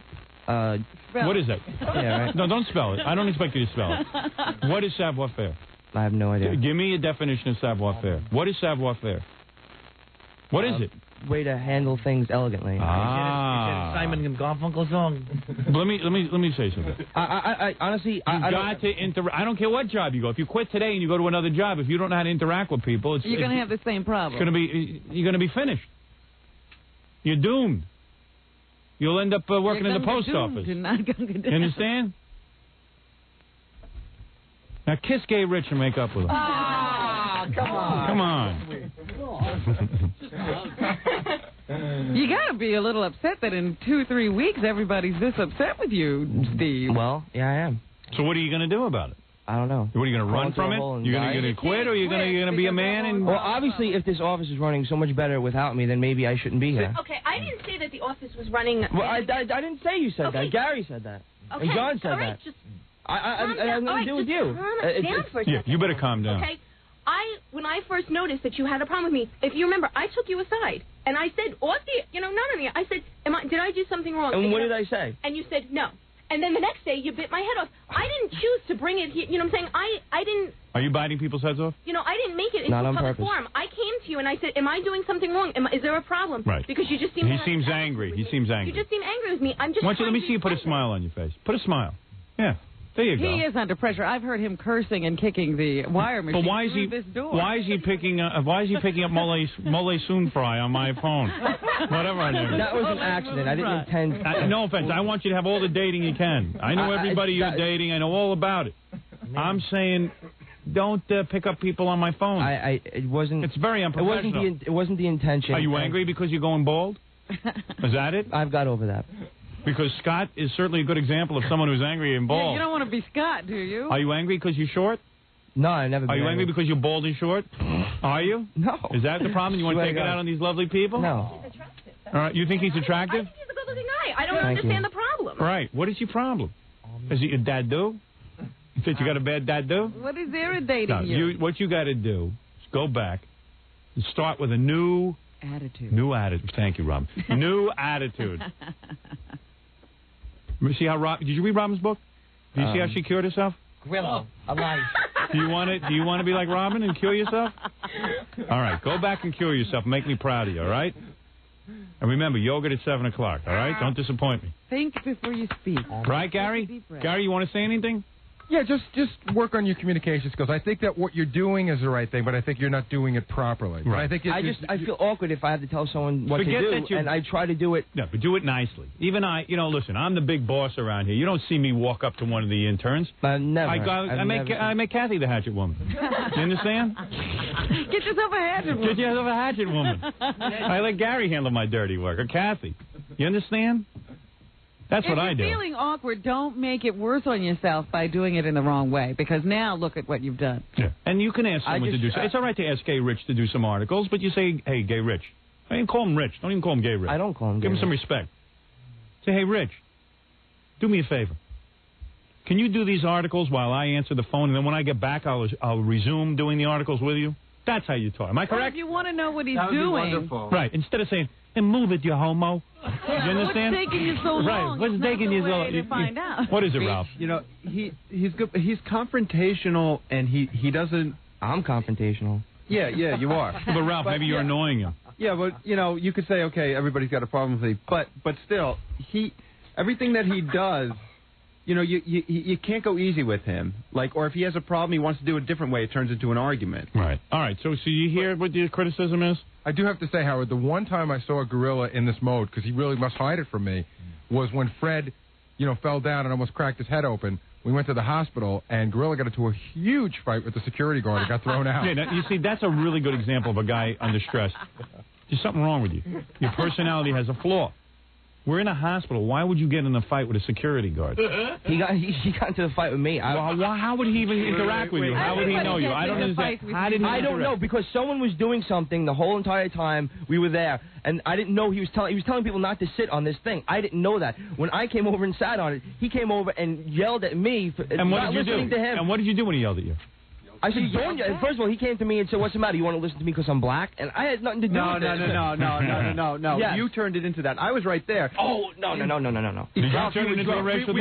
What is it? Yeah, right. No, don't spell it. I don't expect you to spell it. What is savoir-faire? I have no idea. Give me a definition of savoir-faire. What is savoir-faire? What is it? Way to handle things elegantly. Simon and Garfunkel song. Let me say something. I honestly, you got to interact. I don't care what job you go. If you quit today and you go to another job, if you don't know how to interact with people, you're going to have the same problem. You're going to be finished. You're doomed. You'll end up working in the post office. You're not going to You understand? Now kiss Gay Rich and make up with him. Come on. You got to be a little upset that in 2-3 weeks everybody's this upset with you, Steve. Well, yeah, I am. So what are you going to do about it? I don't know. What are you going to run from it? You're going to quit, or you're going to be a man? And well, obviously, if this office is running so much better without me, then maybe I shouldn't be here. Okay, I didn't say that the office was running. Well, I didn't say you said that. Gary said that. Okay. And John said all right, that. Just I have nothing to do with you. Calm down for a second. You better calm down. Okay. When I first noticed that you had a problem with me, if you remember, I took you aside and I said, not on the. I said, did I do something wrong? And what did I say? And you said no. And then the next day, you bit my head off. I didn't choose to bring it here. You know what I'm saying? I didn't. Are you biting people's heads off? I didn't make it into a public forum. I came to you and I said, am I doing something wrong? Is there a problem? Right. Because you just seem. He seems angry. He seems angry. You just seem angry with me. I'm just. Let me see you put a smile on your face. Put a smile. Yeah. There you go. He is under pressure. I've heard him cursing and kicking the wire machine through this door. Why is he picking up Mole Soon Fry on my phone? Whatever I name. That was an accident. I didn't intend. No offense. I want you to have all the dating you can. I know everybody you're dating. I know all about it. I'm saying, don't pick up people on my phone. It wasn't. It's very unprofessional. It wasn't the intention. Are you angry because you're going bald? Is that it? I've got over that. Because Scott is certainly a good example of someone who's angry and bald. Yeah, you don't want to be Scott, do you? Are you angry because you're short? No, I've never been. Are you angry because you're bald and short? Are you? No. Is that the problem? You want to take it out on these lovely people? No. All right. You think he's attractive? I think he's a good-looking guy. I don't understand the problem. Right. What is your problem? Is he a dad-do? You think you got a bad dad-do? What is irritating you? What you got to do is go back and start with a new attitude. New attitude. Thank you, Rob. New attitude. See how did you read Robin's book? Do you see how she cured herself? Grillo, alive. Do you want to be like Robin and cure yourself? All right, go back and cure yourself. Make me proud of you. All right. And remember, yogurt at 7 o'clock. All right. Don't disappoint me. Think before you speak. Right, Gary? Gary, you want to say anything? Yeah, just work on your communication skills. I think that what you're doing is the right thing, but I think you're not doing it properly. Right. I think I feel awkward if I have to tell someone what to do, and I try to do it. No, but do it nicely. Even listen, I'm the big boss around here. You don't see me walk up to one of the interns. Never. I make Kathy the hatchet woman. You understand? Get yourself a hatchet woman. Get yourself a hatchet woman. I let Gary handle my dirty work, or Kathy. You understand? That's what I do. If you're feeling awkward, don't make it worse on yourself by doing it in the wrong way, because now look at what you've done. Yeah. And you can ask someone to do so. It's all right to ask Gay Rich to do some articles, but you say, hey, Gay Rich. I didn't call him Rich. Don't even call him Gay Rich. I don't call him Give him some respect. Say, hey, Rich, do me a favor. Can you do these articles while I answer the phone, and then when I get back, I'll resume doing the articles with you? That's how you talk. Am I correct? Well, if you want to know what he's that would doing. Be wonderful. Right. Instead of saying, and move it, you homo. You understand? What's taking you so long? Right. What's taking you so long? To find out. What is it, Ralph? He's good. He's confrontational, and he doesn't. I'm confrontational. Yeah, you are. But Ralph, maybe you're annoying him. Yeah, but you could say, okay, everybody's got a problem with me, but still, everything that he does, you can't go easy with him. Or if he has a problem, he wants to do it a different way, it turns into an argument. Right. All right. So you hear what the criticism is? I do have to say, Howard, the one time I saw a gorilla in this mode, because he really must hide it from me, was when Fred, fell down and almost cracked his head open. We went to the hospital, and Gorilla got into a huge fight with the security guard and got thrown out. Yeah, you see, that's a really good example of a guy under stress. There's something wrong with you. Your personality has a flaw. We're in a hospital. Why would you get in a fight with a security guard? He got into a fight with me. How would he even interact with you? How would he know you? I don't understand. I don't know, because someone was doing something the whole entire time we were there, and I didn't know he was telling people not to sit on this thing. I didn't know that. When I came over and sat on it, he came over and yelled at me for not listening to him. And what did you do when he yelled at you? I said, first of all, he came to me and said, what's the matter? You want to listen to me because I'm black? And I had nothing to do with it. No. Yes. You turned it into that. I was right there. Oh, no. Did you turn it into a racial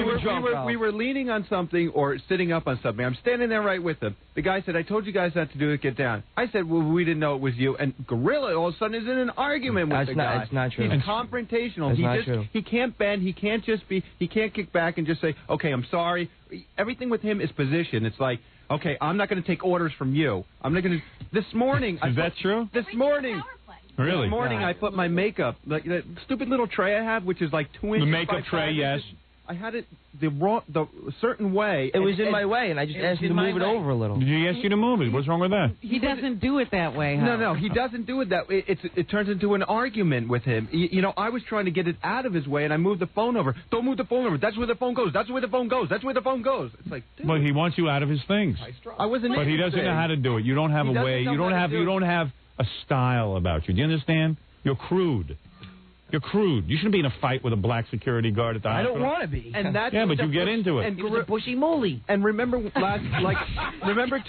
we were leaning on something or sitting up on something. I'm standing there right with him. The guy said, I told you guys not to do it, get down. I said, well, we didn't know it was you. And Gorilla all of a sudden is in an argument with the guy. That's not true. He's confrontational. That's not true. He can't bend. He can't kick back and just say, okay, I'm sorry. Everything with him is position. It's like, okay, I'm not going to take orders from you. I'm not going to. This morning. Is that true? This morning. Really? This morning I put my makeup, like that stupid little tray I have, which is like 2 inches. The makeup tray, yes. I had it the certain way. It was in my way, and I just asked you to move it over a little. He asked you to move it. What's wrong with that? He doesn't do it that way, Howard. No, he doesn't do it that way. It turns into an argument with him. You know, I was trying to get it out of his way, and I moved the phone over. Don't move the phone over. That's where the phone goes. That's where the phone goes. That's where the phone goes. It's like, dude. Well, he wants you out of his things. I wasn't. But he doesn't know how to do it. You don't have a way. You don't have a style about you. Do you understand? You're crude. You're crude. You shouldn't be in a fight with a black security guard at the hospital. I don't want to be. And that's yeah, but you get into it. And he was a bushy moly. And remember remember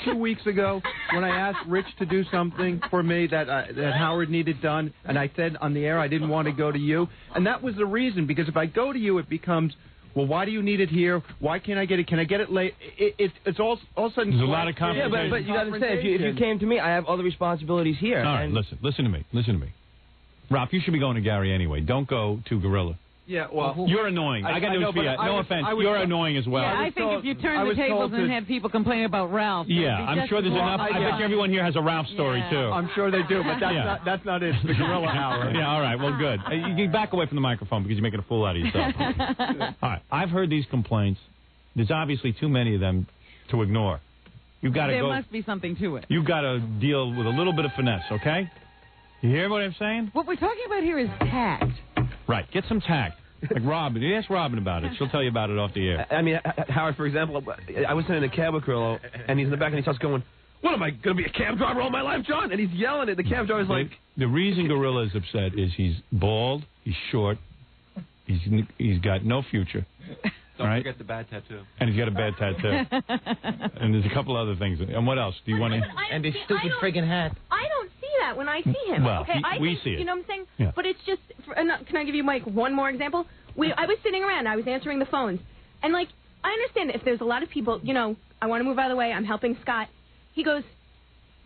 2 weeks ago when I asked Rich to do something for me that Howard needed done, and I said on the air I didn't want to go to you, and that was the reason, because if I go to you, it becomes, well, why do you need it here? Why can't I get it? Can I get it late? It's all of a sudden. There's a lot of complications. Yeah, but you got to say, if you came to me, I have other responsibilities here. All right, listen to me. Ralph, you should be going to Gary anyway. Don't go to Gorilla. Yeah, well, you're annoying. I got news for you. No offense. You're annoying as well. Yeah, I think if you turn the tables and had people complaining about Ralph. Yeah, I'm sure there's enough. I bet you everyone here has a Ralph story, too. I'm sure they do, but that's not it. It's the Gorilla Hour. Yeah, all right. Well, good. You can back away from the microphone because you're making a fool out of yourself. All right. I've heard these complaints. There's obviously too many of them to ignore. You've got to There must be something to it. You've got to deal with a little bit of finesse, okay? You hear what I'm saying? What we're talking about here is tact. Right. Get some tact. Like Robin. You ask Robin about it. She'll tell you about it off the air. I mean, Howard, for example, I was sitting in a cab with Grillo, and he's in the back, and he starts going, "What, am I going to be a cab driver all my life, John?" And he's yelling at the cab driver's like... The reason Gorilla is upset is he's bald, he's short, he's got no future. Don't forget the bad tattoo. And he's got a bad tattoo. And there's a couple other things. And what else? Do you want to... And his stupid friggin' hat. I don't see that when I see him. Well, okay, we see it. You know what I'm saying? Yeah. But it's just... Can I give you, Mike, one more example? I was sitting around. I was answering the phones. And, like, I understand if there's a lot of people, you know, I want to move out of the way. I'm helping Scott. He goes,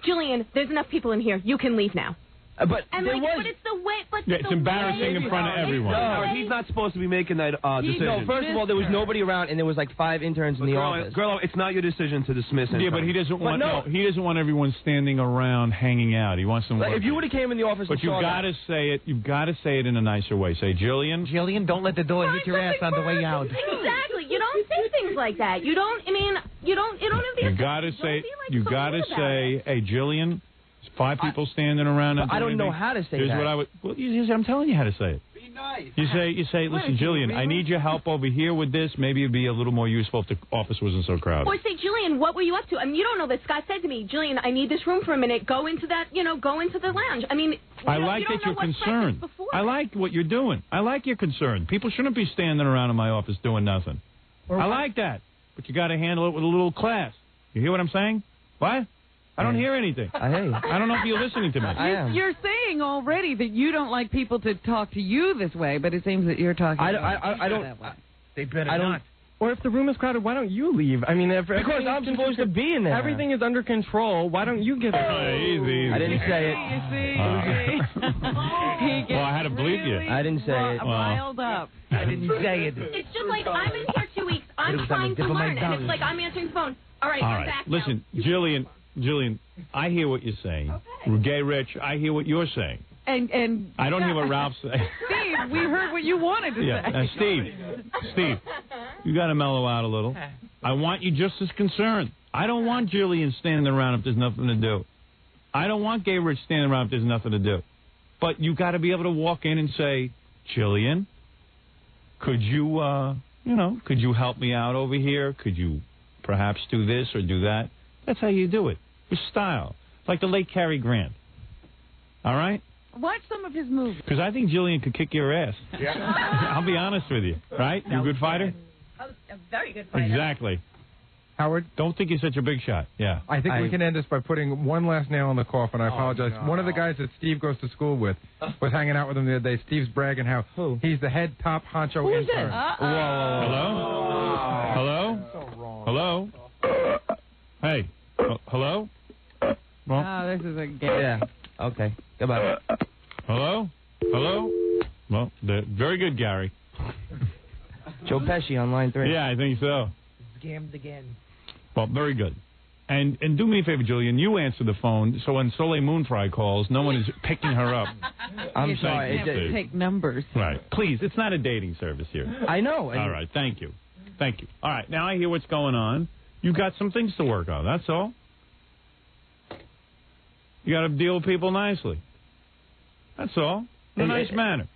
Jillian, there's enough people in here. You can leave now. But and there but it's the way. But it's embarrassing in front of everyone. No, he's not supposed to be making that decision. No, first of all, there was nobody around, and there was like 5 interns in the office. Grillo, it's not your decision to dismiss him. Yeah, but he doesn't want. No, he doesn't want everyone standing around hanging out. He wants them. Like, if you would have came in the office, but you've got to say it. You've got to say it in a nicer way. Say, Jillian, don't let the door hit your ass on the way out. Exactly. You don't say things like that. You don't. I mean, you don't have the. You got to say. You got to say, hey, Jillian. 5 people standing around. I don't know how to say Here's that. What I would. Well, I'm telling you how to say it. Be nice. You say, listen, Jillian, I need your help over here with this. Maybe it'd be a little more useful if the office wasn't so crowded. Or say, Jillian, what were you up to? I mean, you don't know that Scott said to me, Jillian, I need this room for a minute. Go into that, go into the lounge. I mean, I like that you're concerned. I like what you're doing. I like your concern. People shouldn't be standing around in my office doing nothing. I like that. But you got to handle it with a little class. You hear what I'm saying? What? I don't hear anything. I hear you. I don't know if you're listening to me. I am. You're saying already that you don't like people to talk to you this way, but it seems that you're talking I don't. That way. They better not. Or if the room is crowded, why don't you leave? I mean, because I'm supposed to be in there. Everything is under control. Why don't you get it? Easy. I didn't say it. Well, I had to bleep you. I didn't say it. Riled up. I didn't say it. It's just like, I'm in here 2 weeks. I'm trying to learn. And it's like, I'm answering the phone. All right, I'm back now. Listen, Jillian, I hear what you're saying. Okay. Gay Rich, I hear what you're saying. And I don't hear what Ralph's saying. Steve, we heard what you wanted to say. Steve, you got to mellow out a little. I want you just as concerned. I don't want Jillian standing around if there's nothing to do. I don't want Gay Rich standing around if there's nothing to do. But you got to be able to walk in and say, Jillian, could you help me out over here? Could you perhaps do this or do that? That's how you do it. With style. Like the late Cary Grant. All right? Watch some of his movies. Because I think Jillian could kick your ass. Yeah. I'll be honest with you. Right? You a good fighter? A very good fighter. Exactly. Howard? Don't think you're such a big shot. Yeah. I think we can end this by putting one last nail in the coffin. I apologize. No. One of the guys that Steve goes to school with was hanging out with him the other day. Steve's bragging how he's the head top honcho Who is intern. this? Hello? Hello? So wrong. Hello? Hey. Hello? Well, this is a game. Yeah. Okay. Goodbye. Hello? Hello? Well, very good, Gary. Joe Pesci on line 3. Yeah, I think so. Scammed again. Well, very good. And do me a favor, Julian. You answer the phone, so when Soleil Moonfry calls, no one is picking her up. I'm sorry. You have to take numbers. Right. Please, it's not a dating service here. I know. All right. Thank you. Thank you. All right. Now I hear what's going on. You got some things to work on. That's all. You got to deal with people nicely. That's all. In a nice manner.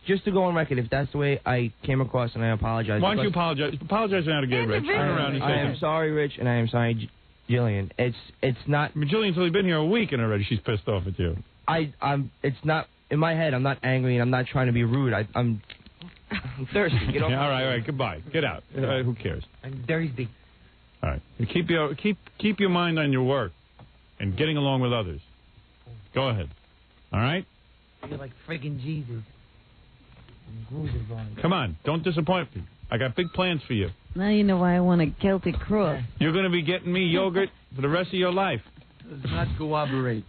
Just to go on record, if that's the way I came across, and I apologize. Why don't you apologize? Apologize now to Gay Rich. Turn around and say I am sorry, Rich, and I am sorry, Jillian. It's not. I mean, Jillian's only been here a week, and already she's pissed off at you. It's not in my head. I'm not angry, and I'm not trying to be rude. I'm thirsty. Get off. All right. Goodbye. Get out. Who cares? I'm thirsty. All right. Keep your mind on your work and getting along with others. Go ahead. All right. You're like friggin' Jesus. Come on, don't disappoint me. I got big plans for you. Now you know why I want a Celtic cross. You're going to be getting me yogurt for the rest of your life. Does not cooperate.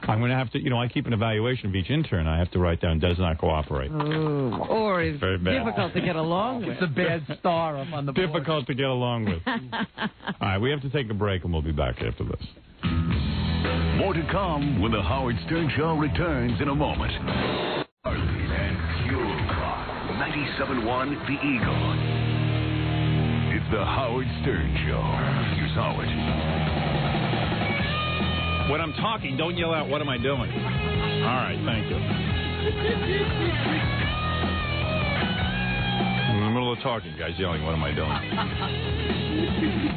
I'm going to have to, I keep an evaluation of each intern. I have to write down does not cooperate. Oh, or is very bad. difficult to get along with. It's a bad star up on the board. Difficult to get along with. All right, we have to take a break, and we'll be back after this. More to come when the Howard Stern Show returns in a moment. Arlene and Fuel Clock, 97.1 The Eagle. It's the Howard Stern Show. Here's Howard. When I'm talking, don't yell out, what am I doing? All right, thank you. I'm in the middle of talking, guys yelling, what am I doing?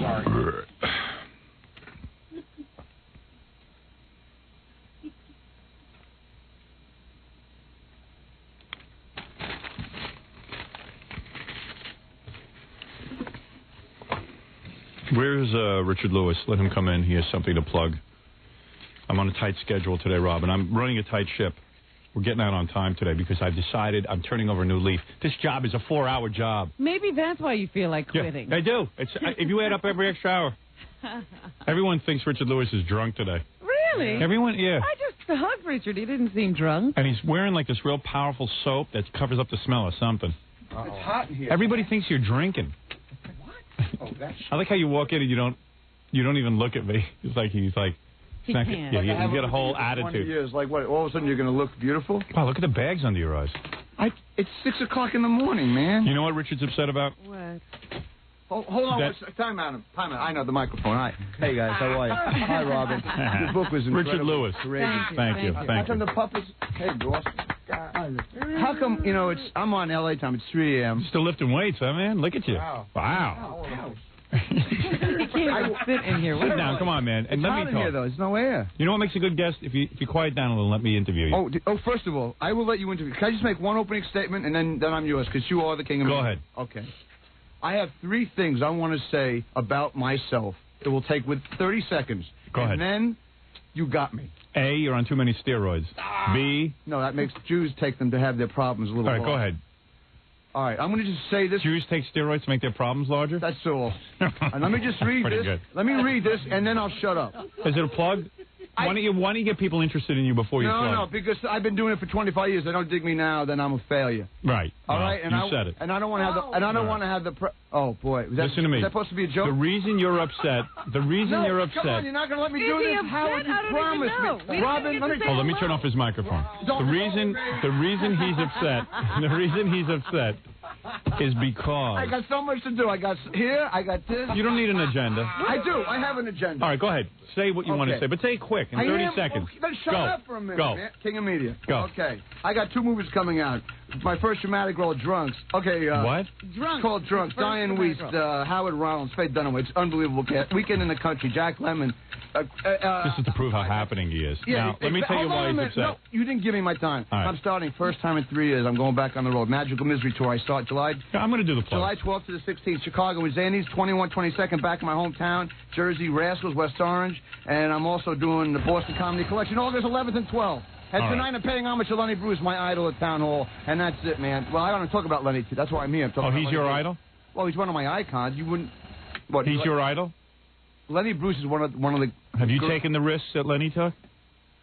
Sorry. Where's Richard Lewis? Let him come in. He has something to plug. I'm on a tight schedule today, Rob, and I'm running a tight ship. We're getting out on time today because I've decided I'm turning over a new leaf. This job is a 4-hour job. Maybe that's why you feel like quitting. Yeah, I do. If you add up every extra hour. Everyone thinks Richard Lewis is drunk today. Really? Everyone, yeah. I just hugged Richard. He didn't seem drunk. And he's wearing like this real powerful soap that covers up the smell of something. It's hot in here. Everybody thinks you're drinking. Oh, that's... I like how you walk in and you don't even look at me. It's like he's like. He can't. Yeah, you get a whole attitude. 20 years, like what? All of a sudden you're going to look beautiful? Wow, look at the bags under your eyes. It's 6 o'clock in the morning, man. You know what Richard's upset about? What? Hold on. Time out. I know the microphone. Hi. Hey, guys. How are you? Hi, Robin. Your book was incredible. Richard Lewis. Thank you. How come the puppets... Hey, boss. How come, I'm on L.A. time. It's 3 a.m. Still lifting weights, huh, man? Look at you. Wow. You can't even sit in here. Sit down. Come on, man. And it's let hot me in talk. here, though. There's no air. You know what makes a good guest? If you quiet down a little, let me interview you. First of all, I will let you interview. Can I just make one opening statement, and then I'm yours, because you are the king of Go me. ahead. Okay. I have 3 things I want to say about myself that will take with 30 seconds. Go ahead. And then you got me. A, you're on too many steroids. B. No, that makes Jews take them to have their problems a little All right, larger. go ahead. All right, I'm going to just say this. Jews take steroids to make their problems larger? That's all. And let me just read Pretty this. good. Let me read this, and then I'll shut up. Is it a plug? Why don't you get people interested in you before you plug? No, because I've been doing it for 25 years. They don't dig me now, then I'm a failure. Right. All right, and you said it. And I don't want to have the. And I don't want to have the. Oh boy, Listen to me. Was that supposed to be a joke? The reason you're upset. You're upset. Come on, you're not going to let me do this. Howard, you promised me. Robin, let me turn off his microphone. The reason he's upset. The reason he's upset is because I got so much to do. I got this. You don't need an agenda. I do. I have an agenda. All right, go ahead. Say what you want to say, but say it quick in 30 seconds. Then shut Go. up for a minute, Go. man. King of Media. Go. Okay. I got 2 movies coming out. My first dramatic role, Drunks. Okay. What? Drunks. It's called Drunks. Diane Weiss, Howard Reynolds, Faith Dunaway. It's unbelievable cast. Weekend in the Country. Jack Lemmon. This is to prove how happening he is. Yeah, now, let me tell you why he's upset. No, you didn't give me my time. All right. I'm starting first time in 3 years. I'm going back on the road. Magical Misery Tour. I start July. I'm going to do the plug. July 12th to the 16th. Chicago with Zannies. 21, 22nd back in my hometown. Jersey, Rascals, West Orange. And I'm also doing the Boston Comedy Collection August 11th and 12th. And tonight I'm paying homage to Lenny Bruce, my idol at Town Hall. And that's it, man. Well, I want to talk about Lenny, too. That's why I'm here. He's your idol? Well, he's one of my icons. You wouldn't... What? He's your idol? Lenny Bruce is one of the... Have you taken the risks that Lenny took?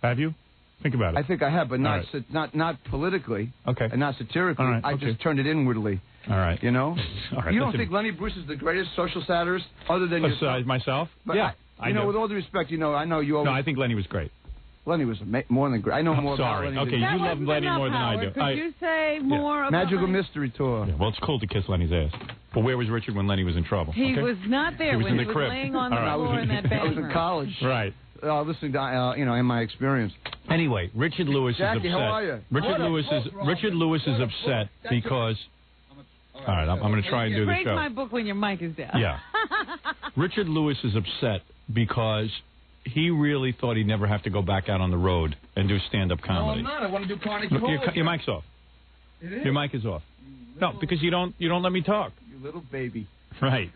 Have you? Think about it. I think I have, but not not politically. Okay. And not satirically. All right, I just turned it inwardly. All right. You know? All right, you don't listen. think Lenny Bruce is the greatest social satirist other than yourself? Myself? But yeah. You know, with all due respect, I know you always... No, I think Lenny was great. Lenny was more than great. I know more about Lenny. Okay, you love Lenny more than I do. Could you say more about Magical Lenny? Mystery Tour. Yeah, well, it's cool to kiss Lenny's ass. But where was Richard when Lenny was in trouble? He was not there he was when in he the was crib. laying on the floor in that I bathroom. was in college. Right. Listening to, in my experience. Anyway, Richard Lewis Jackie, is upset. how are you? Richard Lewis is upset because... All right, I'm going to try and do the Break show. my book when your mic is down. Yeah. Richard Lewis is upset because he really thought he'd never have to go back out on the road and do stand-up comedy. No, I'm not. I want to do Carnegie Look, Hall. your mic's off. It is? Your mic is off. No, because you don't let me talk. You little baby. Right.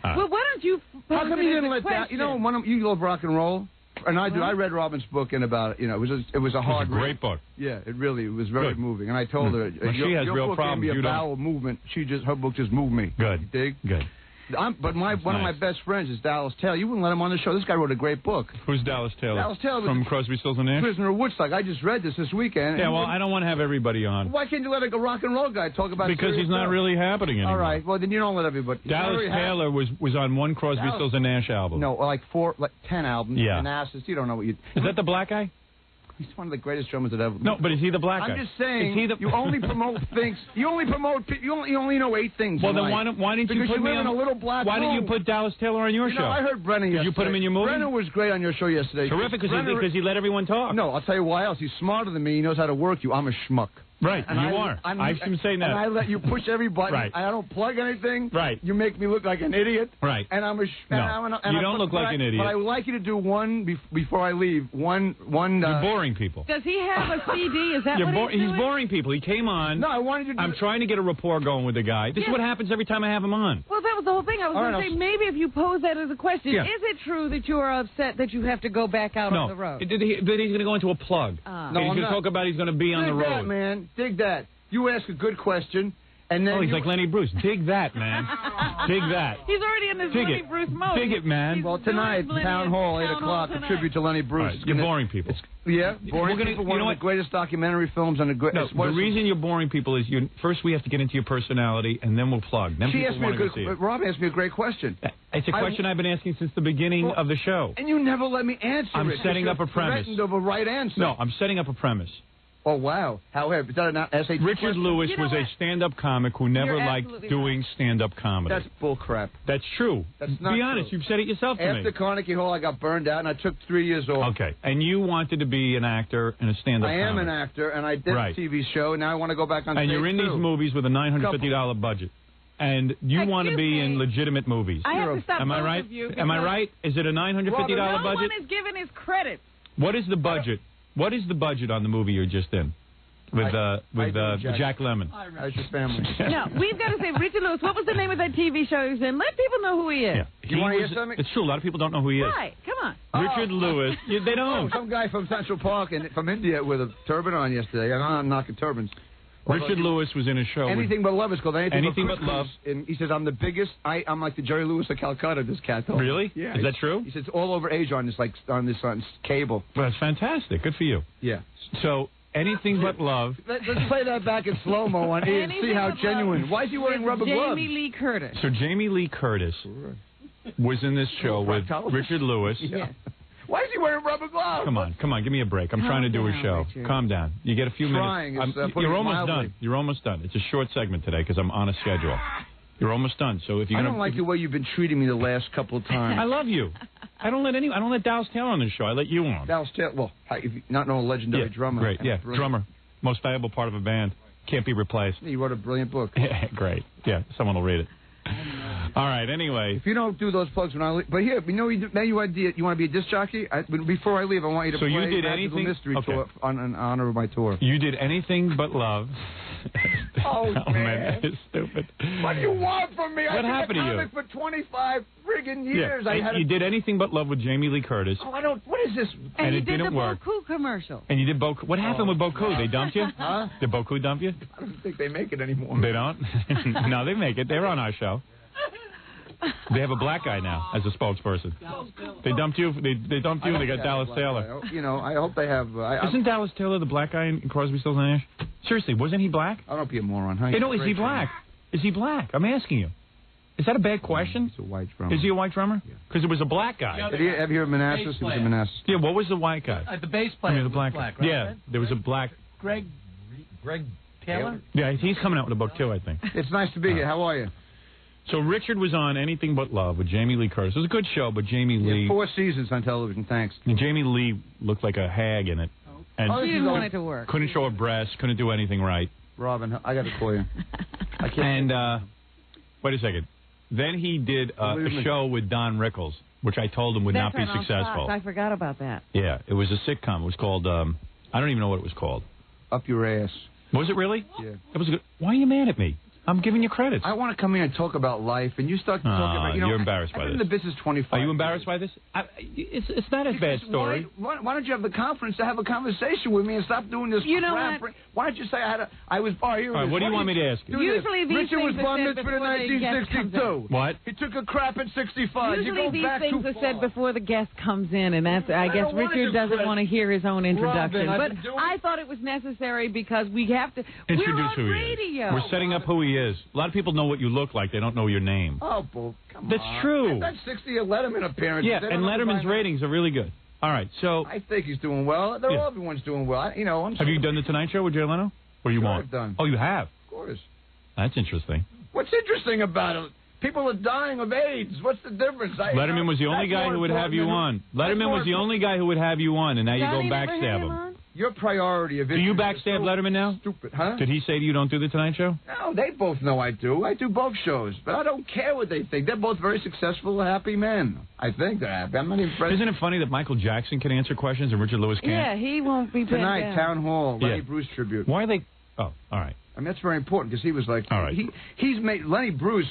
Well, why don't you... How come you didn't let that... You love rock and roll? And I do. I read Robin's book and about it. It was a hard. It was a great book. Yeah, it was very Good. moving. And I told her, Well, she has your real book problems. gave me You a don't. bowel movement. Her book just moved me. Good. You dig? Good. But one of my best friends is Dallas Taylor. You wouldn't let him on the show. This guy wrote a great book. Who's Dallas Taylor? Dallas Taylor was from Crosby, Stills and Nash. Prisoner of Woodstock. I just read this weekend. Yeah, well, I don't want to have everybody on. Why can't you let a rock and roll guy talk about? Because he's not stuff? really happening anymore. All right. Well, then you don't let everybody. Dallas Taylor was on one Crosby, Stills and Nash album. No, like 10 albums. Yeah. And asses. You don't know what you. Is that the black guy? He's one of the greatest drummers that ever. No, but is he the black guy? I'm just saying. Is he the... You only promote things. You only know 8 things. Well, in then life. why didn't you because put you me live on in a little black Why room. didn't you put Dallas Taylor on your show? I heard Brennan yesterday. Did you put him in your movie? Brennan was great on your show yesterday. Terrific, because he let everyone talk. No, I'll tell you why else. He's smarter than me. He knows how to work you. I'm a schmuck. Right, and you are. I've been saying that. And I let you push every button. Right. I don't plug anything. Right. You make me look like an idiot. Right. And I'm a. You don't look like an idiot. But I would like you to do one before I leave. One. You're boring people. Does he have a CD? Is that what he's He's doing? boring people. He came on. No, I wanted you to. I'm trying to get a rapport going with the guy. This is what happens every time I have him on. Well, that was the whole thing. I was going to say, maybe if you pose that as a question, Yeah. is it true that you are upset that you have to go back out on the road? That he's going to go into a plug. No, he's going to talk about he's going to be on the Dig road. that, man. Dig that. You ask a good question, and then he's like Lenny Bruce. Dig that, man. Dig that. He's already in this Dig Lenny it. Bruce mode. Dig it, man. Well, tonight, Town Hall, 8 o'clock, a tribute to Lenny Bruce. Right. You're boring people. Yeah, boring We're gonna- people. you One know of what? the greatest documentary films on the great. No, the reason you're boring people is first we have to get into your personality, and then we'll plug. Then She people asked me want a to good. go see it. Rob asked me a great question. It's a question I've been asking since the beginning of the show. And you never let me answer I'm it. setting You're up a premise. threatened of a right answer. No, I'm setting up a premise. Oh, wow. However, is that an SAT Richard question? Lewis was a stand-up comic who never You're liked absolutely doing stand-up comedy. That's bull crap. That's true. That's not Be honest. true. You've said it yourself to After me. Carnegie Hall, I got burned out, and I took 3 years off. Okay. And you wanted to be an actor in a stand-up I comedy. am an actor, and I did Right. a TV show, and now I want to go back on And stage, you're in too. these movies with a $950 budget. And you want to be in legitimate movies. I have to stop Am I both right? of you Am I because- right? Is it a $950 no budget? one is given his credit. What is the budget? What is the budget on the movie you're just in? With Jack Lemmon. How's your family? No, we've got to say, Richard Lewis, what was the name of that TV show he was in? Let people know who he is. Yeah. You want to hear something? It's true. A lot of people don't know who he is. Right, come on. Richard Lewis. They don't. Some guy from Central Park and from India with a turban on yesterday. I'm knocking turbans. Richard Lewis was in a show. Anything But Love is called Anything But Love. And he says, I'm the biggest. I'm like the Jerry Lewis of Calcutta, this cat told me. Really? Yeah. Is that true? He says it's all over Asia on this cable. Well, that's fantastic. Good for you. Yeah. So, Anything But Love. Let's play that back in slow-mo on E and see how genuine. Why is he wearing rubber gloves? Jamie Lee Curtis. So Jamie Lee Curtis was in this show with Richard Lewis. Yeah. Why is he wearing rubber gloves? Come on, give me a break. I'm trying to do a show. Richard. Calm down. You get a few Trying. minutes. It's, putting You're it almost mildly. done. You're almost done. It's a short segment today because I'm on a schedule. You're almost done. So if you're I gonna, don't like the way you've been treating me the last couple of times. I love you. I don't let Dallas Taylor on this show. I let you on. Dallas Taylor. Well, if you not know a legendary drummer. Great. Yeah, Brilliant. drummer. Most valuable part of a band. Can't be replaced. He wrote a brilliant book. Great. Yeah, someone will read it. All right. Anyway, if you don't do those plugs when I leave, but here, you know, now you want to be a disc jockey. Before I leave, I want you to So play you did Magical anything? Mystery Okay. Tour in honor of my tour. you did Anything But Love. Oh, man, that is stupid. What do you want from me? What happened to you? I've been a comic for 25 friggin' years. Yeah. You did Anything But Love with Jamie Lee Curtis. Oh, I don't. What is this? And it he did didn't the work. Boku commercial. And you did Boku. What happened with Boku? They dumped you? Huh? Did Boku dump you? I don't think they make it anymore. They don't? No, they make it. They're on our show. They have a black guy now as a spokesperson. They dumped you. They dumped you. They got Dallas Taylor. You know, I hope they have. Isn't Dallas Taylor the black guy in Crosby, Stills and Nash? Seriously, wasn't he black? I don't be a moron. Huh? Hey, no, is he black? Is he black? I'm asking you. Is that a bad question? He's a white drummer. Is he a white drummer? Because it was a black guy. Have you heard Manassas? He was in Manassas. Yeah, what was the white guy? The bass player the was black black, guy. right? Yeah, there was a black... Greg Taylor? Yeah, he's coming out with a book, too, I think. It's nice to be here. How are you? So Richard was on Anything But Love with Jamie Lee Curtis. It was a good show, but Jamie Lee... 4 seasons on television, thanks. And Jamie Lee looked like a hag in it. And she didn't want it to work. Couldn't show her breasts, couldn't do anything right. Robin, I got to call you. I can't. And, wait a second. Then he did a show with Don Rickles, which I told him would not be successful. I forgot about that. Yeah, it was a sitcom. It was called, I don't even know what it was called. Up Your Ass. Was it really? Yeah. It was good. Why are you mad at me? I'm giving you credit. I want to come here and talk about life, and you start talking about... You're embarrassed by this. I've been in the business 25 Are you embarrassed by this? It's not a bad story. Why don't you have the conference to have a conversation with me and stop doing this crap? Why don't you say I was... All right, what do you want me to ask you? Usually these Richard was things bar are said mitzvah in before the guest comes 1962. What? He took a crap in 65. Usually these things are said before the guest comes in, and that's... I guess Richard doesn't want to hear his own introduction. But I thought it was necessary because we have to... Introduce We're on who he radio. is. We're setting up who he is. A lot of people know what you look like. They don't know your name. Oh, bull. Come That's on. true. That's 60 Letterman appearances. Yeah, and Letterman's ratings are really good. All right, so... I think he's doing well. Everyone's doing well. I'm have you done The Tonight Show with Jay Leno? Or you won't? I've done. Oh, you have? Of course. That's interesting. What's interesting about it? People are dying of AIDS. What's the difference? Letterman was the only guy who would have you on. Letterman was the only guy who would have you on, and now you go backstab him. Your priority of it. Do you backstab Letterman now? Stupid, huh? Did he say to you don't do The Tonight Show? No, they both know I do. I do both shows, but I don't care what they think. They're both very successful, happy men. I think they're happy. I'm not even friends. Isn't it funny that Michael Jackson can answer questions and Richard Lewis can't? Yeah, he won't be tonight. Town Hall, Lenny Bruce tribute. Why are they? Oh, all right. I mean, that's very important because he was like, all right. He's made Lenny Bruce.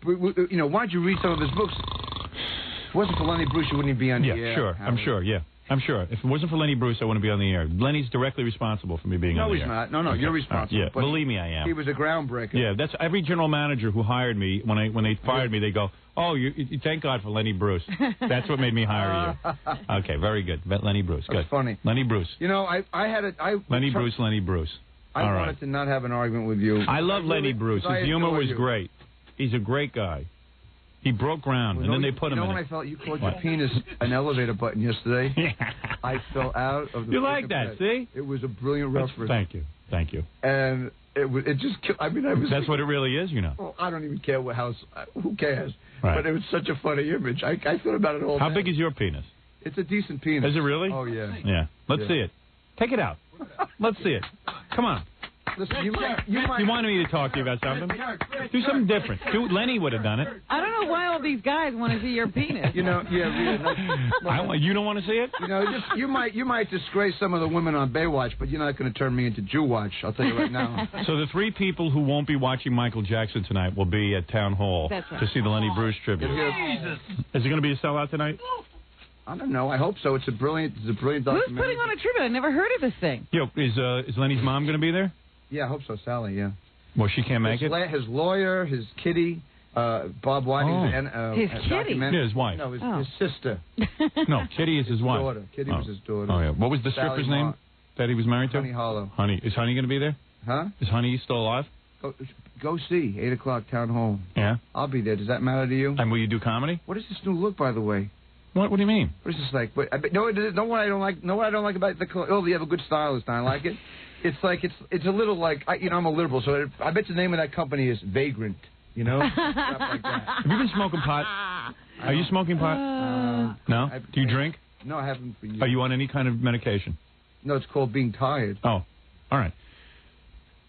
You know, why don't you read some of his books? If it wasn't for Lenny Bruce, you wouldn't be on the air. Yeah, sure. I'm sure. Yeah. I'm sure. If it wasn't for Lenny Bruce, I wouldn't be on the air. Lenny's directly responsible for me being on the air. No, he's not. No, you're responsible. Yeah, believe me, I am. He was a groundbreaker. Yeah, that's every general manager who hired me. When they fired me, they go, "Oh, you thank God for Lenny Bruce. That's what made me hire you." Okay, very good. Lenny Bruce. Good. That's funny. Lenny Bruce. You know, Lenny Bruce. I wanted to not have an argument with you. I love Lenny Bruce. His humor was great. He's a great guy. He broke ground, and then they put him in. You know when I felt you called your penis an elevator button yesterday? I fell out of the... You like that, see? It was a brilliant reference. Thank you. And it just killed... I mean, I was... That's what it really is, you know. Well, I don't even care what house... Who cares? Right. But it was such a funny image. I thought about it all day. How big is your penis? It's a decent penis. Is it really? Oh, yeah. Yeah. Let's see it. Take it out. Let's see it. Come on. Listen, you wanted me to talk to you about something? Do something different. Lenny would have done it. I don't know why all these guys want to see your penis. You know, yeah. You don't want to see it? You know, you might disgrace some of the women on Baywatch, but you're not going to turn me into Jew Watch. I'll tell you right now. So the 3 people who won't be watching Michael Jackson tonight will be at Town Hall to see the Lenny Bruce tribute. Jesus. Is it going to be a sellout tonight? I don't know. I hope so. It's a brilliant documentary. Who's putting on a tribute? I never heard of this thing. Yo, is Lenny's mom going to be there? Yeah, I hope so, Sally, yeah. Well, she can't make it? His lawyer, his kitty, Bob Whiting. His kitty? Yeah, his wife. No, his sister. No, Kitty is his wife. Daughter. Kitty was his daughter. Oh, yeah. What was the stripper's name that he was married to? Honey Hollow. Honey. Is Honey going to be there? Huh? Is Honey still alive? Go see, 8 o'clock, Town Hall. Yeah? I'll be there. Does that matter to you? And will you do comedy? What is this new look, by the way? What do you mean? What is this like? No, what I don't like. No, what I don't like about the. Oh, you have a good stylist. I like it. It's like it's a little like I'm a liberal, so I bet the name of that company is Vagrant. You know, stuff like that. Have you been smoking pot? Are you smoking pot? No. Do you drink? No, I haven't for years. Are you on any kind of medication? No, it's called being tired. Oh, all right.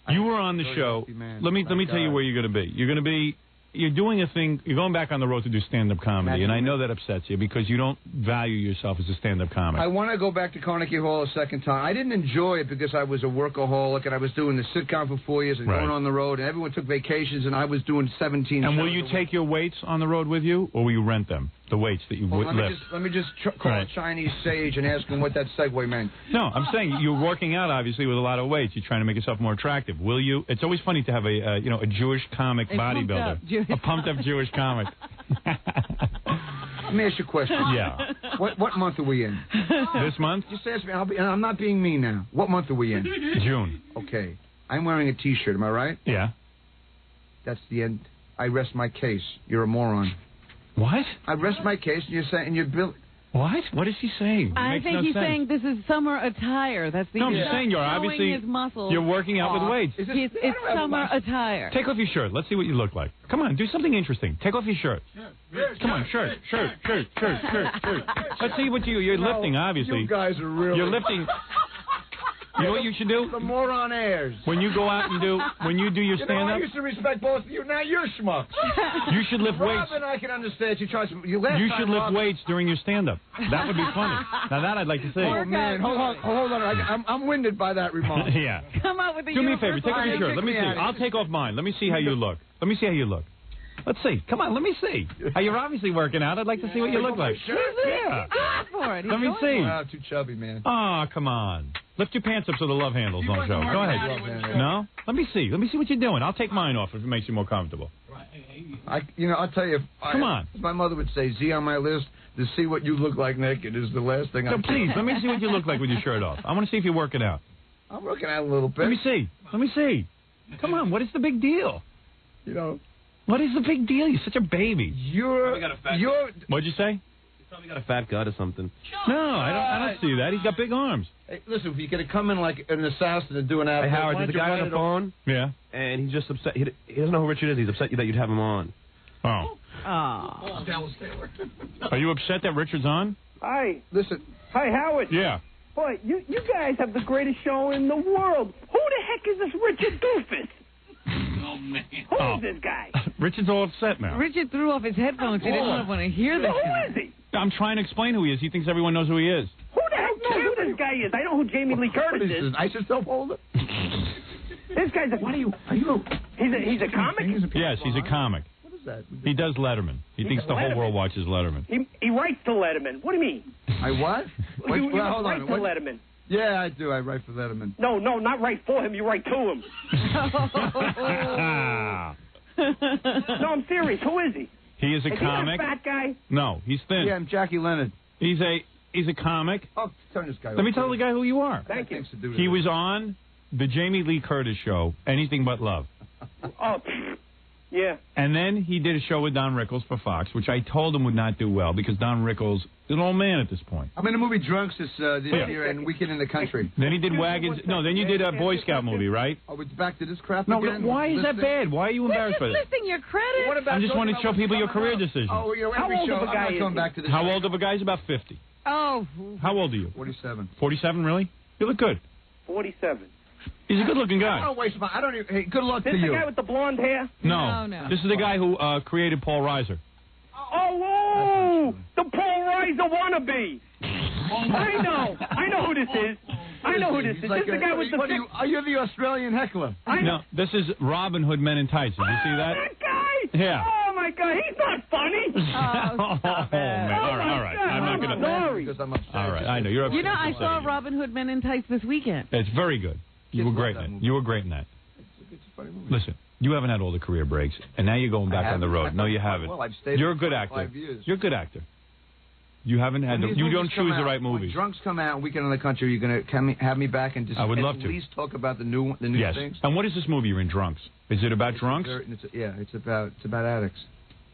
You were on the show. Let me tell you where you're going to be. You're doing a thing. You're going back on the road to do stand-up comedy, and I know that upsets you because you don't value yourself as a stand-up comic. I want to go back to Carnegie Hall a second time. I didn't enjoy it because I was a workaholic and I was doing the sitcom for 4 years and going on the road, and everyone took vacations, and I was doing 17. And will you take your weights on the road with you, or will you rent them? The weights that you lift. Let me just call a Chinese sage and ask him what that segue meant. No, I'm saying you're working out obviously with a lot of weights. You're trying to make yourself more attractive. Will you? It's always funny to have a Jewish comic bodybuilder, a pumped up Jewish comic. Let me ask you a question. Yeah. What month are we in? This month? Just ask me. I'm not being mean now. What month are we in? June. Okay. I'm wearing a T-shirt. Am I right? Yeah. That's the end. I rest my case. You're a moron. What? I rest my case, and you're saying you're Bill. What? What is he saying? It I makes think no he's sense. saying this is summer attire. That's the No, I'm just saying you're showing obviously his muscles. you're working out with weights. It's summer attire. Take off your shirt. Let's see what you look like. Come on, do something interesting. Take off your shirt. Come on, shirt. Let's see what you're lifting. Obviously, You guys are really. you're lifting. You know what you should do? The moron airs. When you go out and when you do your I stand-up, used to respect both of you. Now you're schmucks. you should lift weights. Robin, I can understand. You should lift weights during your stand-up. That would be funny. Now that I'd like to see. Oh man, hold on. I'm winded by that remark. Yeah. Come out with the Do me a favor. universal Take off your shirt. Let me see. I'll take off mine. Let me see how you look. Let's see. Come on, let me see. You're obviously working out. I'd like to see what you look like. Yeah. For it. Let me see. Too chubby, man. Oh, come on. Lift your pants up so the love handles don't show. Go ahead. No? Let me see. Let me see what you're doing. I'll take mine off if it makes you more comfortable. I'll tell you. Come on. My mother would say, Z on my list, to see what you look like naked is the last thing I So please, let me see what you look like with your shirt off. I want to see if you're working out. I'm working out a little bit. Let me see. Come on, what is the big deal? You know. What is the big deal? You're such a baby. What'd you say? He's probably got a fat gut or something. No, I don't see that. He's got big arms. Hey, listen, if you're going to come in like an assassin and do an ad. Hey, Howard, there's a guy on the phone. Yeah. And he's just upset. He doesn't know who Richard is. He's upset that you'd have him on. Oh. Are you upset that Richard's on? Hi. Listen. Hi, Howard. Yeah. Boy, you guys have the greatest show in the world. Who the heck is this Richard Doofus? Who is this guy? Richard's all upset now. Richard threw off his headphones. He didn't want to hear this. Who is he? I'm trying to explain who he is. He thinks everyone knows who he is. Who the heck knows who this guy is? I know who Jamie Lee Curtis is. An isotop holder? This guy's a... What are you... He's a comic? Yes, he's a comic. What is that? He does Letterman. He thinks the whole world watches Letterman. He writes to Letterman. What do you mean? I what? You write to Letterman. Yeah, I do. I write for Letterman. No, not write for him. You write to him. No, I'm serious. Who is he? He is a comic. Is he a fat guy? No, he's thin. Yeah, I'm Jackie Leonard. He's a comic. Oh, turn this guy. Let me tell the guy who you are. Thank you. He was on the Jamie Lee Curtis show, Anything But Love. Oh, yeah. And then he did a show with Don Rickles for Fox, which I told him would not do well because Don Rickles is an old man at this point. I'm in the movie Drunks this year and Weekend in the Country. Then he did Wagons. No, then you did a Boy Scout movie, right? Oh, it's back to this crap No, again? why is that bad? Why are you embarrassed by We're that? just listing your credit. What about I just want to show people your career decision. Oh, you know, every How old show, of a guy I'm not coming back to this. How old of a guy? He's about 50. Oh. How old are you? 47. 47, really? You look good. 47. He's a good-looking guy. I don't waste my... I don't even... Hey, good luck This to the you. guy with the blonde hair? No. This is the guy who created Paul Reiser. Oh, the Paul Reiser wannabe. I know who this is. I know who this is. This is the guy with the... Are you the Australian heckler? No, this is Robin Hood Men in Tights. Did you see that? That guy? Yeah. Oh, my God. He's not funny. Oh, stop it. Man. All right. I'm not going to... Sorry. All right, I know. You're upset. You know, I saw Robin Hood Men in Tights this weekend. It's very good. You were great in it. You were great in that. It's a funny movie. Listen, you haven't had all the career breaks, and now you're going back on the road. No, you haven't. Well, I've stayed You're a good for actor. 5 years. You're a good actor. You haven't had. You don't choose the right When movies. Drunks come out, Weekend in the Country, you're going to have me back and just I would love at to. least talk about the new Yes. things. And what is this movie you're in, Drunks? Is it about drunks? It's about addicts.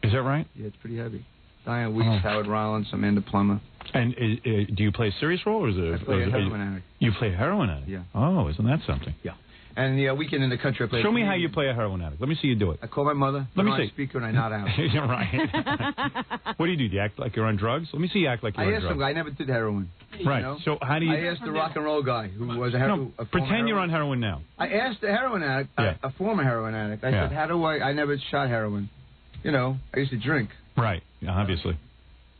Is that right? Yeah, it's pretty heavy. Diane Weeks, Howard Rollins, Amanda Plummer. And do you play a serious role, or is it? I play a heroin addict. You play a heroin addict? Yeah. Oh, isn't that something? Yeah. And the Weekend in the Country, I play. Show me how you play a heroin addict. Let me see you do it. I call my mother. Let me put her see. on speaker and I nod out. You're right. What do? Do you act like you're on drugs? Let me see you act like you're I on asked drugs. him. I never did heroin. Right. You know? So how do you? I asked the rock and roll guy who was a No, pretend you're on heroin now. I asked the heroin addict, a former heroin addict. I said, "How do I never shot heroin. You know, I used to drink." Right. Yeah, obviously.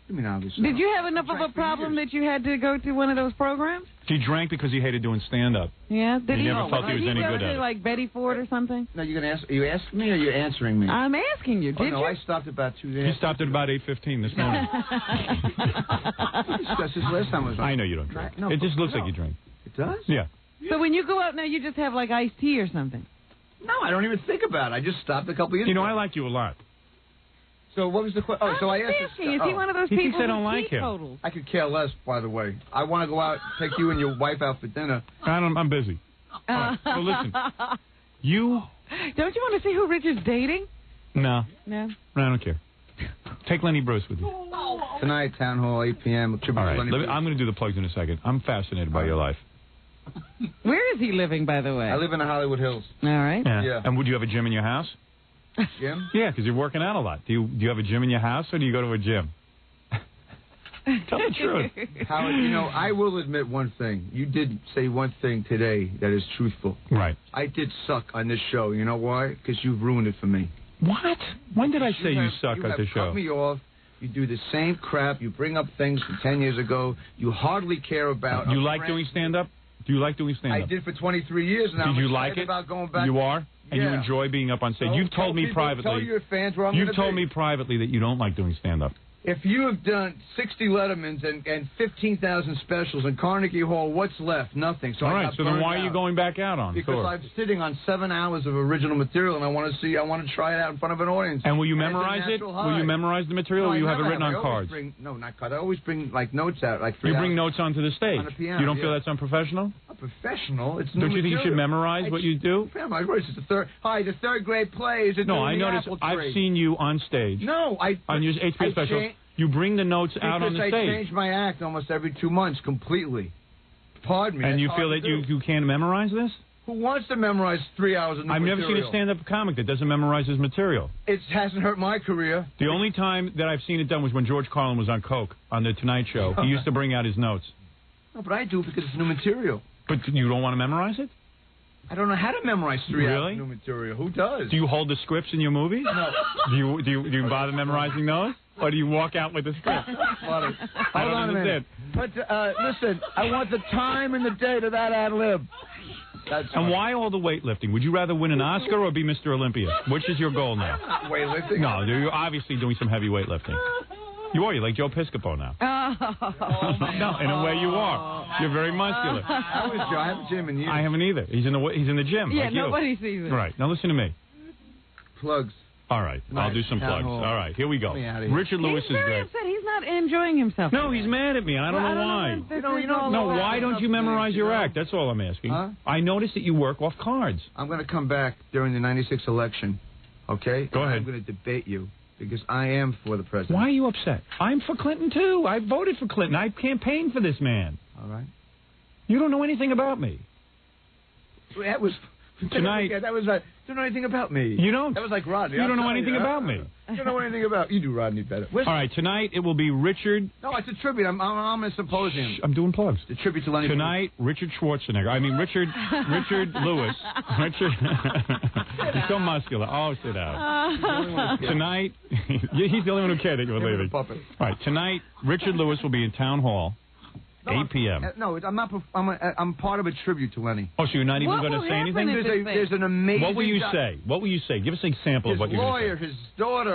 I mean, obviously. Did you have enough of a problem that you had to go to one of those programs? He drank because he hated doing stand-up. Yeah. Did He he? never felt he was any good at it. Like Betty Ford or something? No, you're gonna ask. Are you asking me or are you answering me? I'm asking you. Did no, you? I stopped about 2 days. He stopped at about 8:15 this morning. We discussed this last time I was on. I know you don't drink. No, It just looks like you drink. It does? Yeah. So when you go out now, you just have like iced tea or something? No, I don't even think about it. I just stopped a couple years You know, ago. I like you a lot. So what was the question? Oh, so I asked. asking, is he one of those He thinks people I don't who's like him. teetotal? I could care less, by the way. I want to go out, take you and your wife out for dinner. I'm busy. All right, so listen. You... Don't you want to see who Richard's dating? No. No? I don't care. Take Lenny Bruce with you. Tonight, Town Hall, 8 p.m. All right. I'm going to do the plugs in a second. I'm fascinated by your life. Where is he living, by the way? I live in the Hollywood Hills. All right. Yeah. And would you have a gym in your house? Gym? Yeah, because you're working out a lot. Do you have a gym in your house, or do you go to a gym? Tell the truth. Howard, I will admit one thing. You did say one thing today that is truthful. Right. I did suck on this show. You know why? Because you've ruined it for me. What? When did I say you suck you at have the show? Cut me off. You do the same crap. You bring up things from 10 years ago. You hardly care about. You like doing stand-up? Do you like doing stand-up? I did for 23 years now. Did you I'm like excited it? about going back. You are? And you Yeah. enjoy being up on stage. You've told me privately. Tell your fans where I'm You've gonna told be. me privately that you don't like doing stand-up. If you have done 60 Lettermans and 15,000 specials in Carnegie Hall, what's left? Nothing. So All I right, got so then burned why are you out. going back out on Because tour? I'm sitting on 7 hours of original material, and I want to try it out in front of an audience. And will you it's a memorize it? natural Will you high. memorize the material, No, or I you have it never written I on always cards? not cards. I always bring notes out, like 3 You bring hours. notes onto the stage. On the piano, You don't feel yeah. that's unprofessional? Not professional. It's Don't new you think you should material. memorize what you do? My words, it's the third grade play. Is it No, doing I the noticed. apple I've tree? seen you on stage. No, on your HBO specials. You bring the notes out on the Because I stage. change my act almost every 2 months completely. Pardon me. And that's you hard feel to that do. you can't memorize this? Who wants to memorize 3 hours of new I've never material? seen a stand-up comic that doesn't memorize his material. It hasn't hurt my career. The only time that I've seen it done was when George Carlin was on coke on the Tonight Show. He used to bring out his notes. No, but I do because it's new material. But you don't want to memorize it? I don't know how to memorize 3 hours Really? of new material. Who does? Do you hold the scripts in your movies? No. Do you bother memorizing those? Or do you walk out with the script? Hold I don't on a minute. understand. But listen, I want the time and the date of that ad lib. And why all the weightlifting? Would you rather win an Oscar or be Mr. Olympia? Which is your goal now? Weightlifting? No, you're obviously doing some heavy weightlifting. You are. You're like Joe Piscopo now. No, in a way you are. You're very muscular. How is Joe? I haven't seen him in years. I haven't either. He's in the gym. Yeah, like you. nobody sees it. All right. Now listen to me. Plugs. All right. I'll do some Town plugs. hall. All right. Here we go. Get me outta here. Richard Lewis He's is very great. upset. He's not enjoying himself. No, he's mad at me. I don't know why. No, why don't you memorize your act? That's all I'm asking. Huh? I noticed that you work off cards. I'm going to come back during the 96 election, okay? Go ahead. I'm going to debate you because I am for the president. Why are you upset? I'm for Clinton, too. I voted for Clinton. I campaigned for this man. All right. You don't know anything about me. That was... Tonight... That was like... You don't know anything about me. You don't? That was like Rodney. You I'm don't know telling anything you. about me. You don't know anything about... You do Rodney better. All right, tonight it will be Richard... No, it's a tribute. I'm a symposium. I'm doing plugs. It's a tribute to Lenny. Tonight, Richard Schwarzenegger. I mean, Richard Lewis. Richard... He's so muscular. Oh, sit down. Tonight... He's the only one who cared that you were leaving. All right, tonight, Richard Lewis will be in Town Hall, 8 p.m. No, I'm not. I'm part of a tribute to Lenny. Oh, so you're not even going to say anything? There's an amazing... What will you say? What will you say? Give us an example of what you're going to say. His lawyer, his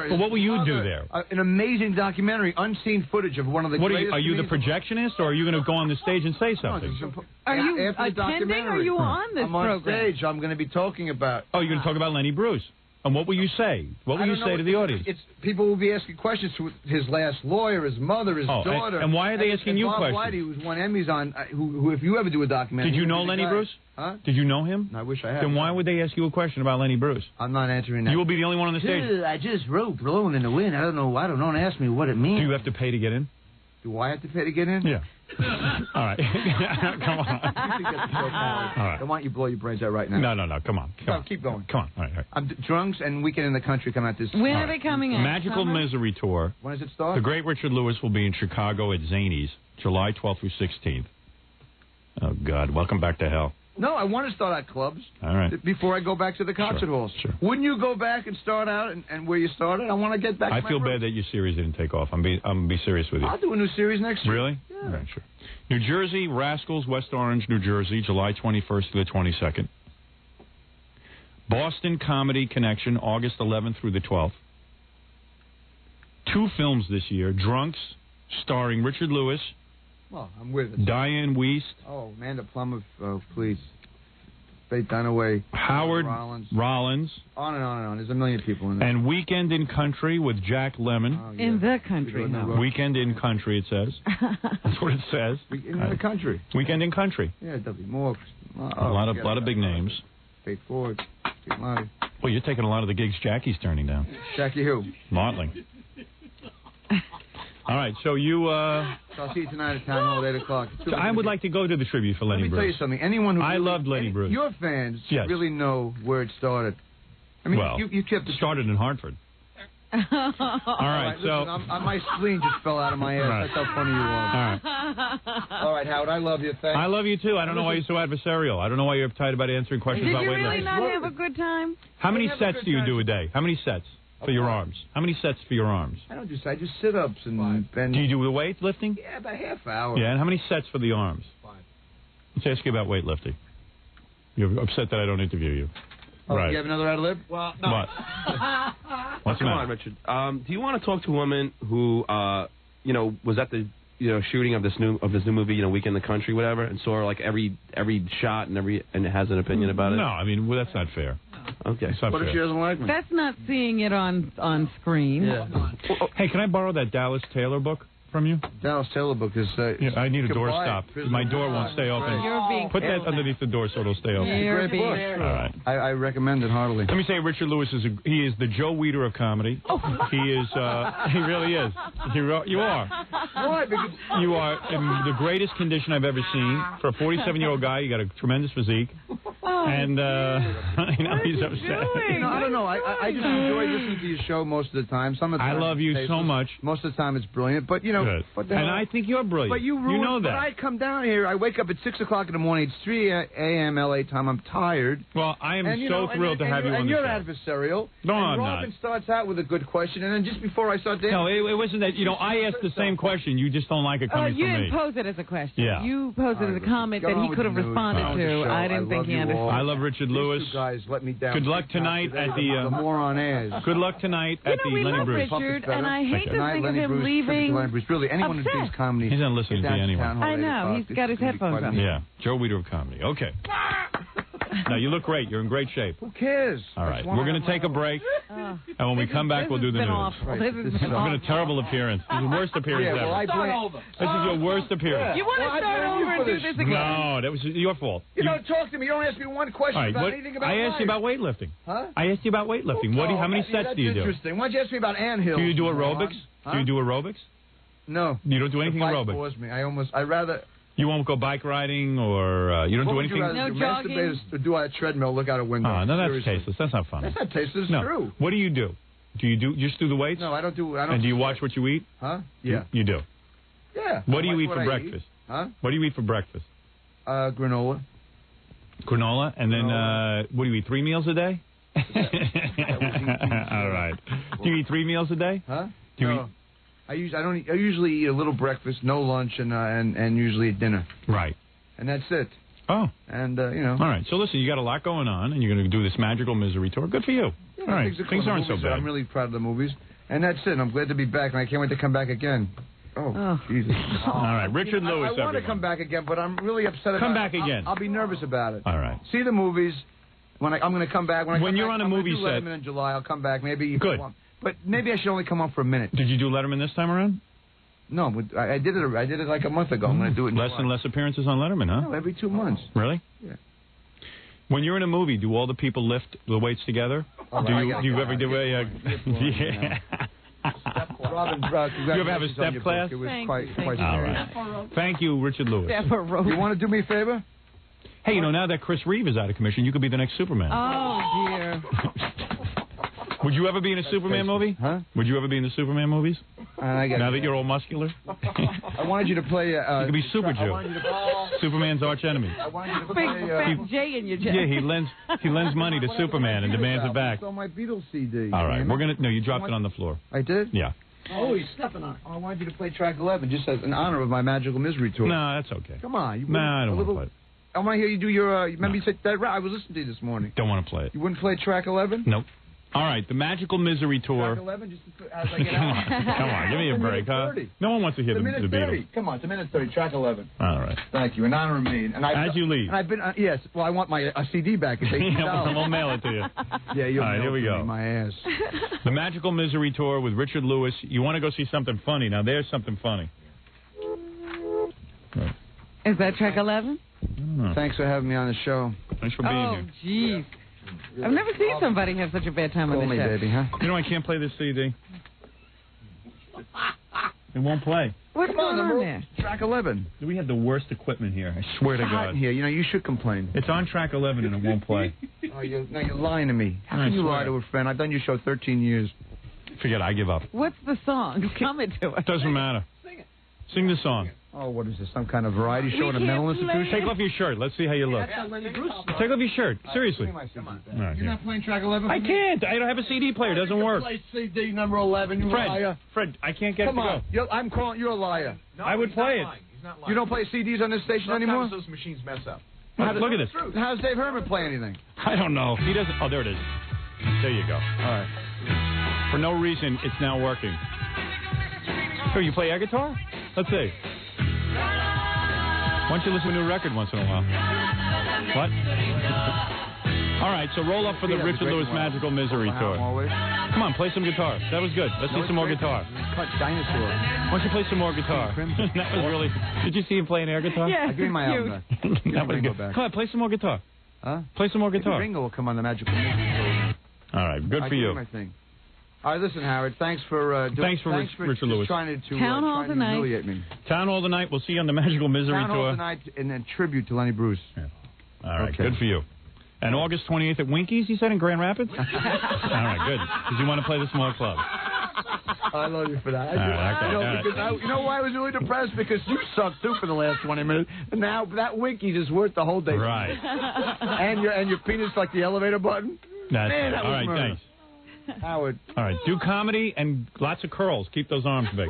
daughter. Well, what will you do mother, there? An amazing documentary, unseen footage of one of the What greatest... are you the comedians- projectionist, or are you going to go on the stage and say something? Are you After the attending or are documentary. you on this I'm on program? stage. I'm going to be talking about... Oh, you're going to talk about Lenny Bruce. And what will you say? What will you say to the audience? It's people will be asking questions to his last lawyer, his mother, his daughter. And why are they asking you Bob questions? Whitey, who's won Emmys on, who if you ever do a documentary... Did you he would know be the Lenny guy. Bruce? Huh? Did you know him? I wish I had. Then why would they ask you a question about Lenny Bruce? I'm not answering that. You will be the only one on the stage. I just wrote Blowing in the Wind. I don't know. Don't ask me what it means. Do you have to pay to get in? Do I have to pay to get in? Yeah. All right. Come on. You think that's so bad. All right. I want you to blow your brains out right now. No. Come on. Come on. Keep going. Come on. All right. Drunks and Weekend in the Country come out this... When are they coming out? Magical Summer? Misery Tour. When does it start? The great Richard Lewis will be in Chicago at Zanies, July 12th through 16th. Oh, God. Welcome back to hell. No, I want to start at clubs. All right. Before I go back to the concert halls. Sure. Wouldn't you go back and start out and where you started? I want to get back to I my feel roots. bad that your series didn't take off. I'm going to be serious with you. I'll do a new series next year. Really? Yeah. All right, sure. New Jersey, Rascals, West Orange, New Jersey, July 21st to the 22nd. Boston Comedy Connection, August 11th through the 12th. 2 films this year, Drunks, starring Richard Lewis, Well, I'm with it. Diane Wiest, Oh, Amanda Plum, please. Faith Dunaway. Howard Rollins, On and on and on. There's a million people in there. and Weekend in Country with Jack Lemmon. Oh, yeah. In the country, no. Weekend in Country, it says. That's what it says. In the country. Weekend in Country. Yeah, W. Moore. A lot of big names. Faith Ford. Steve Marty. Well, you're taking a lot of the gigs Jackie's turning down. Jackie who? Martling. All right, so you... So I'll see you tonight at Town Hall at 8 o'clock. So I would like to go to the tribute for Lenny Let me Bruce. tell you something. Anyone who I loved Lenny Bruce. Your fans Yes. really know where it started. I mean, well, you kept it started in Hartford. All right, so... Listen, my spleen just fell out of my ass. Right. That's how funny you are. All right. All right, Howard, I love you. Thanks. I love you, too. I don't know why you're so adversarial. I don't know why you're uptight about answering questions Did about you weightlifting. really not have a good time? How many have a sets good do you time. do a day? How many sets for your arms? How many sets for your arms? I don't I just sit-ups and... Do you do the weightlifting? Yeah, about half hour. Yeah, and how many sets for the arms? 5. Let's ask you about weightlifting. You're upset that I don't interview you. Oh, right. you have another ad-lib? Well, no. What? What's the Come matter? on, Richard. Do you want to talk to a woman who, was at the, shooting of this new movie, Weekend in the Country, whatever, and saw like every shot and has an opinion about it? No, I mean, well, that's not fair. Okay. That's not What if she fair. doesn't like me? That's not seeing it on screen. Yeah. Hey, can I borrow that Dallas Taylor book from you? Dallas Taylor book is... Yeah, I need a door buy it. stop. Prison My door won't stay open. You're being Put that underneath the door so it'll stay open. You're Great being book. All right. I recommend it heartily. Let me say, Richard Lewis is he is the Joe Weider of comedy. He is. He really is. You are. Why? Because You are in the greatest condition I've ever seen. For a 47-year-old guy, you got a tremendous physique. And, he's upset. No, I don't know. I just enjoy listening to your show most of the time. Some of the I time love it's you tasteless. so much. Most of the time it's brilliant. But, Good. what the And hell? I think you're brilliant. But you know that. But I come down here. I wake up at 6 o'clock in the morning. It's 3 a.m. L.A. time. I'm tired. Well, I am And, so thrilled to have you on the you're show. adversarial. No, and I'm Robin not. starts out with a good question, and then just before I start dancing... No, it wasn't that. I asked the same question. You just don't like it coming You from didn't me. pose it as a question. Yeah. You posed it as a comment that he could have responded to. I didn't think he understood. I love Richard Lewis. These two guys let me down. Good luck tonight at the moron ass. Good luck tonight at the we Lenny love Bruce. Richard, and I hate to Tonight, think of Lenny him Bruce, leaving Lenny Bruce. Really, anyone who does comedy... He's not listening get to down you anyway. Town Hall I at 8 know. o'clock. He's This got is his gonna be headphones quite on. amusing. Yeah, Joe Weider of comedy. Okay. No, you look great. You're in great shape. Who cares? All right, we're going to take a break, and when we come back, we'll do the news. Awful. This has It's been been awful. a terrible appearance. This is the worst appearance Yeah, well, ever. I blame... This is your worst appearance. You want to start over and do this again? No, that was your fault. You don't talk to me. You don't ask me one question All right, about what, anything about I asked you life. about weightlifting. Huh? I asked you about weightlifting. How many sets that's do you do? interesting. Why don't you ask me about anthills? Do you do aerobics? Huh? Do you do aerobics? No. You don't do anything the bike aerobic? bores me. I'd rather... You won't go bike riding, or you don't What do would you anything? rather do? Masturbate or do a treadmill, look out a window? Oh, no, that's Seriously. tasteless. That's not funny. That's not tasteless. It's No. true. What do you do? Do you just do the weights? No, I don't do... And do you watch what you eat? Huh? Yeah. You do. Yeah. What do I you watch eat what for I breakfast? Huh? What do you eat for breakfast? Granola. Granola, and then what do you eat? 3 meals a day? All right. Do you eat 3 meals a day? Huh? Do you No. I usually eat a little breakfast, no lunch, and usually dinner. Right. And that's it. Oh. And All right. So listen, you got a lot going on, and you're going to do this magical misery tour. Good for you. Yeah, All right. are Things cool. aren't so The movies, bad. I'm really proud of the movies. And that's it. I'm glad to be back, and I can't wait to come back again. Oh, Jesus. All right. Richard Lewis, I want to everyone. come back again, but I'm really upset about it. Come back again. I'll be nervous about it. All right. See the movies. I'm going to come back. When you're come on back, a movie I'm gonna set. do Letterman in July. I'll come back. Maybe. Good. But maybe I should only come up for a minute. Did you do Letterman this time around? No, but I did it. I did it like a month ago. I'm going to do it in Less July. and less appearances on Letterman, huh? No, every 2 months. Really? Yeah. When you're in a movie, do all the people lift the weights together? Oh, do I you gotta go. ever do a... yeah. Robin, You ever have a congratulations on step your class? book. It was Thank quite you. serious. All right. Thank you, Richard Lewis. You want to do me a favor? Hey, now that Chris Reeve is out of commission, you could be the next Superman. Oh, dear. Would you ever be in a Superman movie? Huh? Would you ever be in the Superman movies? Now that you're all muscular? I wanted you to play... you could be Super I Jew. wanted you to Superman's arch enemy. I wanted you to Big play... fat J in your chest. Yeah, he lends money to Superman and demands it back. It's on my Beatles CD. All right, no, you dropped it on the floor. I did? Yeah. Oh, he's stepping on it. I wanted you to play track 11 just as an honor of my magical misery tour. No, that's okay. Come on. You No, I don't want to play it. I want to hear you do your... remember you said that... I was listening to you this morning. Don't want to play it. You wouldn't play track 11? Nope. All right, the Magical Misery Tour. Track 11 just as I get Come on, give me a break, huh? 30. No one wants to hear It's a the minute Beatles. 30. Come on, it's a minute 30. Track 11. All right. Thank you. In honor of me. And As you leave. And I've been... yes. Well, I want my CD back. It takes We'll mail it to you. Yeah, you'll All right, mail here we it to go. me, my ass. The Magical Misery Tour with Richard Lewis. You want to go see something funny. Now, there's something funny. Is that track 11? Thanks for having me on the show. Thanks for being here. Oh, jeez. I've never seen somebody have such a bad time on Call the me, show. baby, huh? You know I can't play this CD. It won't play. What's going on there? Track 11. We have the worst equipment here. I swear to It's hot God. in here. You know, you should complain. It's on track 11 and it won't play. Oh, you're lying to me. How I can you swear. lie to a friend? I've done your show 13 years. Forget it. I give up. What's the song? Coming to us. Doesn't matter. Sing it. Sing the song. Oh, what is this? Some kind of variety show at a mental institution? Take off your shirt. Let's see how you look. Take off your shirt. Seriously. All right, You're not playing track 11? I can't. I don't have a CD player. It doesn't work. Play CD number 11. You liar. Fred, I can't get Come it to on. go. I'm calling you a liar. No, I would play it. You don't play CDs on this station anymore? Sometimes those machines mess up. Look at this. How does Dave Herman play anything? I don't know. He doesn't. Oh, there it is. There you go. All right. For no reason, it's now working. So you play air guitar? Let's see. Why don't you listen to a new record once in a while? What? All right, so roll up for the Richard Lewis Magical Misery Tour. Come on, play some guitar. That was good. Let's see some more guitar. Cut dinosaur. Why don't you play some more guitar? That was really... Did you see him playing air guitar? Yeah, Give me my album back. That was good. Back. Come on, play some more guitar. Huh? Play some more guitar. Ringo will come on the Magical Misery Tour. All right, good for you. My thing. All right, listen, Howard. Thanks for Richard Lewis. trying to Town Hall tonight. humiliate me. Town Hall tonight. We'll see you on the Magical Misery Town Hall Tour. tonight and then tribute to Lenny Bruce. Yeah. All right, Okay. good for you. And August 28th at Winkies, you said, in Grand Rapids? All right, good. Because you want to play the small club. I love you for that. All right, okay, you, know, all right. because you know why I was really depressed? Because you sucked too for the last 20 minutes. And now that Winkies is worth the whole day. Right. and your penis like the elevator button. That's Man, right. that All was right, murder. thanks. Howard. All right, do comedy and lots of curls. Keep those arms big.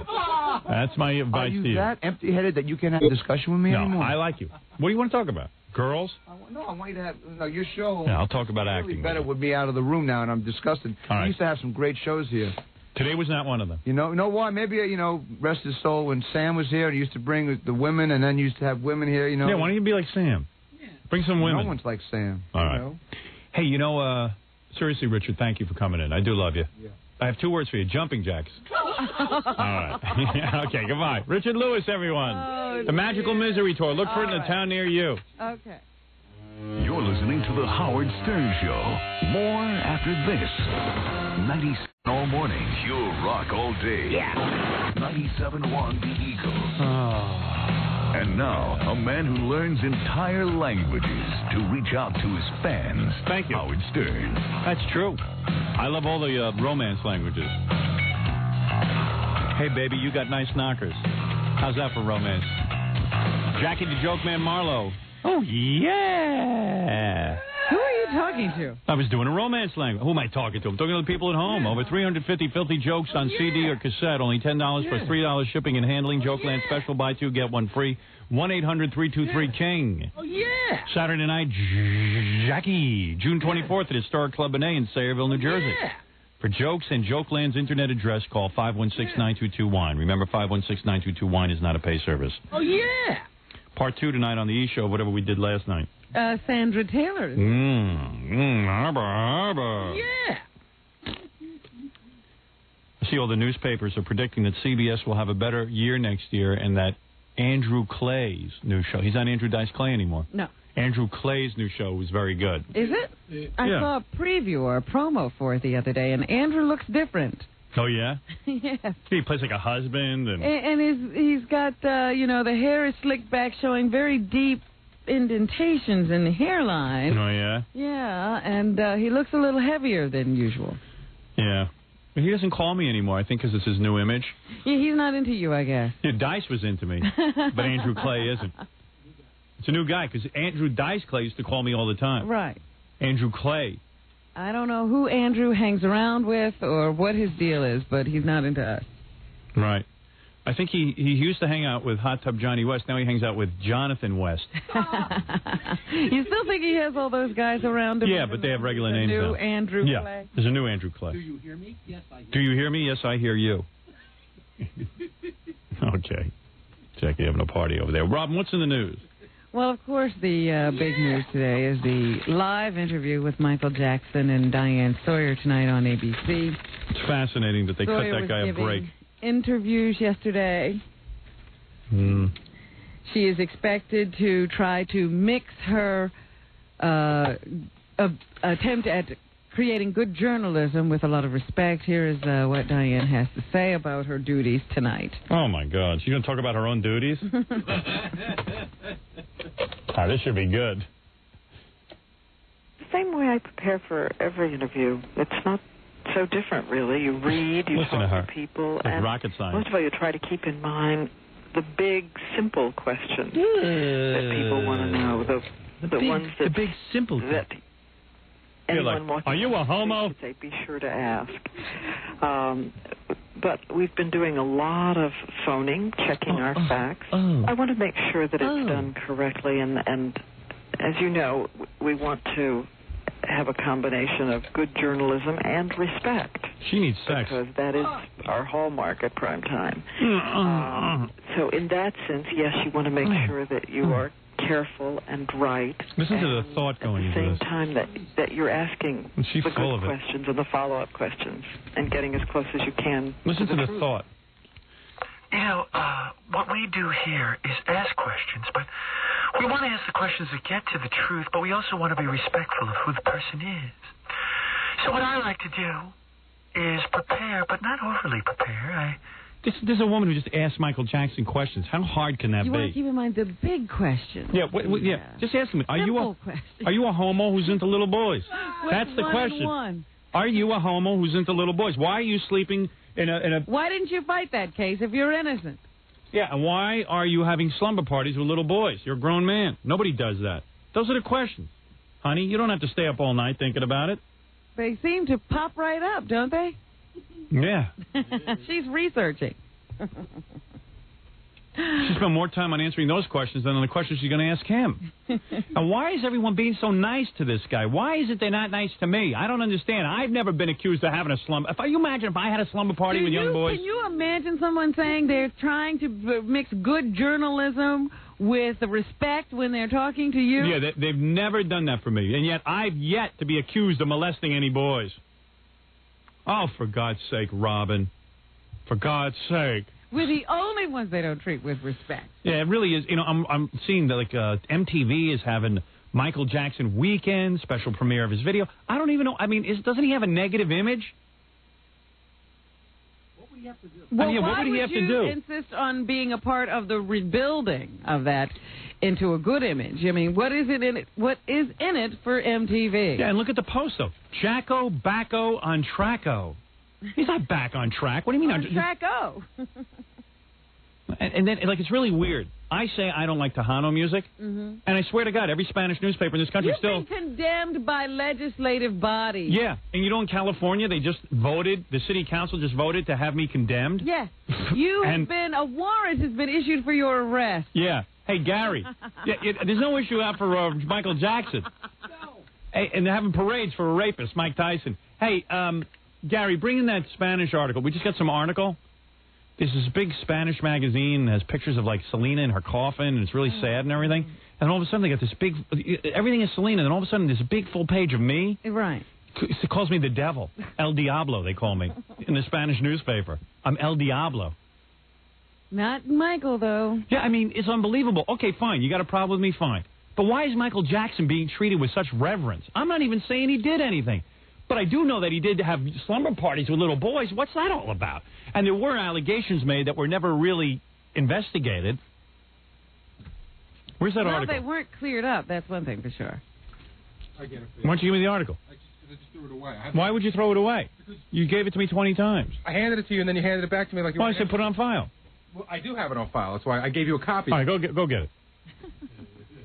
That's my Are advice to you you. that empty-headed that you can't have a discussion with me No, anymore? I like you. What do you want to talk about? Girls? No, I want you to have your show. Yeah, I'll talk about really acting. better with me out of the room now, and I'm disgusted. All right. We used to have some great shows here. Today was not one of them. You know why? Maybe, rest his soul, when Sam was here, he used to bring the women, and then used to have women here, Yeah, why don't you be like Sam? Yeah. Bring some women. No one's like Sam. All right. Hey, seriously, Richard, thank you for coming in. I do love you. Yeah. I have two words for you, jumping jacks. All right. Okay, goodbye. Richard Lewis, everyone. The Magical Misery Tour. Look for it in a town near you. Okay. You're listening to The Howard Stern Show. More after this. 97 all morning. Pure rock all day. Yeah. 97.1 The Eagle. And now, a man who learns entire languages to reach out to his fans. Thank you. Howard Stern. That's true. I love all the romance languages. Hey, baby, you got nice knockers. How's that for romance? Jackie the Joke Man Marlowe. Oh, yeah. Who are you talking to? I was doing a romance language. Who am I talking to? I'm talking to the people at home. Over 350 filthy jokes on CD or cassette. Only $10 for $3 shipping and handling. Jokeland special. Buy two, get one free. 1-800-323-KING. Oh, yeah. Saturday night, Jackie. June 24th at Historic Club in A in Sayreville, New Jersey. Yeah. For jokes and Jokeland's internet address, call 516-922-WINE. Remember, 516-922-WINE is not a pay service. Oh, yeah. Part 2 tonight on the E! Show, whatever we did last night. Sandra Taylor. Arbor. Yeah. I see all the newspapers are predicting that CBS will have a better year next year and that Andrew Clay's new show, he's not Andrew Dice Clay anymore. No. Andrew Clay's new show was very good. Is it? I Yeah. saw a preview or a promo for it the other day, and Andrew looks different. Oh, yeah? Yes. He plays like a husband. And he's got, the hair is slicked back, showing very deep indentations in the hairline. Oh, yeah? Yeah, and he looks a little heavier than usual. Yeah. But he doesn't call me anymore, I think, because it's his new image. Yeah, he's not into you, I guess. Yeah, Dice was into me, but Andrew Clay isn't. It's a new guy, because Andrew Dice Clay used to call me all the time. Right. Andrew Clay. I don't know who Andrew hangs around with or what his deal is, but he's not into us. Right. I think he used to hang out with Hot Tub Johnny West. Now he hangs out with Jonathan West. You still think he has all those guys around him? Yeah, but they have regular names new now. Andrew yeah, Clay. there's a new Andrew Clay. Do you hear me? Yes, I hear. Do you hear me? Yes, I hear you. Okay. Jackie having a party over there. Robin, what's in the news? Well, of course, the big news today is the live interview with Michael Jackson and Diane Sawyer tonight on ABC. It's fascinating that they Sawyer cut that was guy a giving break. Interviews yesterday. Hmm. She is expected to try to mix her attempt at creating good journalism with a lot of respect. Here is what Diane has to say about her duties tonight. Oh, my God. She's going to talk about her own duties? This should be good. Same way I prepare for every interview. It's not so different, really. You read, you Listen to her. talk to people, It's and rocket science. most of all, you try to keep in mind the big, simple questions that people want to know. The ones that the big, simple that anyone watching are you a homo? should say, be sure to ask. But we've been doing a lot of phoning, checking our facts. I want to make sure that it's done correctly, and as you know, we want to have a combination of good journalism and respect. She needs sex. Because that is our hallmark at prime time. So in that sense, yes, you want to make sure that you are careful and right. Listen to the thought going into At the this. same time that you're asking She's the full good of it. questions and the follow-up questions and getting as close as you can. Listen to the truth. thought. You know, what we do here is ask questions, but we want to ask the questions that get to the truth, but we also want to be respectful of who the person is. So what I like to do is prepare, but not overly prepare. There's a woman who just asked Michael Jackson questions. How hard can that You be? want to keep in mind the big questions. Yeah, just ask him. Are you a homo who's into little boys? That's the question. One. Are you a homo who's into little boys? Why are you sleeping in a... Why didn't you fight that case if you're innocent? Yeah, and why are you having slumber parties with little boys? You're a grown man. Nobody does that. Those are the questions. Honey, you don't have to stay up all night thinking about it. They seem to pop right up, don't they? Yeah. She's researching. She spent more time on answering those questions than on the questions she's going to ask him. And why is everyone being so nice to this guy? Why is it they're not nice to me? I don't understand. I've never been accused of having a slumber. If you imagine if I had a slumber party with young boys. Can you imagine someone saying they're trying to mix good journalism with respect when they're talking to you? Yeah, they've never done that for me. And yet I've yet to be accused of molesting any boys. Oh, for God's sake, Robin. For God's sake. We're the only ones they don't treat with respect. Yeah, it really is. You know, I'm seeing that MTV is having Michael Jackson weekend special premiere of his video. I don't even know. I mean, doesn't he have a negative image? What would he have to do? Well, what would he have to do? Why would you insist on being a part of the rebuilding of that into a good image? I mean, what is in it? What is in it for MTV? Yeah, and look at the post though. Jacko Backo on Tracko. He's not back on track. What do you mean on Tracko? And then, it's really weird. I say I don't like Tejano music, and I swear to God, every Spanish newspaper in this country You've been condemned by legislative bodies. Yeah, and you know in California, they just voted, the city council just voted to have me condemned? Yeah. You have been, a warrant has been issued for your arrest. Yeah. Hey, Gary, there's no issue out for Michael Jackson. No. Hey, and they're having parades for a rapist, Mike Tyson. Hey, Gary, bring in that Spanish article. We just got some article. There's this big Spanish magazine that has pictures of, Selena in her coffin, and it's really sad and everything. And all of a sudden, they got this big... Everything is Selena, and then all of a sudden, there's a big full page of me. Right. It calls me the devil. El Diablo, they call me, in the Spanish newspaper. I'm El Diablo. Not Michael, though. Yeah, I mean, it's unbelievable. Okay, fine. You got a problem with me? Fine. But why is Michael Jackson being treated with such reverence? I'm not even saying he did anything. But I do know that he did have slumber parties with little boys. What's that all about? And there were allegations made that were never really investigated. Where's that article? Well, they weren't cleared up. That's one thing for sure. I get it. Why don't you give me the article? I just threw it away. Why would you throw it away? You gave it to me 20 times. I handed it to you, and then you handed it back to me like you Well, were... I said put it on file. Well, I do have it on file. That's why I gave you a copy. All right, go get it.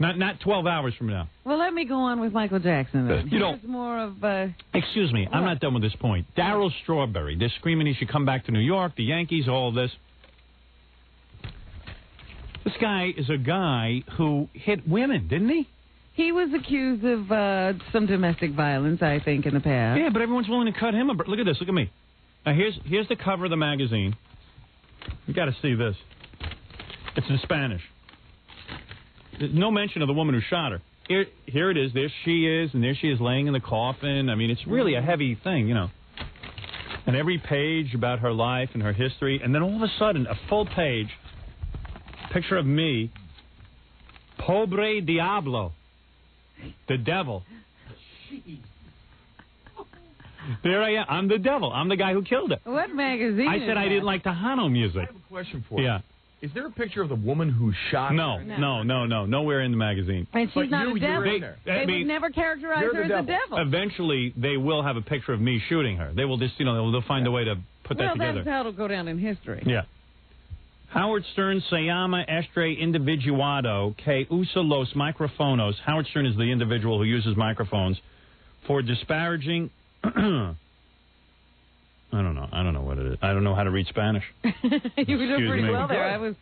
Not 12 hours from now. Well, let me go on with Michael Jackson, then. You know... Here's more of... Excuse me, I'm not done with this point. Darryl Strawberry, they're screaming he should come back to New York, the Yankees, all of this. This guy is a guy who hit women, didn't he? He was accused of some domestic violence, I think, in the past. Yeah, but everyone's willing to cut him a break. Look at this, look at me. Now, here's the cover of the magazine. You got to see this. It's in Spanish. There's no mention of the woman who shot her. Here it is. There she is, and there she is laying in the coffin. I mean, it's really a heavy thing, you know. And every page about her life and her history, and then all of a sudden, a full page, picture of me, Pobre Diablo, the devil. There I am. I'm the devil. I'm the guy who killed her. What magazine? I said I didn't like Tejano music. I have a question for you. Yeah. Is there a picture of the woman who shot No, her? no. Nowhere in the magazine. And she's not a devil. They would never characterize her as a devil. Eventually, they will have a picture of me shooting her. They will just, they'll find a way to put that together. That's how it'll go down in history. Yeah. Howard Stern se llama este individuado que usa los microfonos. Howard Stern is the individual who uses microphones for disparaging... I don't know what it is. I don't know how to read Spanish. You were doing pretty me. well there. I was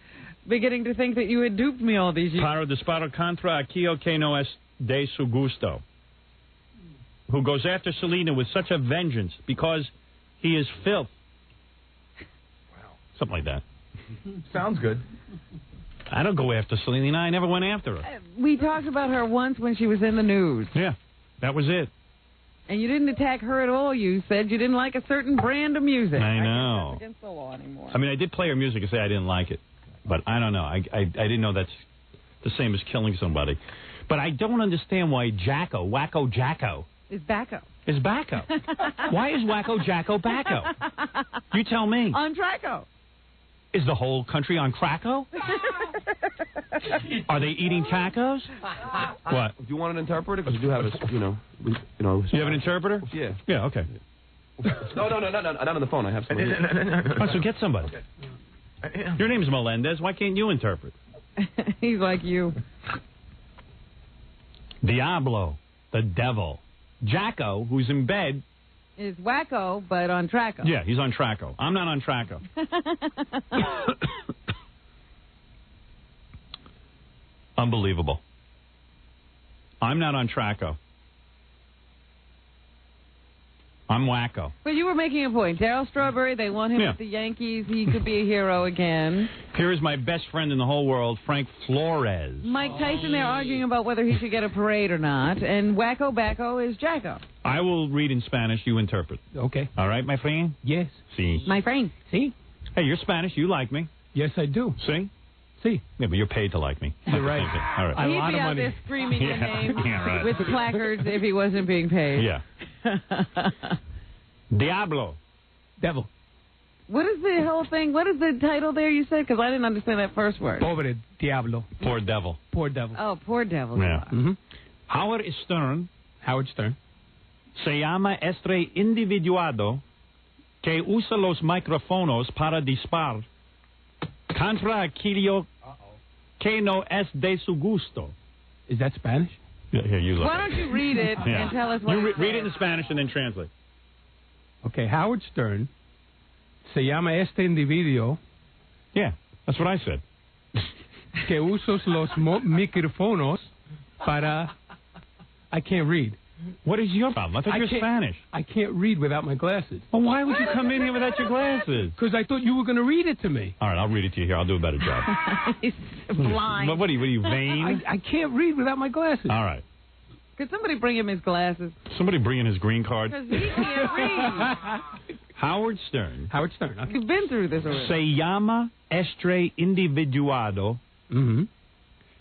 beginning to think that you had duped me all these years. Para disparo contra aquello que no es de su gusto. Who goes after Selena with such a vengeance because he is filth. Wow. Something like that. Sounds good. I don't go after Selena. I never went after her. We talked about her once when she was in the news. Yeah, that was it. And you didn't attack her at all. You said you didn't like a certain brand of music. I know. guess that's against the law anymore. I mean, I did play her music and say I didn't like it. But I don't know. I didn't know that's the same as killing somebody. But I don't understand why Wacko Jacko... Is Backo. Is Backo. Why is Wacko Jacko Backo? You tell me. On Traco. Is the whole country on Krakow? Are they eating tacos? What? Do you want an interpreter? Because we do have a, You have an interpreter? Yeah. Yeah, okay. No, not on the phone. I have somebody. Oh, so get somebody. Your name's Melendez. Why can't you interpret? He's like you. Diablo, the devil. Jacko, who's in bed. Is Wacko, but on Traco. Yeah, he's on Traco. I'm not on Traco. Unbelievable. I'm not on Traco. I'm Wacko. But you were making a point. Darryl Strawberry, they want him with the Yankees. He could be a hero again. Here is my best friend in the whole world, Frank Flores. Mike Tyson, they're arguing about whether he should get a parade or not. And Wacko Backo is Jacko. I will read in Spanish. You interpret. Okay. All right, my friend? Yes. Sí. My friend. See? Hey, you're Spanish. You like me. Yes, I do. See? See. Yeah, but you're paid to like me. You're right. All right. He'd be out there screaming your name right. with placards if he wasn't being paid. Yeah. Diablo. Devil. What is the whole thing? What is the title there you said? Because I didn't understand that first word. Pobre Diablo. Poor devil. Poor devil. Oh, poor devil. Yeah. Mm-hmm. Howard Stern. Howard Stern. Se llama este individuado que usa los micrófonos para disparar contra aquello que no es de su gusto. Is that Spanish? Yeah, here, you look. Why don't you read it and tell us what you it read it in Spanish and then translate. Okay, Howard Stern. Se llama este individuo. Yeah, that's what I said. Que usa los micrófonos para... I can't read. What is your problem? I thought you were Spanish. I can't read without my glasses. Well, why would you come in here without your glasses? Because I thought you were going to read it to me. All right, I'll read it to you here. I'll do a better job. He's blind. What are you vain? I can't read without my glasses. All right. Could somebody bring him his glasses? Somebody bring in his green card. Because he can't read. Howard Stern. Howard Stern. Okay. You've been through this already. Se llama este individuado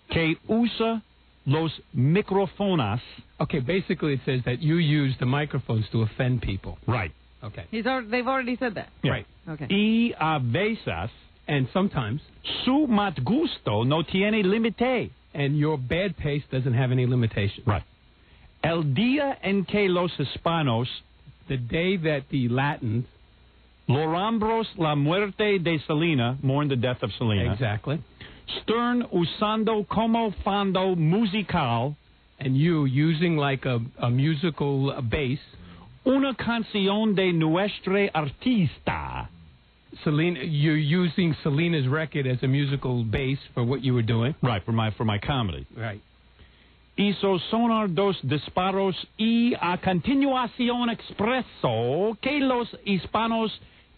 que usa los micrófonos. Okay, basically it says that you use the microphones to offend people. Right. Okay. They've already said that. Yeah. Right. Okay. Y a veces, and sometimes, su mal gusto no tiene límite. And your bad taste doesn't have any limitation. Right. El día en que los hispanos, the day that the Latins, logramos la muerte de Selena, mourn the death of Selena. Exactly. Stern usando como fondo musical, and you using like a musical bass, una canción de nuestra artista. Selena, you're using Selena's record as a musical bass for what you were doing. Right, for my comedy. Right. Hizo sonar dos disparos y a continuación expreso que los hispanos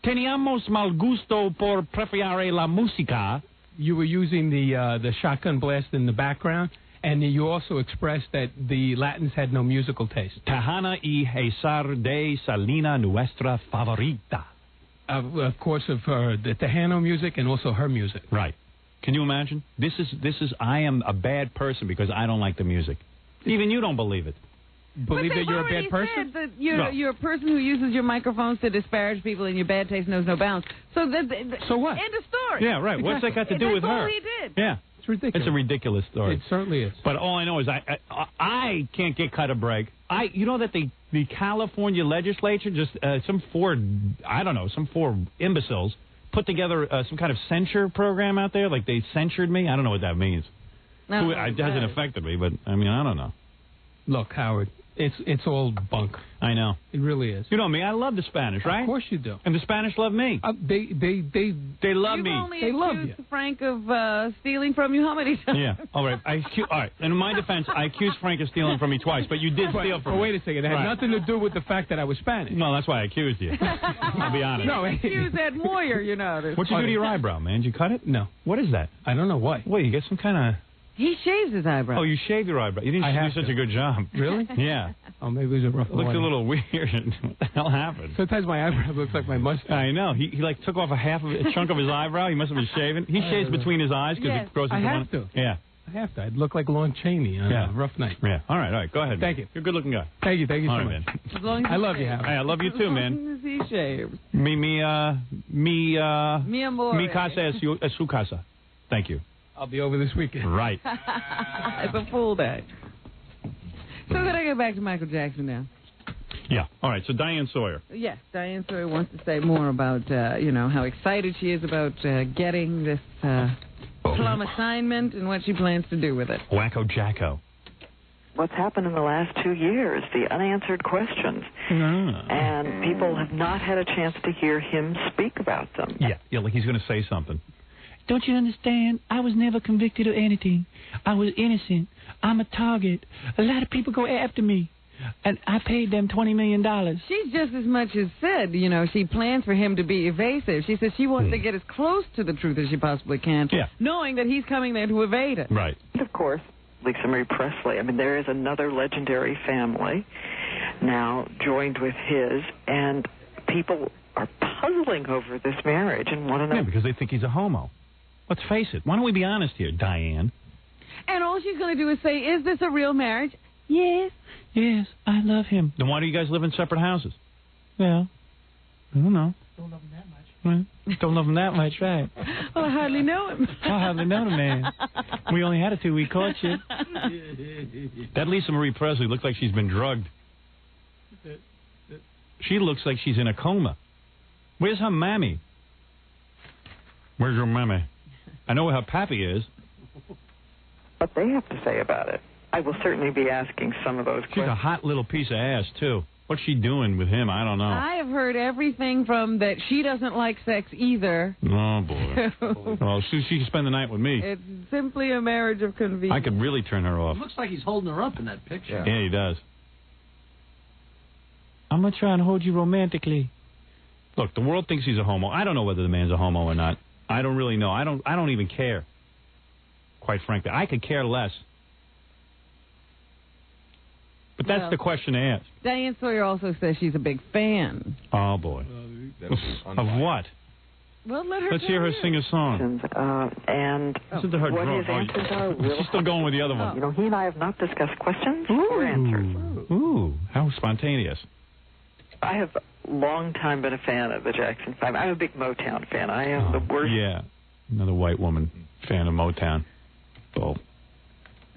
teníamos mal gusto por preferir la música. You were using the shotgun blast in the background, and you also expressed that the Latins had no musical taste. Tejana y Cesar de Selena, nuestra favorita. Of course, of the Tejano music and also her music. Right. Can you imagine? This is. I am a bad person because I don't like the music. Even you don't believe it. believe that you're a bad already person? said that you're a person who uses your microphones to disparage people, and your bad taste knows no bounds. So So what? End of story. Yeah, right. What's that got to do with That's her? all he did. Yeah. It's ridiculous. It's a ridiculous story. It certainly is. But all I know is I can't get cut a break. You know that the California legislature just some four imbeciles put together some kind of censure program out there. Like they censured me. I don't know what that means. No, It hasn't affected me, but I mean I don't know. Look, Howard, it's all bunk. I know. It really is. You know me. I love the Spanish, right? Of course you do. And the Spanish love me. They love You've me. only They love accused Frank of stealing from you how many times? Yeah. All right. All right. And in my defense, I accused Frank of stealing from me twice, but you did steal from me. Wait a second. It had nothing to do with the fact that I was Spanish. No, that's why I accused you. I'll be honest. No, Accuse Ed Moyer, you know. What'd you do to your eyebrow, man? Did you cut it? No. What is that? I don't know why. Wait, you get some kind of... He shaves his eyebrows. Oh, you shaved your eyebrow. You didn't do such a good job. Really? Yeah. Oh, maybe it was a rough It looks morning. a little weird. What the hell happened? Sometimes my eyebrow looks like my mustache. I know. He like took off a chunk of his eyebrow. He must have been shaving. He shaves between his eyes because it grows into I have one. to. Yeah. I have to. I'd look like Lon Chaney on a rough night. Yeah. All right. Go ahead. Thank you. You're a good-looking guy. Thank you so All right, much. man. As long as I he love you, shaves. Howard. Hey, I love you too, man. As long as he shaves. Mi amor. Mi casa es su casa. Thank you. I'll be over this weekend. Right. It's a full day. So then I go back to Michael Jackson now. Yeah. All right. So Diane Sawyer. Yes, Diane Sawyer wants to say more about, how excited she is about getting this plum assignment and what she plans to do with it. Wacko Jacko. What's happened in the last 2 years, the unanswered questions. And people have not had a chance to hear him speak about them. Yeah, like he's going to say something. Don't you understand? I was never convicted of anything. I was innocent. I'm a target. A lot of people go after me. And I paid them $20 million. She's just as much as said, she plans for him to be evasive. She says she wants to get as close to the truth as she possibly can, knowing that he's coming there to evade it. Right. Of course, Lisa Marie Presley. I mean, there is another legendary family now joined with his, and people are puzzling over this marriage and want to know. Yeah, because they think he's a homo. Let's face it. Why don't we be honest here, Diane? And all she's going to do is say, is this a real marriage? Yes. Yes, I love him. Then why do you guys live in separate houses? Well, I don't know. Don't love him that much. Right. Don't love him that much, right? Well, I hardly know him. I hardly know the man. We only had a 2-week courtship. That Lisa Marie Presley looks like she's been drugged. She looks like she's in a coma. Where's her mammy? Where's your mammy? I know where her pappy is. What they have to say about it. I will certainly be asking some of those She's questions. a hot little piece of ass, too. What's she doing with him? I don't know. I have heard everything from that she doesn't like sex either. Oh, boy. Well, she can spend the night with me. It's simply a marriage of convenience. I could really turn her off. It looks like he's holding her up in that picture. Yeah, he does. I'm going to try and hold you romantically. Look, the world thinks he's a homo. I don't know whether the man's a homo or not. I don't really know. I don't even care. Quite frankly, I could care less. But that's the question to ask. Diane Sawyer also says she's a big fan. Oh, boy. Of what? Well, let her Let's hear her sing a song. And Listen to her what drone. his answers are. She's still going with the other one. You know, he and I have not discussed questions or answers. Ooh, how spontaneous. I have long time been a fan of the Jackson 5. I'm a big Motown fan. I am the worst. Yeah, another white woman fan of Motown. Oh,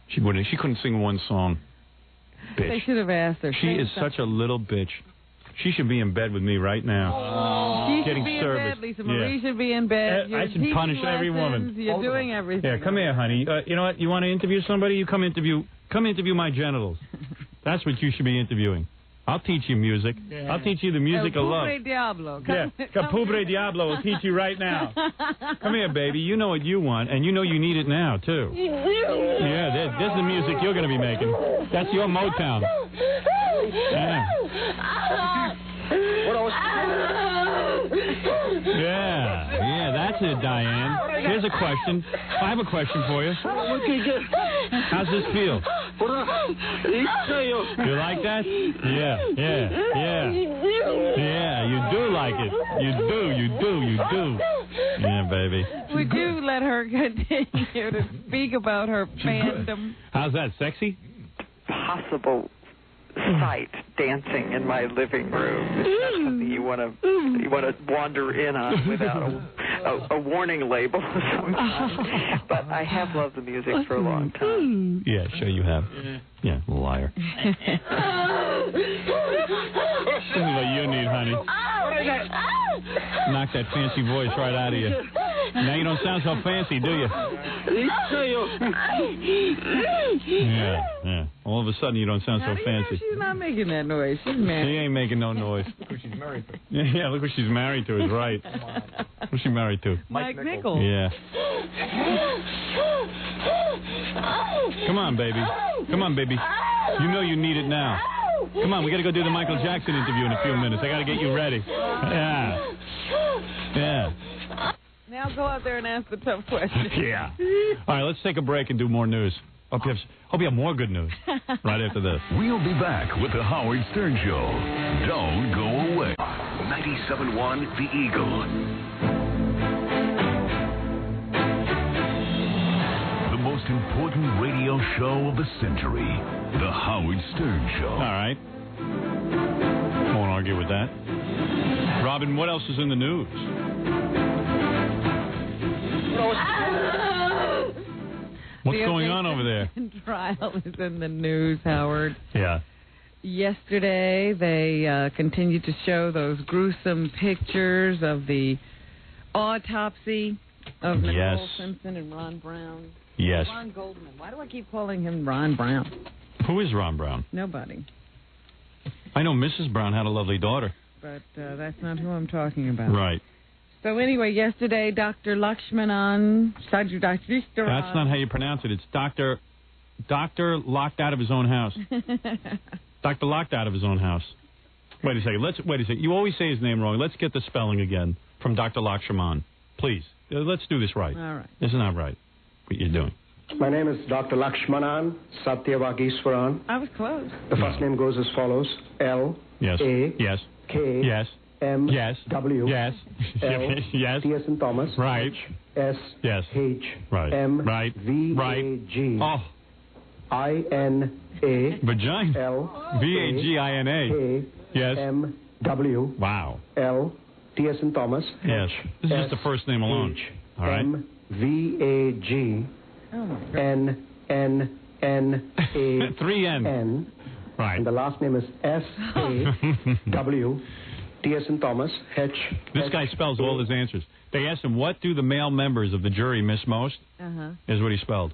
she couldn't sing one song. Bitch. They should have asked her. She is such a little bitch. She should be in bed with me right now. She getting should be service. in bed. Lisa Marie should be in bed. I should punish every woman. You're doing everything. Yeah, come here, honey. You know what? You want to interview somebody? You come interview my genitals. That's what you should be interviewing. I'll teach you music. Yeah. I'll teach you the music of love. Pobre Diablo. Capubre Diablo will teach you right now. Come here, baby. You know what you want, and you know you need it now, too. Yeah, this is the music you're going to be making. That's your Motown. Yeah. Yeah, that's it, Diane. Here's a question. I have a question for you. How's this feel? You like that? Yeah. Yeah, you do like it. You do. Yeah, baby. Would you let her continue to speak about her fandom? How's that, sexy? Possible sight dancing in my living room. It's not something you want to wander in on without a warning label of some kind. But I have loved the music for a long time. Yeah, sure you have. Yeah, liar. This is what you need, honey. Knock that fancy voice right out of you. Now you don't sound so fancy, do you? Yeah. All of a sudden you don't sound so fancy. She's not making that noise. She's married. She ain't making no noise. Look who she's married to. Yeah, look what she's married to is right. Who's she married to? Mike Nichols. Yeah. Come on, baby. Come on, baby. You know you need it now. Come on, we got to go do the Michael Jackson interview in a few minutes. I got to get you ready. Yeah. Now go out there and ask the tough questions. Yeah. All right, let's take a break and do more news. Hope you have more good news right after this. We'll be back with the Howard Stern Show. Don't go away. 97.1 The Eagle. The most important radio show of the century. The Howard Stern Show. All right. Won't argue with that. Robin, what else is in the news? What's going on over there? Trial is in the news, Howard. Yeah. Yesterday, they continued to show those gruesome pictures of the autopsy of Nicole Simpson and Ron Brown. Yes. Ron Goldman. Why do I keep calling him Ron Brown? Who is Ron Brown? Nobody. I know Mrs. Brown had a lovely daughter. But that's not who I'm talking about. Right. So anyway, yesterday, Dr. Lakshmanan... That's not how you pronounce it. It's Dr. Locked out of his own house. Dr. Locked out of his own house. Wait a second. Wait a second. You always say his name wrong. Let's get the spelling again from Dr. Lakshmanan. Please. Let's do this right. All right. This is not right, what you're doing. My name is Dr. Lakshmanan Satyavagishwaran. I was close. The first name goes as follows. L. Yes. A. Yes. K. Yes. M. Yes. W. Yes. L. Yes. T as in Thomas. Right. S. Yes. H. Right. M. Right. V. Right. A. G. Oh. I. N. A. Vagina. L. V-A-G-I-N-A. K. Yes. M. W. Wow. L. T as in Thomas. Yes. This is S. just the first name alone. H. All right. M. V. A. G. Oh my God. N. N. N. A. 3 N. N. Right. And the last name is S. A. W. T as in Thomas. H. This guy spells all his answers. They asked him, what do the male members of the jury miss most? Is what he spelled.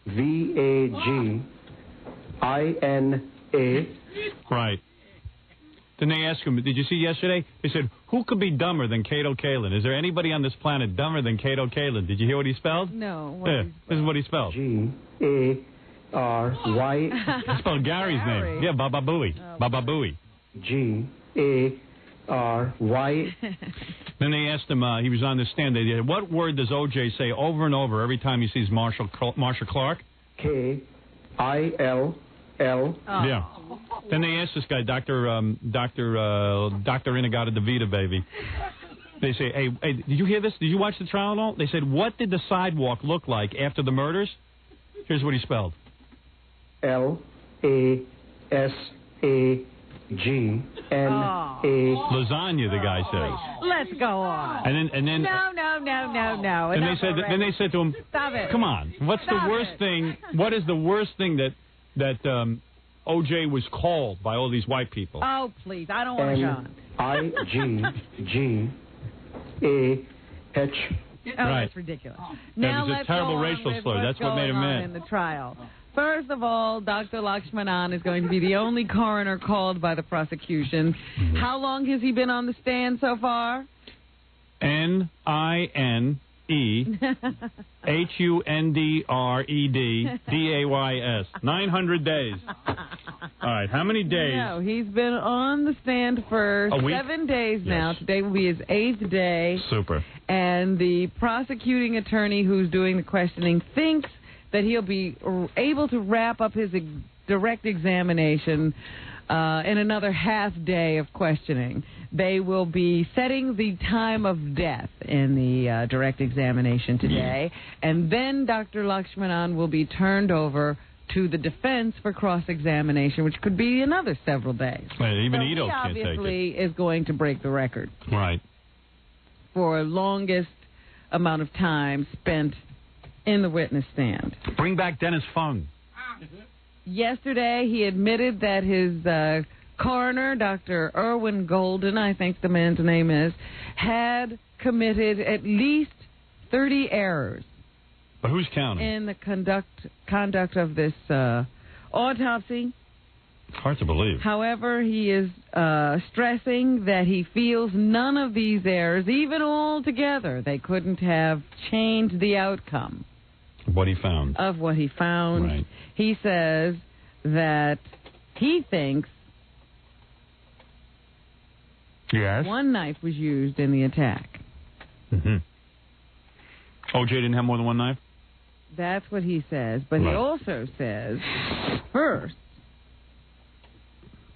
V. A. G. I. N. A. Right. Then they asked him, did you see yesterday? They said, who could be dumber than Cato Kalin? Is there anybody on this planet dumber than Cato Kalin? Did you hear what he spelled? No. This is what he spelled. G. A. R. Y. He spelled Gary's name. Yeah, Baba Booey. Baba Booey. G. A. R. Y. Then they asked him, he was on the stand, they said, what word does O.J. say over and over every time he sees Marsha Clark? K. I. L. L. Yeah. Then they asked this guy, Dr. Inagata DeVita, baby. They say, hey, did you hear this? Did you watch the trial at all? They said, what did the sidewalk look like after the murders? Here's what he spelled. L. A. S. A. G. N. A. Lasagna, the guy says. Let's go on. And then. No. And they said to him, stop it. Come on. What's the worst thing? What is the worst thing that O.J. was called by all these white people? Oh, please. I don't want to go on. I. G. G. A. H. Right. That's ridiculous. Now was a let's terrible go on racial with slur. what's That's what made him going on mad. in the trial. First of all, Dr. Lakshmanan is going to be the only coroner called by the prosecution. How long has he been on the stand so far? NINEHUNDREDDAYS. 900 days. All right. How many days? No, he's been on the stand for A week? 7 days now. Today will be his 8th day. Super. And the prosecuting attorney who's doing the questioning thinks that he'll be able to wrap up his direct examination in another half day of questioning. They will be setting the time of death in the direct examination today, and then Dr. Lakshmanan will be turned over to the defense for cross-examination, which could be another several days. Well, even so Ito he can't take it. obviously is going to break the record Right. for longest amount of time spent in the witness stand. Bring back Dennis Fung. Yesterday, he admitted that his coroner, Dr. Irwin Golden, I think the man's name is, had committed at least 30 errors. But who's counting? In the conduct of this autopsy. Hard to believe. However, he is stressing that he feels none of these errors, even altogether, they couldn't have changed the outcome. What he found. Of what he found. Right. He says that he thinks one knife was used in the attack. Mm-hmm. O.J. didn't have more than one knife? That's what he says. But he also says, first,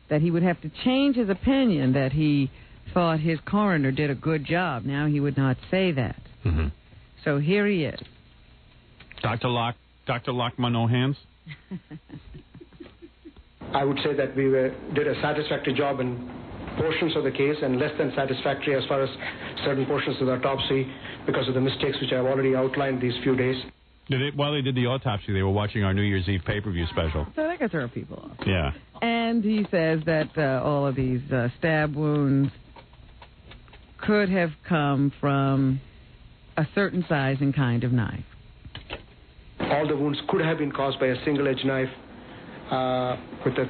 that he would have to change his opinion, that he thought his coroner did a good job. Now he would not say that. Mm-hmm. So here he is. Dr. Lockman, no hands? I would say that we did a satisfactory job in portions of the case and less than satisfactory as far as certain portions of the autopsy because of the mistakes which I've already outlined these few days. While they did the autopsy, they were watching our New Year's Eve pay-per-view special. So that could throw people off. Yeah. And he says that all of these stab wounds could have come from a certain size and kind of knife. All the wounds could have been caused by a single-edge knife with a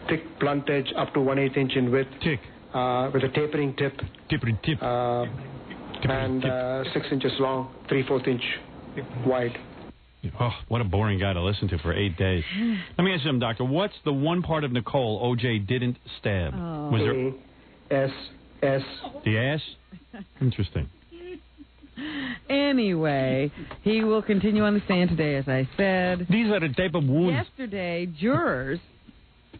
thick blunt edge up to 1/8 inch in width. With a tapering tip. And 6 inches long, 3/4 inch wide. Oh, what a boring guy to listen to for 8 days. Let me ask you something, Doctor. What's the one part of Nicole O.J. didn't stab? Oh. Was there S. The ass? Interesting. Anyway, he will continue on the stand today, as I said. These are the type of wounds. Yesterday, jurors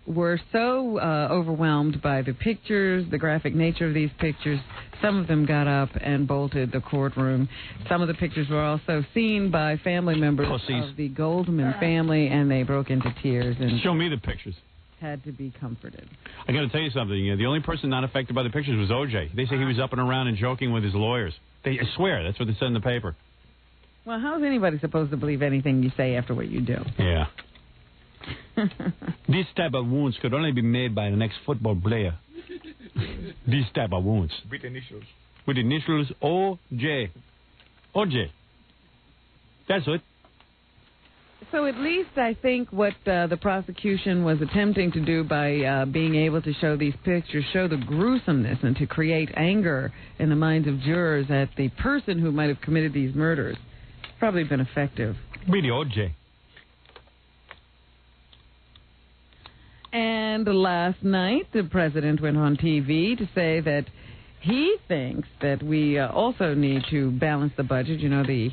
were so overwhelmed by the pictures, the graphic nature of these pictures. Some of them got up and bolted the courtroom. Some of the pictures were also seen by family members of the Goldman family, and they broke into tears and show me the pictures. Had to be comforted. I got to tell you something. The only person not affected by the pictures was O.J. They say he was up and around and joking with his lawyers. I swear, that's what they said in the paper. Well, how is anybody supposed to believe anything you say after what you do? Yeah. This type of wounds could only be made by an ex-football player. These type of wounds. With initials. With initials O.J. O.J. That's it. So at least I think what the prosecution was attempting to do by being able to show these pictures, show the gruesomeness and to create anger in the minds of jurors at the person who might have committed these murders, probably been effective. Really, O.J. And last night, the president went on TV to say that he thinks that we also need to balance the budget. You know, the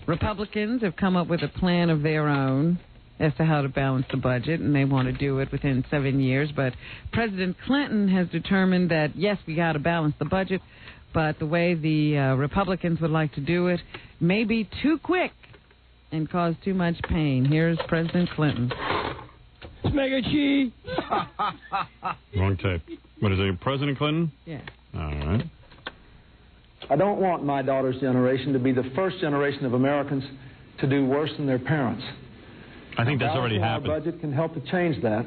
Republicans have come up with a plan of their own as to how to balance the budget, and they want to do it within 7 years. But President Clinton has determined that, yes, we got to balance the budget, but the way the Republicans would like to do it may be too quick and cause too much pain. Here's President Clinton. Mega cheese. Wrong tape. What is it, President Clinton? Yeah. All right. I don't want my daughter's generation to be the first generation of Americans to do worse than their parents. I think that's already happened. Our budget can help to change that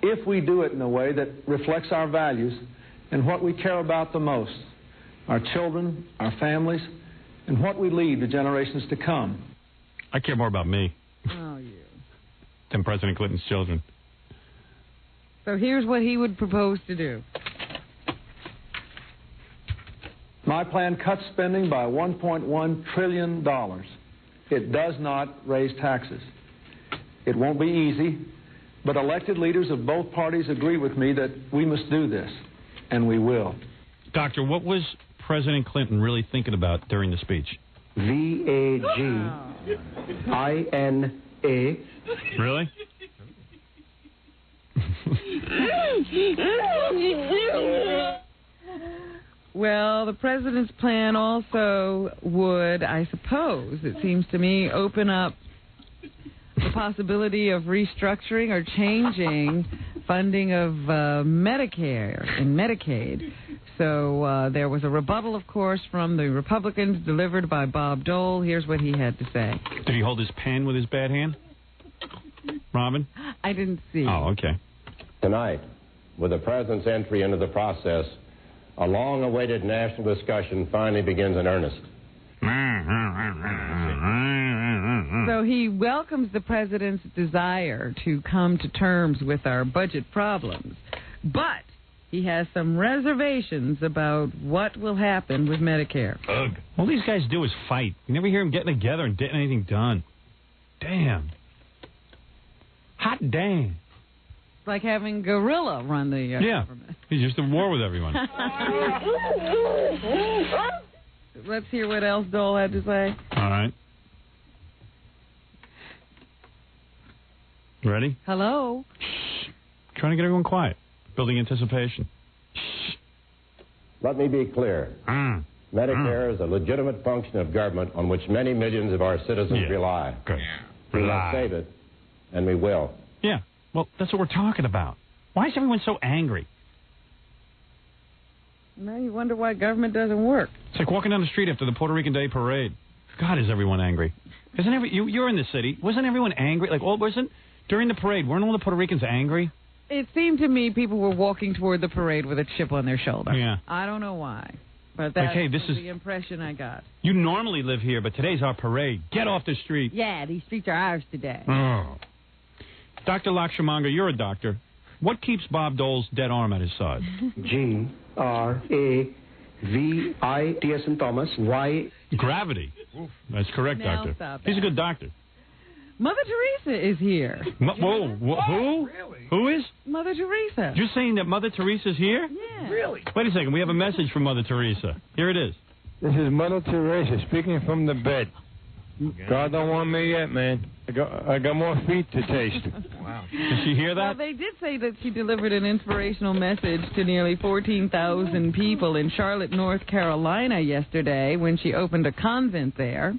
if we do it in a way that reflects our values and what we care about the most, our children, our families, and what we leave to generations to come. I care more about me Oh, you. than President Clinton's children. So here's what he would propose to do. My plan cuts spending by $1.1 trillion. It does not raise taxes. It won't be easy, but elected leaders of both parties agree with me that we must do this, and we will. Doctor, what was President Clinton really thinking about during the speech? VAGINA. Really? Well, the president's plan also would, I suppose, it seems to me, open up the possibility of restructuring or changing funding of Medicare and Medicaid. So there was a rebuttal, of course, from the Republicans delivered by Bob Dole. Here's what he had to say. Did he hold his pen with his bad hand? Robin? I didn't see. Oh, okay. Tonight, with the President's entry into the process, a long-awaited national discussion finally begins in earnest. So he welcomes the President's desire to come to terms with our budget problems, but he has some reservations about what will happen with Medicare. Ugh. All these guys do is fight. You never hear them getting together and getting anything done. Damn. Hot damn. It's like having Gorilla run the government. He's just at war with everyone. Let's hear what else Dole had to say. All right. Ready? Hello? Trying to get everyone quiet. Building anticipation. Let me be clear. Medicare is a legitimate function of government on which many millions of our citizens rely. Good. We must save it, and we will. Yeah. Well, that's what we're talking about. Why is everyone so angry? Now you wonder why government doesn't work. It's like walking down the street after the Puerto Rican Day Parade. God, is everyone angry? Isn't you're in the city. Wasn't everyone angry? During the parade, weren't all the Puerto Ricans angry? It seemed to me people were walking toward the parade with a chip on their shoulder. Yeah. I don't know why, but that's the impression I got. You normally live here, but today's our parade. Get off the street. Yeah, these streets are ours today. Oh. Dr. Lakshmanga, you're a doctor. What keeps Bob Dole's dead arm at his side? G-R-A-V-I, T as in Thomas, Y. Gravity. Oof. That's correct, Now doctor. stop He's a that. good doctor. Mother Teresa is here. Whoa, who? Really? Who is? Mother Teresa. You're saying that Mother Teresa's here? Yeah. Really? Wait a second. We have a message from Mother Teresa. Here it is. This is Mother Teresa speaking from the bed. God don't want me yet, man. I got more feet to taste. Wow. Did she hear that? Well, they did say that she delivered an inspirational message to nearly 14,000 people in Charlotte, North Carolina yesterday when she opened a convent there.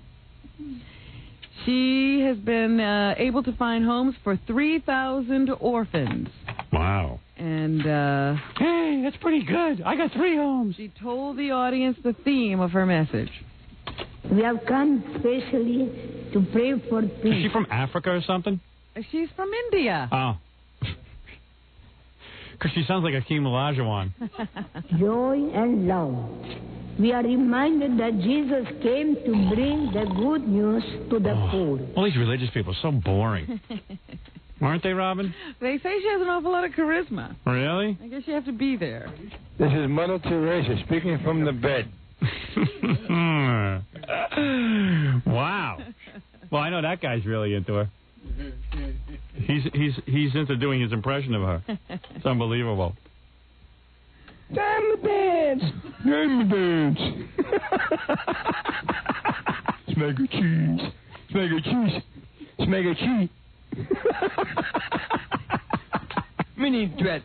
She has been able to find homes for 3,000 orphans. Wow. And, hey, that's pretty good. I got 3 homes. She told the audience the theme of her message. We have come specially to pray for peace. Is she from Africa or something? She's from India. Oh. Because she sounds like Akeem Olajuwon. Joy and love. We are reminded that Jesus came to bring the good news to the poor. All these religious people are so boring. Aren't they, Robin? They say she has an awful lot of charisma. Really? I guess you have to be there. This is Mother Teresa speaking from the bed. Wow. Well, I know that guy's really into her. He's into doing his impression of her. It's unbelievable. Damn the dance! Damn the dance! Smeg a cheese. Smeg a cheese. Smeg a cheese. Mini dread.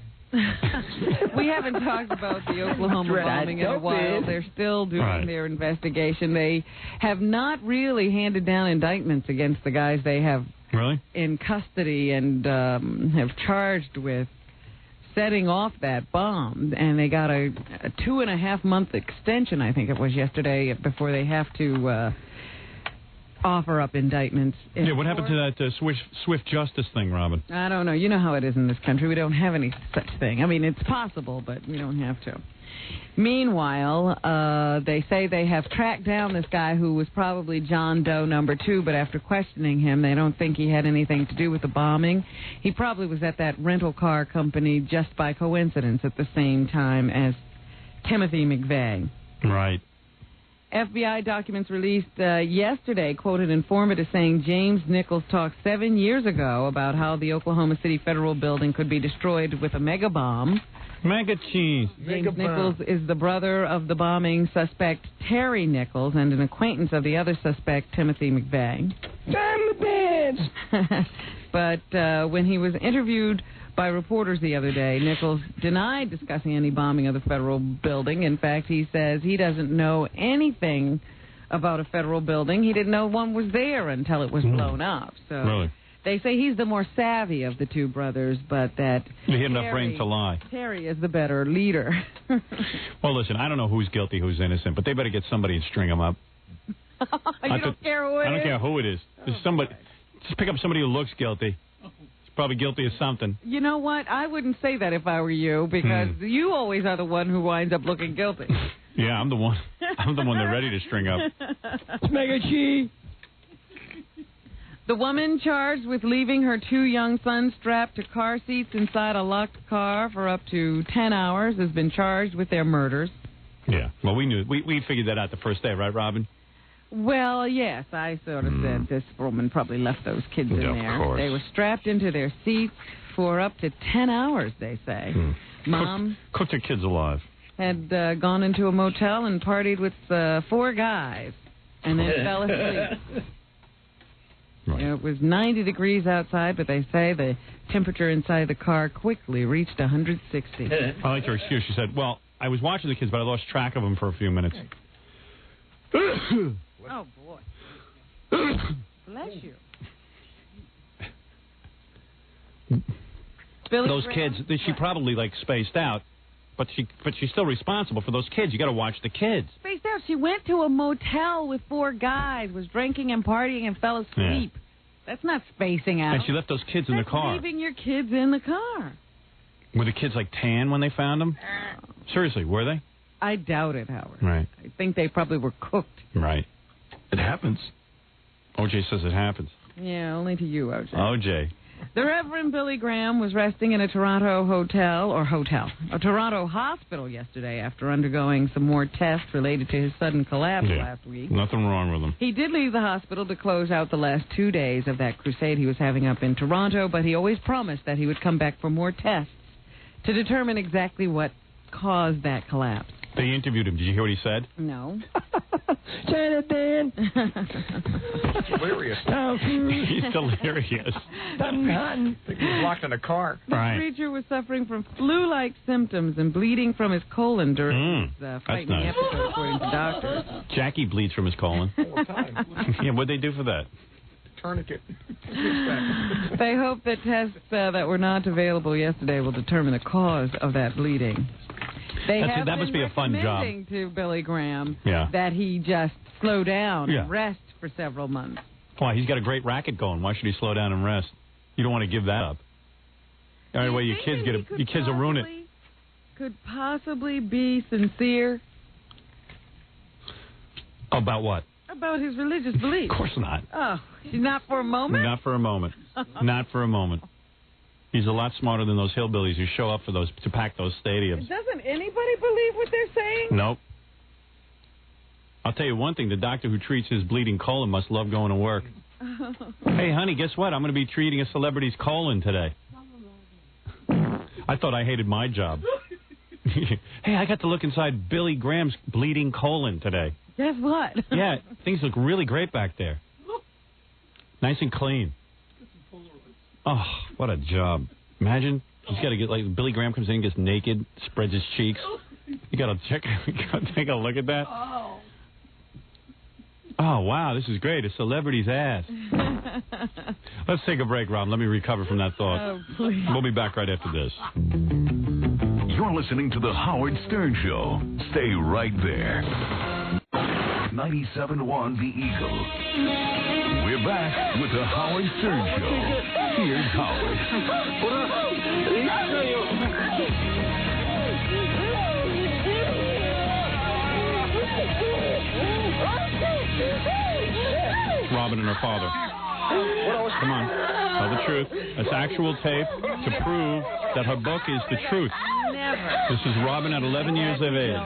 We haven't talked about the Oklahoma bombing in a while. They're still doing their investigation. They have not really handed down indictments against the guys they have in custody and have charged with setting off that bomb. And they got a 2.5-month extension, I think it was yesterday, before they have to offer up indictments. Yeah, what happened to that swift justice thing, Robin? I don't know. You know how it is in this country. We don't have any such thing. I mean, it's possible, but we don't have to. Meanwhile, they say they have tracked down this guy who was probably John Doe number 2, but after questioning him, they don't think he had anything to do with the bombing. He probably was at that rental car company just by coincidence at the same time as Timothy McVeigh. Right. FBI documents released yesterday quoted informant as saying James Nichols talked 7 years ago about how the Oklahoma City Federal Building could be destroyed with a mega bomb. Mega cheese. James Nichols is the brother of the bombing suspect Terry Nichols and an acquaintance of the other suspect, Timothy McVeigh. Damn the dance! But when he was interviewed by reporters the other day, Nichols denied discussing any bombing of the federal building. In fact, he says he doesn't know anything about a federal building. He didn't know one was there until it was blown up. So They say he's the more savvy of the two brothers, but that He had enough brains to lie. Terry is the better leader. Well, listen, I don't know who's guilty, who's innocent, but they better get somebody and string them up. You don't care who it is? I don't care who it is. There's somebody. Just pick up somebody who looks guilty. He's probably guilty of something. You know what? I wouldn't say that if I were you, because you always are the one who winds up looking guilty. Yeah, I'm the one. I'm the one they're ready to string up. Mega Chi. The woman charged with leaving her 2 young sons strapped to car seats inside a locked car for up to 10 hours has been charged with their murders. Yeah. Well, we knew. We figured that out the first day, right, Robin? Well, yes, I sort of said this woman probably left those kids in there. Of course. They were strapped into their seats for up to 10 hours, they say. Mom cooked their kids alive. had gone into a motel and partied with 4 guys and then fell asleep. Right. It was 90 degrees outside, but they say the temperature inside the car quickly reached 160. I liked her excuse. She said, well, I was watching the kids, but I lost track of them for a few minutes. Oh, boy. Bless you. Billy those Graham? kids, she probably, spaced out, but she's still responsible for those kids. You got to watch the kids. Spaced out. She went to a motel with 4 guys, was drinking and partying, and fell asleep. Yeah. That's not spacing out. And she left those kids in the car. Leaving your kids in the car. Were the kids, tan when they found them? Seriously, were they? I doubt it, Howard. Right. I think they probably were cooked. Right. It happens. OJ says it happens. Yeah, only to you, OJ. OJ. The Reverend Billy Graham was resting in a Toronto a Toronto hospital yesterday after undergoing some more tests related to his sudden collapse last week. Nothing wrong with him. He did leave the hospital to close out the last 2 days of that crusade he was having up in Toronto, but he always promised that he would come back for more tests to determine exactly what caused that collapse. They interviewed him. Did you hear what he said? No. Jonathan. Hilarious. He's delirious. I think he was locked in a car. The preacher was suffering from flu-like symptoms and bleeding from his colon during his frightening episode, according to doctors. Jackie bleeds from his colon. All the time. Yeah, what'd they do for that? Tourniquet. They hope that tests that were not available yesterday will determine the cause of that bleeding. That must be a fun job. Recommending to Billy Graham Yeah. that he just slow down Yeah. and rest for several months. Why? He's got a great racket going. Why should he slow down and rest? You don't want to give that up. Anyway, your kids will ruin it. Could possibly be sincere About what? about his religious beliefs. Of course not. Oh, not for a moment? Not for a moment. Not for a moment. He's a lot smarter than those hillbillies who show up to pack those stadiums. Doesn't anybody believe what they're saying? Nope. I'll tell you one thing. The doctor who treats his bleeding colon must love going to work. Hey, honey, guess what? I'm going to be treating a celebrity's colon today. I thought I hated my job. Hey, I got to look inside Billy Graham's bleeding colon today. Guess what? Yeah, things look really great back there. Nice and clean. Oh, what a job. Imagine. He's got to get, Billy Graham comes in, gets naked, spreads his cheeks. You got to take a look at that. Oh, wow, this is great. A celebrity's ass. Let's take a break, Rob. Let me recover from that thought. Oh, please. We'll be back right after this. You're listening to The Howard Stern Show. Stay right there. 97.1 The Eagle. We're back with The Howard Stern Show. Here's Howard. Robin and her father. Come on. Tell the truth. It's actual tape to prove that her book is the truth. Never. This is Robin at 11 years of age.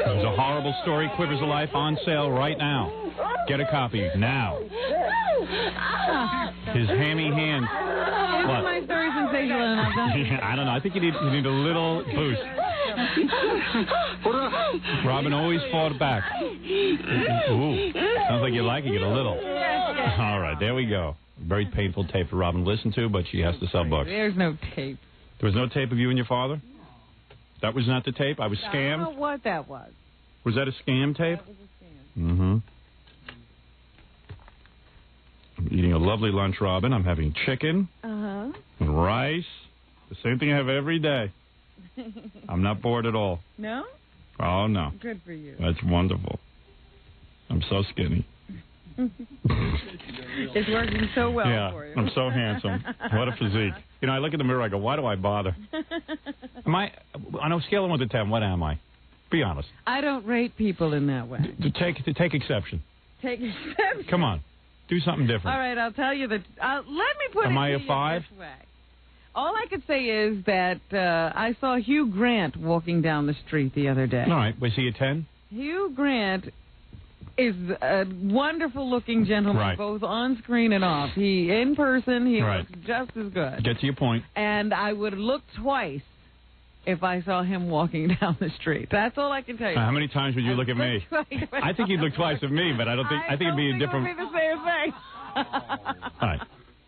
There's a horrible story, Quivers of Life, on sale right now. Get a copy now. His hammy hands. What? My story sensational enough, don't you? I don't know. I think you need a little boost. Robin always fought back. Ooh, sounds like you're liking it a little. All right, there we go. Very painful tape for Robin to listen to, but she has to sell books. There's no tape. There was no tape of you and your father? That was not the tape? I was I scammed? don't know what that was. Was that a scam tape? That was a scam. Mm-hmm. I'm eating a lovely lunch, Robin. I'm having chicken Uh-huh. and rice. The same thing I have every day. I'm not bored at all. No? Oh, no. Good for you. That's wonderful. I'm so skinny. It's working so well for you. I'm so handsome. What a physique. You know, I look in the mirror, I go, why do I bother? Am I, on a scale of 1 to 10, what am I? Be honest. I don't rate people in that way. To take exception. Take exception. Come on. Do something different. All right, I'll tell you that. Let me put Am it I to a you 5? this way. All I could say is that I saw Hugh Grant walking down the street the other day. All right. Was he a 10? Hugh Grant is a wonderful-looking gentleman, Right. both on screen and off. In person, he Right. looks just as good. Get to your point. And I would look twice if I saw him walking down the street. That's all I can tell you. How many times would you look at me? I think you'd look twice at me, but I think it'd be a different. It would be the same thing. All right.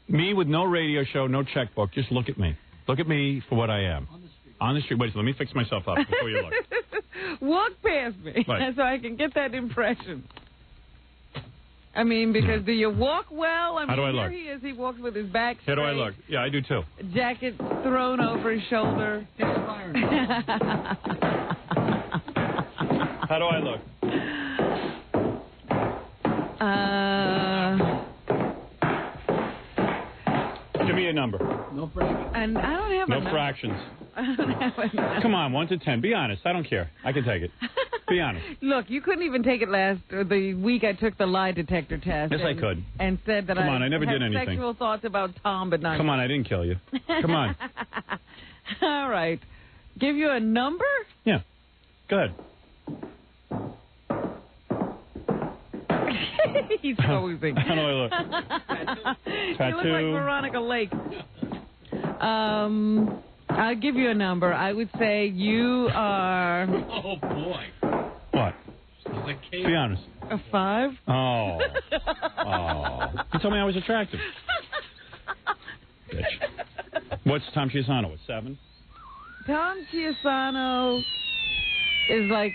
Me with no radio show, no checkbook. Just look at me. Look at me for what I am. On the street. Wait, so let me fix myself up before you look. Walk past me Right. so I can get that impression. I mean, because do you walk well? I mean, How do I here look? he is. He walks with his back How straight. do I look? Yeah, I do too. Jacket thrown over his shoulder. How do I look? Give me a number. No fractions. And I don't have a No number. fractions. I don't have a number. Come on, 1 to 10. Be honest. I don't care. I can take it. Be honest. Look, you couldn't even take it the week I took the lie detector test. Yes, I could. And said that Come on, I never had did anything. sexual thoughts about Tom, but not Come on, I didn't kill you. Come on. All right. Give you a number? Yeah. Go ahead. He's posing. How do I look? You look like Tattoo. Veronica Lake. I'll give you a number. I would say you are Oh, boy. What? Be honest. a 5. Oh. Oh. You told me I was attractive. Bitch. What's Tom Chiasano? A 7? Tom Chiasano is like,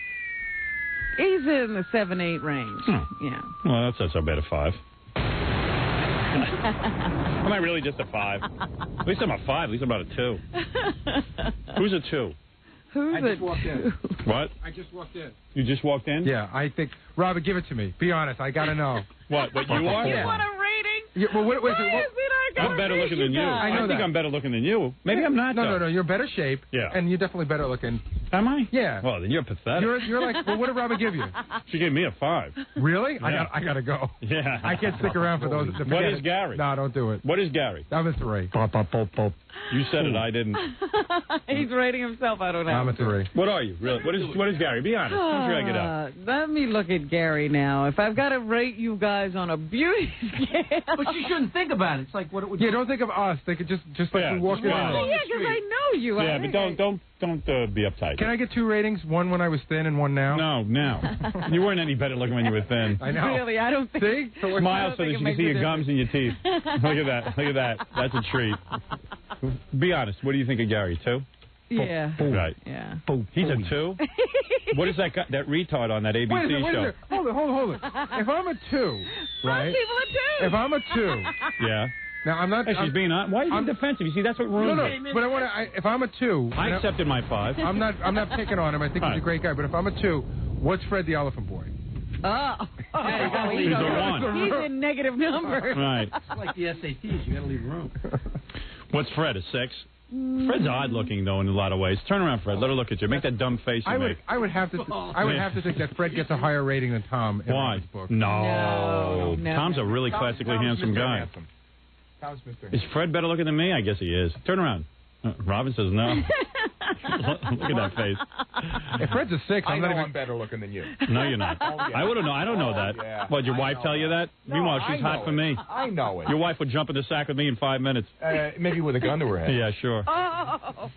he's in the 7-8 range. Oh. Yeah. Well, that's not so bad, a 5. Am I really just a 5? At least I'm a 5. At least I'm not a 2. Who's a 2? Who's I just walked in. What? I just walked in. You just walked in? Yeah, I think. Robert, give it to me. Be honest. I got to know. What you are? You want a rating? Yeah, well, wait, Why what- is it I got I'm better looking than you. I know think that. I'm better looking than you. Maybe I'm not. No, though. no. You're in better shape. Yeah. And you're definitely better looking. Am I? Yeah. Well, then you're pathetic. You're like, well, what did Robert give you? She gave me a 5. Really? Yeah. I got to go. Yeah. I can't stick around for those. What is Gary? No, don't do it. What is Gary? I'm a 3. You said it. I didn't. He's rating himself. I don't know. I'm a 3. What are you? Really? What is Gary? Be honest. Don't drag it up. Let me look at Gary now. If I've got to rate you guys on a beauty scale. But you shouldn't think about it. It's like what it would Yeah, don't think of us. Think of just like Yeah, we walk in. just and- walk. Yeah, because I know you. Yeah, I but think don't be uptight. Can I get 2 ratings? One when I was thin and one now? No, now. You weren't any better looking when you were thin. I know. Really, I don't think. See? So we're- Smile so that you can see your gums and your teeth. Look at that. Look at that. That's a treat. Be honest. What do you think of Gary? 2? Yeah. Right. Yeah. He's a 2? What is that guy, that retard on that ABC Wait a minute, show? Hold it. If I'm a 2, right? Most people are 2. If I'm a 2, Yeah. now I'm not. Hey, she's being on. Why are you being defensive? You see, that's what ruins No, it. but I want to. If I'm a 2, I accepted my 5. I'm not picking on him. I think he's a great guy. But if I'm a 2, what's Fred the Elephant Boy? Oh. He's a 1. He's in negative numbers. Right. It's like the SATs. You got to leave room. What's Fred, a 6? Fred's odd looking though in a lot of ways. Turn around, Fred. Let her look at you. Make that dumb face you make. I would have to think that Fred gets a higher rating than Tom in Why? his book. No. No. Tom's a really classically handsome guy. Tom's Mr. Is Fred better looking than me? I guess he is. Turn around. Robin says no. Look at that face. If Fred's a 6, I I'm know not even. I'm better looking than you. No, you're not. Oh, yeah. I wouldn't know. I don't know that. Yeah. What, your wife tell you that? No, Meanwhile, she's I hot know for it. me. I know it. Your wife would jump in the sack with me in 5 minutes. Maybe with a gun to her head. Yeah, sure. Oh.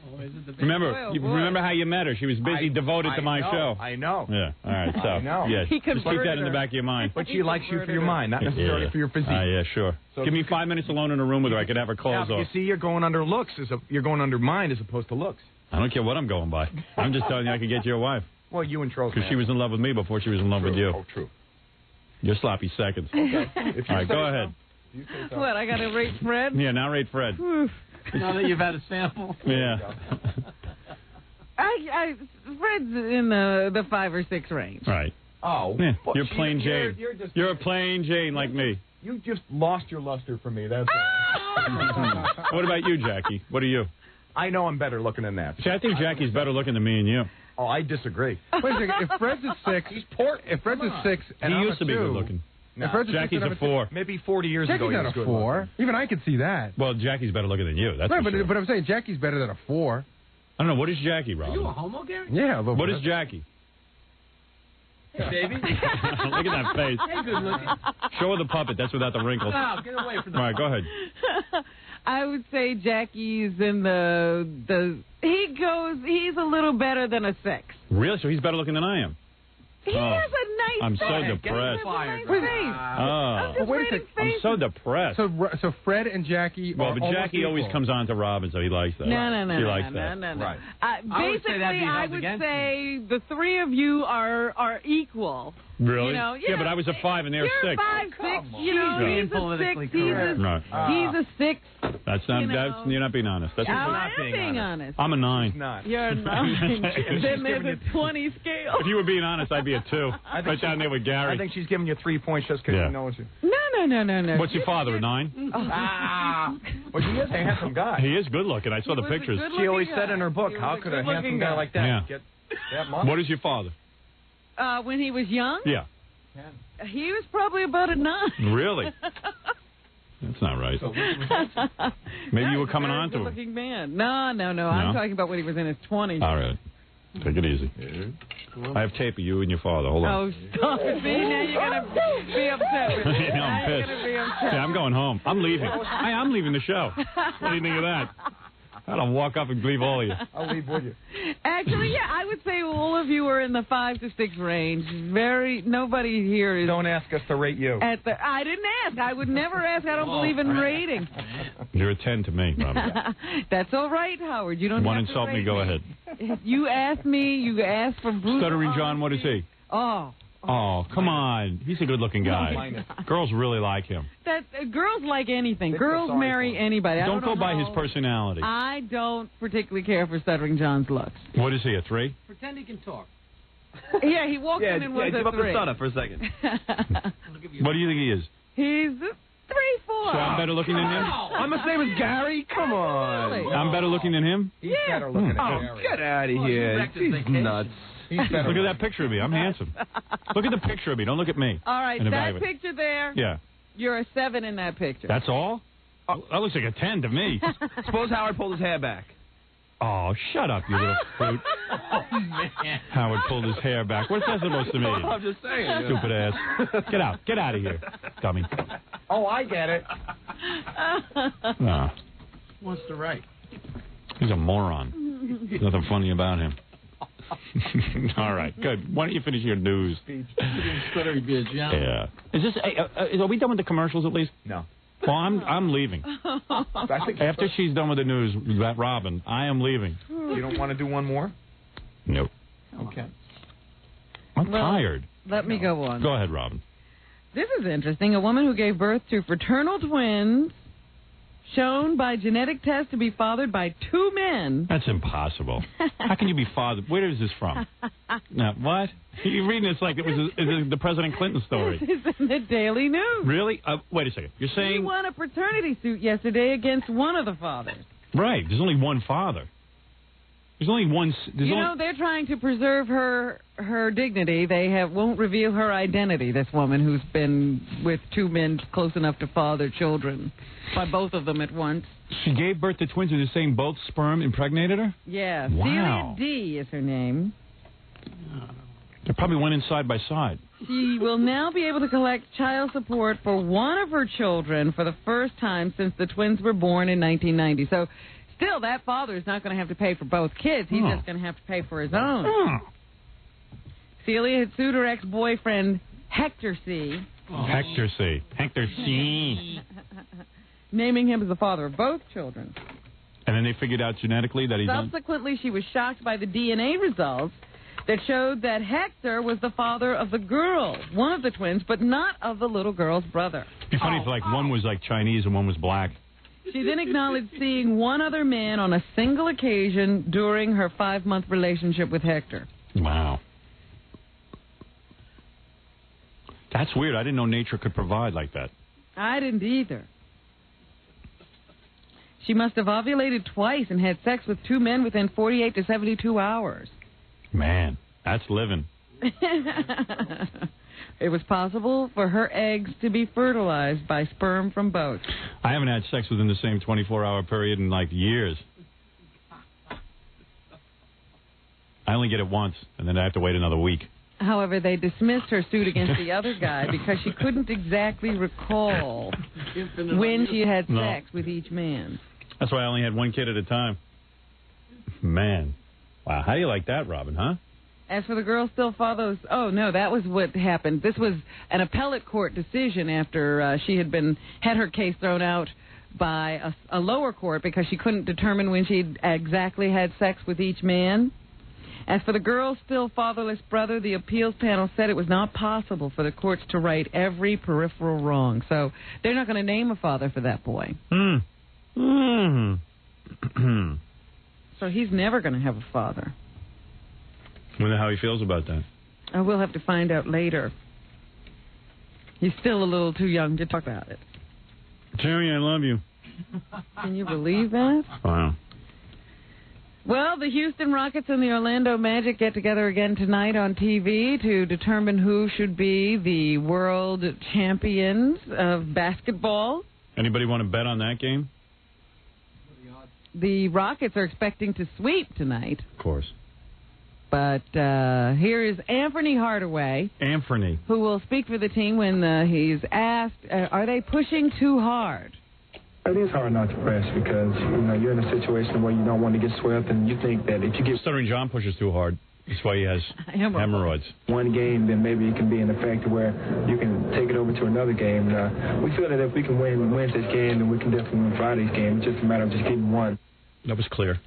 Remember, boy. remember how you met her? She was busy, devoted to my show. I know. Yeah. All right. So I know. yeah, He just keep that converted in the her. back of your mind. But she likes you for your mind, not necessarily for your physique. Yeah, sure. So Give me 5 minutes alone in a room with her. I could have her clothes Now, you off. see, you're going under looks. You're going under mind as opposed to looks. I don't care what I'm going by. I'm just telling you I could get your wife. Well, you and Charles. Because she was in love with me before she was in love with you. Oh, true. You're sloppy seconds. Okay. All right, go ahead. What, I got to rate Fred? Yeah, now rate Fred. Now that you've had a sample. Yeah. Fred's in the 5 or 6 range. Right. Oh. Yeah, well, you're plain Jane. You're a plain Jane like me. You just lost your luster for me. That's What about you, Jackie? What are you? I know I'm better looking than that. See, I think Jackie's better looking than me and you. Oh, I disagree. Wait a second. If Fred's at 6, he's poor. If Fred's at 6, and he I'm used to be 2, good looking. No. Jackie's a 4. Maybe 40 years ago he Jackie's was not a good 4. looking. Even I could see that. Well, Jackie's better looking than you. That's right, for sure. but I'm saying Jackie's better than a 4. I don't know. What is Jackie, Robin? Are you a homo, Gary? Yeah, a little What bit. is Jackie? Hey, baby. Look at that face. Hey, good looking. Show her the puppet. That's without the wrinkles. No, get away from the All right, go ahead. I would say Jackie's in he's a little better than a 6. Really? So he's better looking than I am? He has a nice I'm so face. depressed. Nice face. Oh. I'm just rating I'm faces. so depressed. So Fred and Jackie Well, are but almost Jackie always equal. comes on to Robin, so he likes that. No, She likes that. no. Right. I would say that'd Basically, be I held would against say the 3 of you are equal. Really? You know, yeah, but I was a 5 and they're You're 6. 5, 6. You know, Yeah. he's a 6. He's a 6. That's not. You know. That's, you're not being honest. That's I am being honest. I'm a 9. You're a 9. Then there's a 20 scale. If you were being honest, I'd be a 2. Right down there with Gary. I think she's giving you 3 points just because Yeah. she knows you. No. What's your father, a 9? Well, he is a handsome guy. He is good looking. I saw the was a pictures. She always said in her book, how could a good-looking handsome guy guy. like that Yeah. get that money? What is your father? When he was young, Yeah. he was probably about a 9. Really? That's not right. Maybe you were coming on to him. Good-looking man. No. I'm talking about when he was in his 20s. All right. Take it easy. I have tape of you and your father. Hold on. Oh, stop it. See, now you're going to be upset with me. Yeah, Now I'm you're pissed. going to be upset. Yeah, I'm going home. I'm leaving. I'm leaving the show. What do you think of that? I don't walk up and leave all of you. I'll leave with you. Actually, yeah, I would say all of you are in the 5 to 6 range. Nobody here is. Don't ask us to rate you. I didn't ask. I would never ask. I don't believe in rating. You're a 10 to me, Robin. That's all right, Howard. You don't Want have to to insult me? rate Go ahead. You asked me. You asked for Bruce. Stuttering John, what is he? Oh, come on. He's a good-looking guy. Girls really like him. Girls like anything. Girls marry anybody. I Don't don't go know by his how- personality. I don't particularly care for Stuttering John's looks. What is he, a 3? Pretend he can talk. Yeah, he walked in and was give a up 3. the stutter for a second. What do you think he is? He's a 3, 4. So I'm better looking than him? I'm the same as Gary. Come on. Really? I'm better looking than him? He's better looking than Oh, Gary. get out of here. He's nuts. He's better. Look at that picture of me. I'm handsome. Look at the picture of me. Don't look at me. All right, And that evaluate. picture there, Yeah. you're a 7 in that picture. That's all? Oh, that looks like a 10 to me. Suppose Howard pulled his hair back. Oh, shut up, you little fruit. Howard pulled his hair back. What's that supposed to mean? I'm just saying. Stupid ass. Get out. Get out of here, dummy. Oh, I get it. No, Wants to write. he's a moron. There's nothing funny about him. All right, good. Why don't you finish your news? Stuttering bitch, Yeah. Is this? Are we done with the commercials at least? No. Well, I'm leaving. I think After she's done with the news, that Robin, I am leaving. you don't want to do one more? Nope. Okay. I'm tired. Let me go on. Go ahead, Robin. This is interesting. A woman who gave birth to fraternal twins, shown by genetic test to be fathered by 2 men. That's impossible. How can you be fathered? Where is this from? Now, what? You're reading this like it was the President Clinton story. This is in the Daily News. Really? Wait a second. You're He saying... won a paternity suit yesterday against one of the fathers. Right. There's only one father. There's only one... They're trying to preserve her dignity. They won't reveal her identity, this woman who's been with 2 men close enough to father children by both of them at once. She gave birth to twins and is saying both sperm impregnated her? Yeah. Wow. Celia D. is her name. They probably went in side by side. She will now be able to collect child support for one of her children for the first time since the twins were born in 1990. So, still, that father is not going to have to pay for both kids. He's just going to have to pay for his own. Celia had sued her ex-boyfriend, Hector C. Hector C. Hector C. naming him as the father of both children. And then they figured out genetically that he's... Subsequently, she was shocked by the DNA results. that showed that Hector was the father of the girl, one of the twins, but not of the little girl's brother. It'd be funny if like one was like Chinese and one was black. She then acknowledged seeing one other man on a single occasion during her 5-month relationship with Hector. Wow. That's weird. I didn't know nature could provide like that. I didn't either. She must have ovulated twice and had sex with 2 men within 48 to 72 hours. Man, that's living. It was possible for her eggs to be fertilized by sperm from both. I haven't had sex within the same 24-hour period in like years. I only get it once, and then I have to wait another week. However, they dismissed her suit against the other guy because she couldn't exactly recall when she had sex with each man. That's why I only had one kid at a time. Man. Wow. How do you like that, Robin, huh? As for the girl still follows... Oh, no, that was what happened. This was an appellate court decision after she had her case thrown out by a lower court because she couldn't determine when she exactly had sex with each man. As for the girl's still fatherless brother, the appeals panel said it was not possible for the courts to right every peripheral wrong. So they're not going to name a father for that boy. So he's never going to have a father. Wonder how he feels about that. We'll have to find out later. He's still a little too young to talk about it. Terry, I love you. Can you believe that? Wow. Well, the Houston Rockets and the Orlando Magic get together again tonight on TV to determine who should be the world champions of basketball. Anybody want to bet on that game? The Rockets are expecting to sweep tonight. Of course. But here is Anthony Hardaway. Anthony. Who will speak for the team when he's asked, are they pushing too hard? It is hard not to press because, you're in a situation where you don't want to get swept and you think that if you get... Stuttering John pushes too hard. That's why he has hemorrhoids. One game, then maybe it can be an effect where you can take it over to another game. We feel that if we can win this game, then we can definitely win Friday's game. It's just a matter of just getting one. That was clear.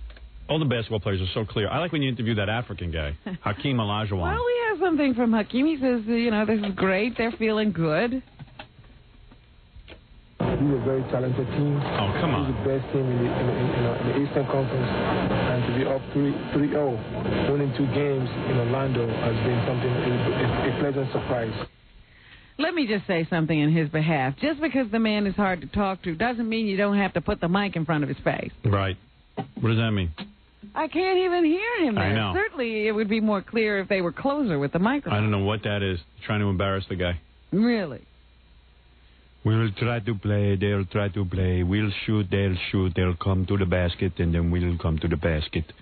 All the basketball players are so clear. I like when you interview that African guy, Hakeem Olajuwon. Well, we have something from Hakeem. He says, this is great. They're feeling good. We're a very talented team. Oh, come on. We're the best team in the Eastern Conference. And to be up 3-0, winning 2 games in Orlando has been something, a pleasant surprise. Let me just say something in his behalf. Just because the man is hard to talk to doesn't mean you don't have to put the mic in front of his face. Right. What does that mean? I can't even hear him there. I know. Certainly it would be more clear if they were closer with the microphone. I don't know what that is. Trying to embarrass the guy. Really? We'll try to play, they'll try to play. We'll shoot, they'll come to the basket, and then we'll come to the basket.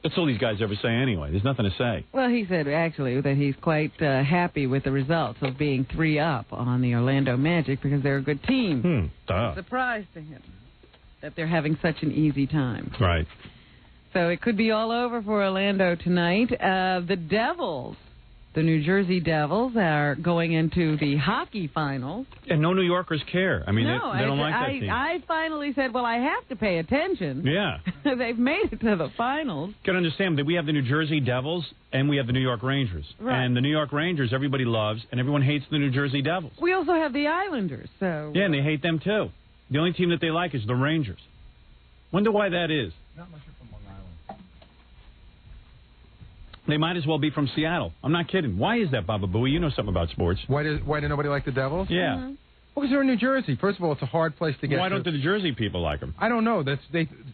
That's all these guys ever say anyway. There's nothing to say. Well, he said, actually, that he's quite happy with the results of being 3-up on the Orlando Magic because they're a good team. Duh. Surprise to him that they're having such an easy time. Right. So it could be all over for Orlando tonight. The Devils, the New Jersey Devils, are going into the hockey finals. And no New Yorkers care. I mean, no, they don't like that team. I finally said, well, I have to pay attention. Yeah. They've made it to the finals. You got to understand that we have the New Jersey Devils and we have the New York Rangers. Right. And the New York Rangers everybody loves, and everyone hates the New Jersey Devils. We also have the Islanders, so... Yeah, and they hate them, too. The only team that they like is the Rangers. Wonder why that is. Not much from Long Island. They might as well be from Seattle. I'm not kidding. Why is that, Baba Booey? You know something about sports. Why did nobody like the Devils? Yeah. Mm-hmm. Because they're in New Jersey. First of all, it's a hard place to get Why to. don't the Jersey people like them? I don't know.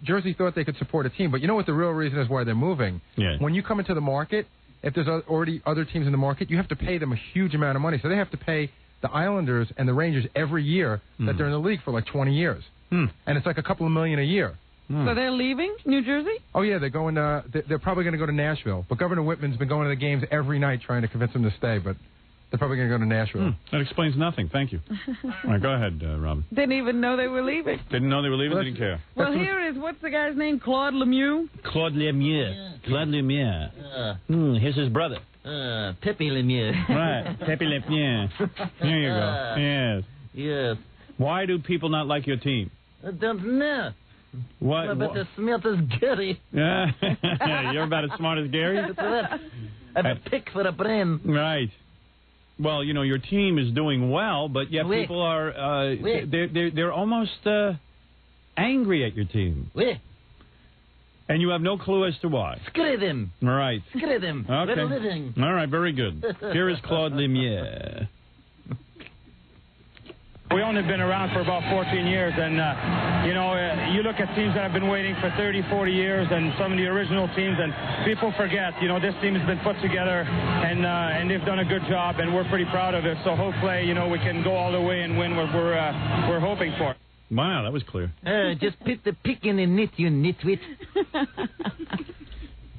Jersey thought they could support a team, but you know what the real reason is why they're moving? Yeah. When you come into the market, if there's already other teams in the market, you have to pay them a huge amount of money. So they have to pay the Islanders and the Rangers every year that they're in the league for like 20 years. And it's like a couple of million a year. So they're leaving New Jersey? Oh, yeah, they're going. They're probably going to go to Nashville. But Governor Whitman's been going to the games every night trying to convince them to stay, but they're probably going to go to Nashville. That explains nothing. Thank you. All right, go ahead, Robin. Didn't even know they were leaving. Didn't know they were leaving? Didn't care. Well, here is, what's the guy's name? Claude Lemieux? Claude Lemieux. Claude Lemieux. Here's his brother. Pepe Lemieux. Right, Pepe Lemieux. Here you go. Yes. Yes. Why do people not like your team? I don't know. What? But the smelt is Gary. Yeah. You're about as smart as Gary? That's it. I have a pick for the brain. Right. Well, you know, your team is doing well, but yet Oui. people are, they're almost angry at your team. Oui. And you have no clue as to why. Screw them. All right. Screw them. Okay. We're living. All right, very good. Here is Claude Lemieux. We only been around for about 14 years, and, you look at teams that have been waiting for 30, 40 years, and some of the original teams, and people forget, this team has been put together, and they've done a good job, and we're pretty proud of it. So hopefully, we can go all the way and win what we're hoping for. Wow, that was clear. Just put the pick in the net, you nitwit.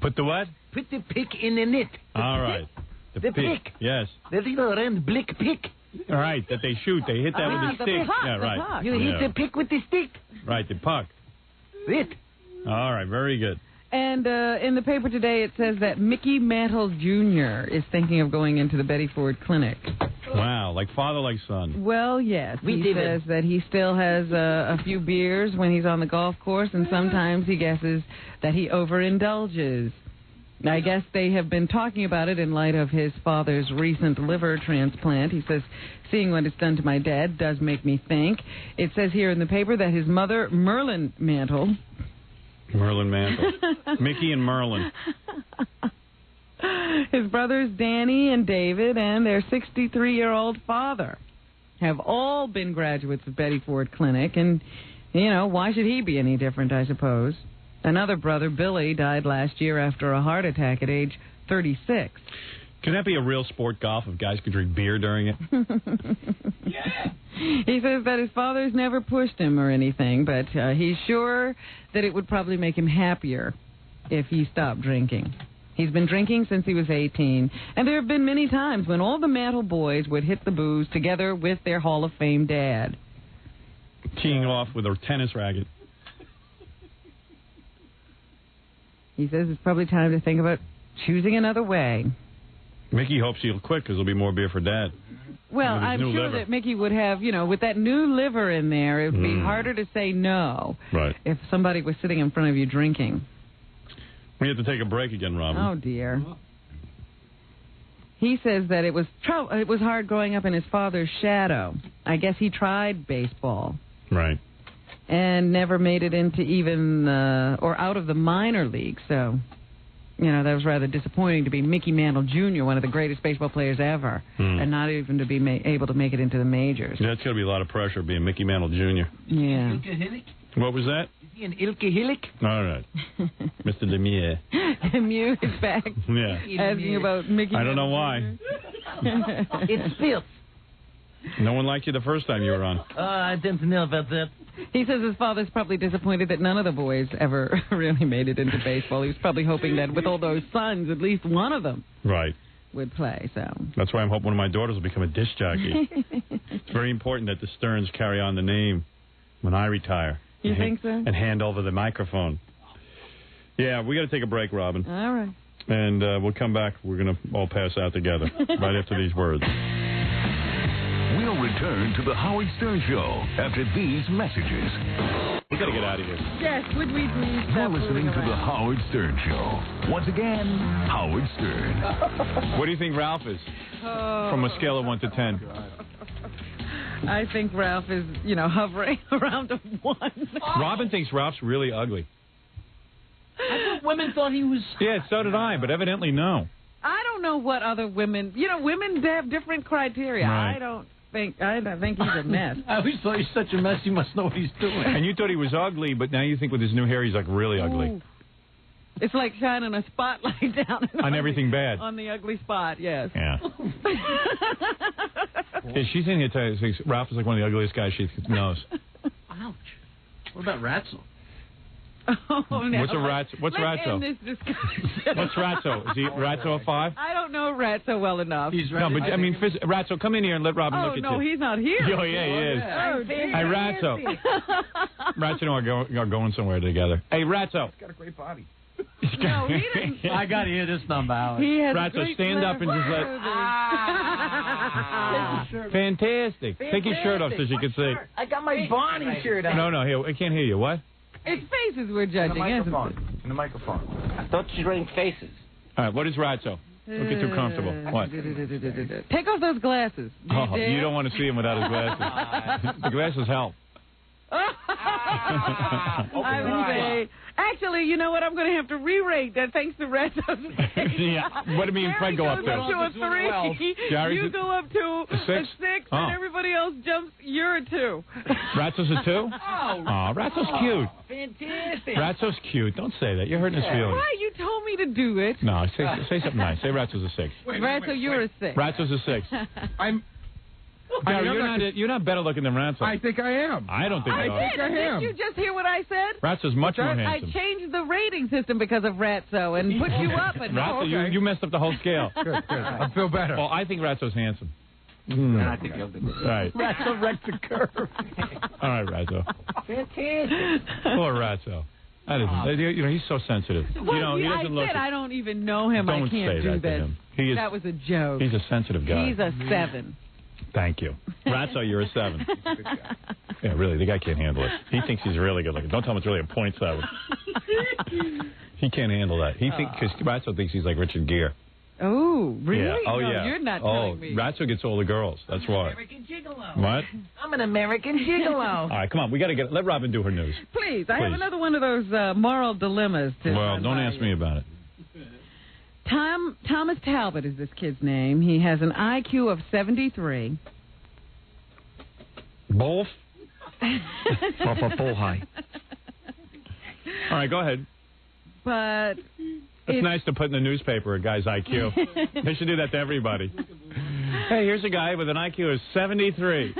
Put the what? Put the pick in the net. All right. The pick. Yes. The little round blick pick. All right, that they shoot. They hit that with the stick. Puck, yeah, right. You hit the pick with the stick. Right, the puck. It. All right, very good. And in the paper today, it says that Mickey Mantle Jr. is thinking of going into the Betty Ford Clinic. Wow, like father, like son. Well, yes. He says that he still has a few beers when he's on the golf course, and sometimes he guesses that he overindulges. I guess they have been talking about it in light of his father's recent liver transplant. He says, seeing what it's done to my dad does make me think. It says here in the paper that his mother, Merlin Mantle. Mickey and Merlin. His brothers Danny and David and their 63-year-old father have all been graduates of Betty Ford Clinic, and, why should he be any different, I suppose? Another brother, Billy, died last year after a heart attack at age 36. Can that be a real sport, golf, if guys could drink beer during it? He says that his father's never pushed him or anything, but he's sure that it would probably make him happier if he stopped drinking. He's been drinking since he was 18, and there have been many times when all the Mantle boys would hit the booze together with their Hall of Fame dad. Teeing off with a tennis racket. He says it's probably time to think about choosing another way. Mickey hopes he'll quit because there'll be more beer for Dad. Well, I'm sure that Mickey would have, with that new liver in there, it would be harder to say no if somebody was sitting in front of you drinking. We have to take a break again, Robin. Oh, dear. He says that it was hard growing up in his father's shadow. I guess he tried baseball. Right. And never made it into even, or out of the minor league. So, that was rather disappointing to be Mickey Mantle Jr., one of the greatest baseball players ever, and not even to be able to make it into the majors. Yeah, it's going to be a lot of pressure being Mickey Mantle Jr. Yeah. What was that? Is he an Ilke Hillick? All right. Mr. Lemieux. Lemieux is back. Yeah. Asking about Mickey I don't know Mantle why. It's filth. No one liked you the first time you were on. I didn't know about that. He says his father's probably disappointed that none of the boys ever really made it into baseball. He was probably hoping that with all those sons, at least one of them would play. So that's why I'm hoping one of my daughters will become a disc jockey. It's very important that the Stearns carry on the name when I retire. You think so? And hand over the microphone. Yeah, we got to take a break, Robin. All right. And we'll come back. We're going to all pass out together right after these words. We'll return to the Howard Stern Show after these messages. We got to get out of here. Yes, would we please You're stop listening to moving the around? Howard Stern Show. Once again, Howard Stern. What do you think Ralph is? From a scale of 1 to 10. I think Ralph is, hovering around a 1. Robin thinks Ralph's really ugly. I thought women thought he was... Yeah, so did I, but evidently no. I don't know what other women... women have different criteria. Right. I don't think he's a mess. I always thought he's such a mess, he must know what he's doing. And you thought he was ugly, but now you think with his new hair he's like really ugly. Ooh. It's like shining a spotlight down on everything bad. On the ugly spot, yes. Yeah. Yeah, she's in here thinks Ralph is like one of the ugliest guys she knows. Ouch. What about Ratzel? Oh, no. What's Ratzo? Let's end this discussion. What's Ratzo? Is he Ratzo a 5? I don't know Ratzo well enough. No, but I mean, Ratzo, come in here and let Robin look at you. Oh, no, he's not here. Oh, yeah, he is. Oh, dear. Hey, Ratzo. Ratzo and I are going somewhere together. Hey, Ratzo. He's got a great body. No, he didn't. I got to hear this number, Howard. Ratzo, stand up and just let... Fantastic. Take your shirt off so she can see. I got my Bonnie shirt on. No, I can't hear you. What? It's faces we're judging, isn't it? In the microphone. I thought you ranked faces. All right, what is Ratso? Don't get too comfortable. What? Take off those glasses. Oh, you don't want to see him without his glasses. The glasses help. I would say, actually, you know what? I'm going to have to re-rate that thanks to Ratso's. Yeah. What do you mean Fred go up Gary to? goes up to a 3. Gary's You go up to a 6? Oh. and everybody else jumps. You're a 2. Ratso's a 2? Oh, Ratso's cute. Fantastic. Ratso's cute. Don't say that. You're hurting his feelings. Why? You told me to do it. No, say something nice. Say Ratso's a 6. Ratso, you're a 6. Ratso's a 6. Gary, you're not better looking than Ratso. I think I am. I don't think you are. I did. Didn't you just hear what I said? Ratso's much more handsome. I changed the rating system because of Ratso and put you up. And Ratso, you messed up the whole scale. Good. I feel better. Well, I think Ratso's handsome. I think you'll do it. Right. Ratso wrecked the curve. All right, Ratso. Fantastic. Poor Ratso. That isn't, he's so sensitive. Well, he doesn't look. I don't even know him. Don't I can't say do that to this. him. That was a joke. He's a sensitive guy. He's a 7. Thank you. Ratso, you're a 7. Yeah, really, the guy can't handle it. He thinks he's really good looking. Don't tell him it's really a .7. He can't handle that. Because Ratso thinks he's like Richard Gere. Oh, really? Yeah. Oh, no, yeah. You're not telling me. Ratso gets all the girls. That's why. American Gigolo. What? I'm an American Gigolo. All right, come on. We got to let Robin do her news. Please, I have another one of those moral dilemmas to Well, don't ask me about it. Thomas Talbot is this kid's name. He has an IQ of 73. Both? Full high. All right, go ahead. But it's nice to put in the newspaper a guy's IQ. They should do that to everybody. Hey, here's a guy with an IQ of 73.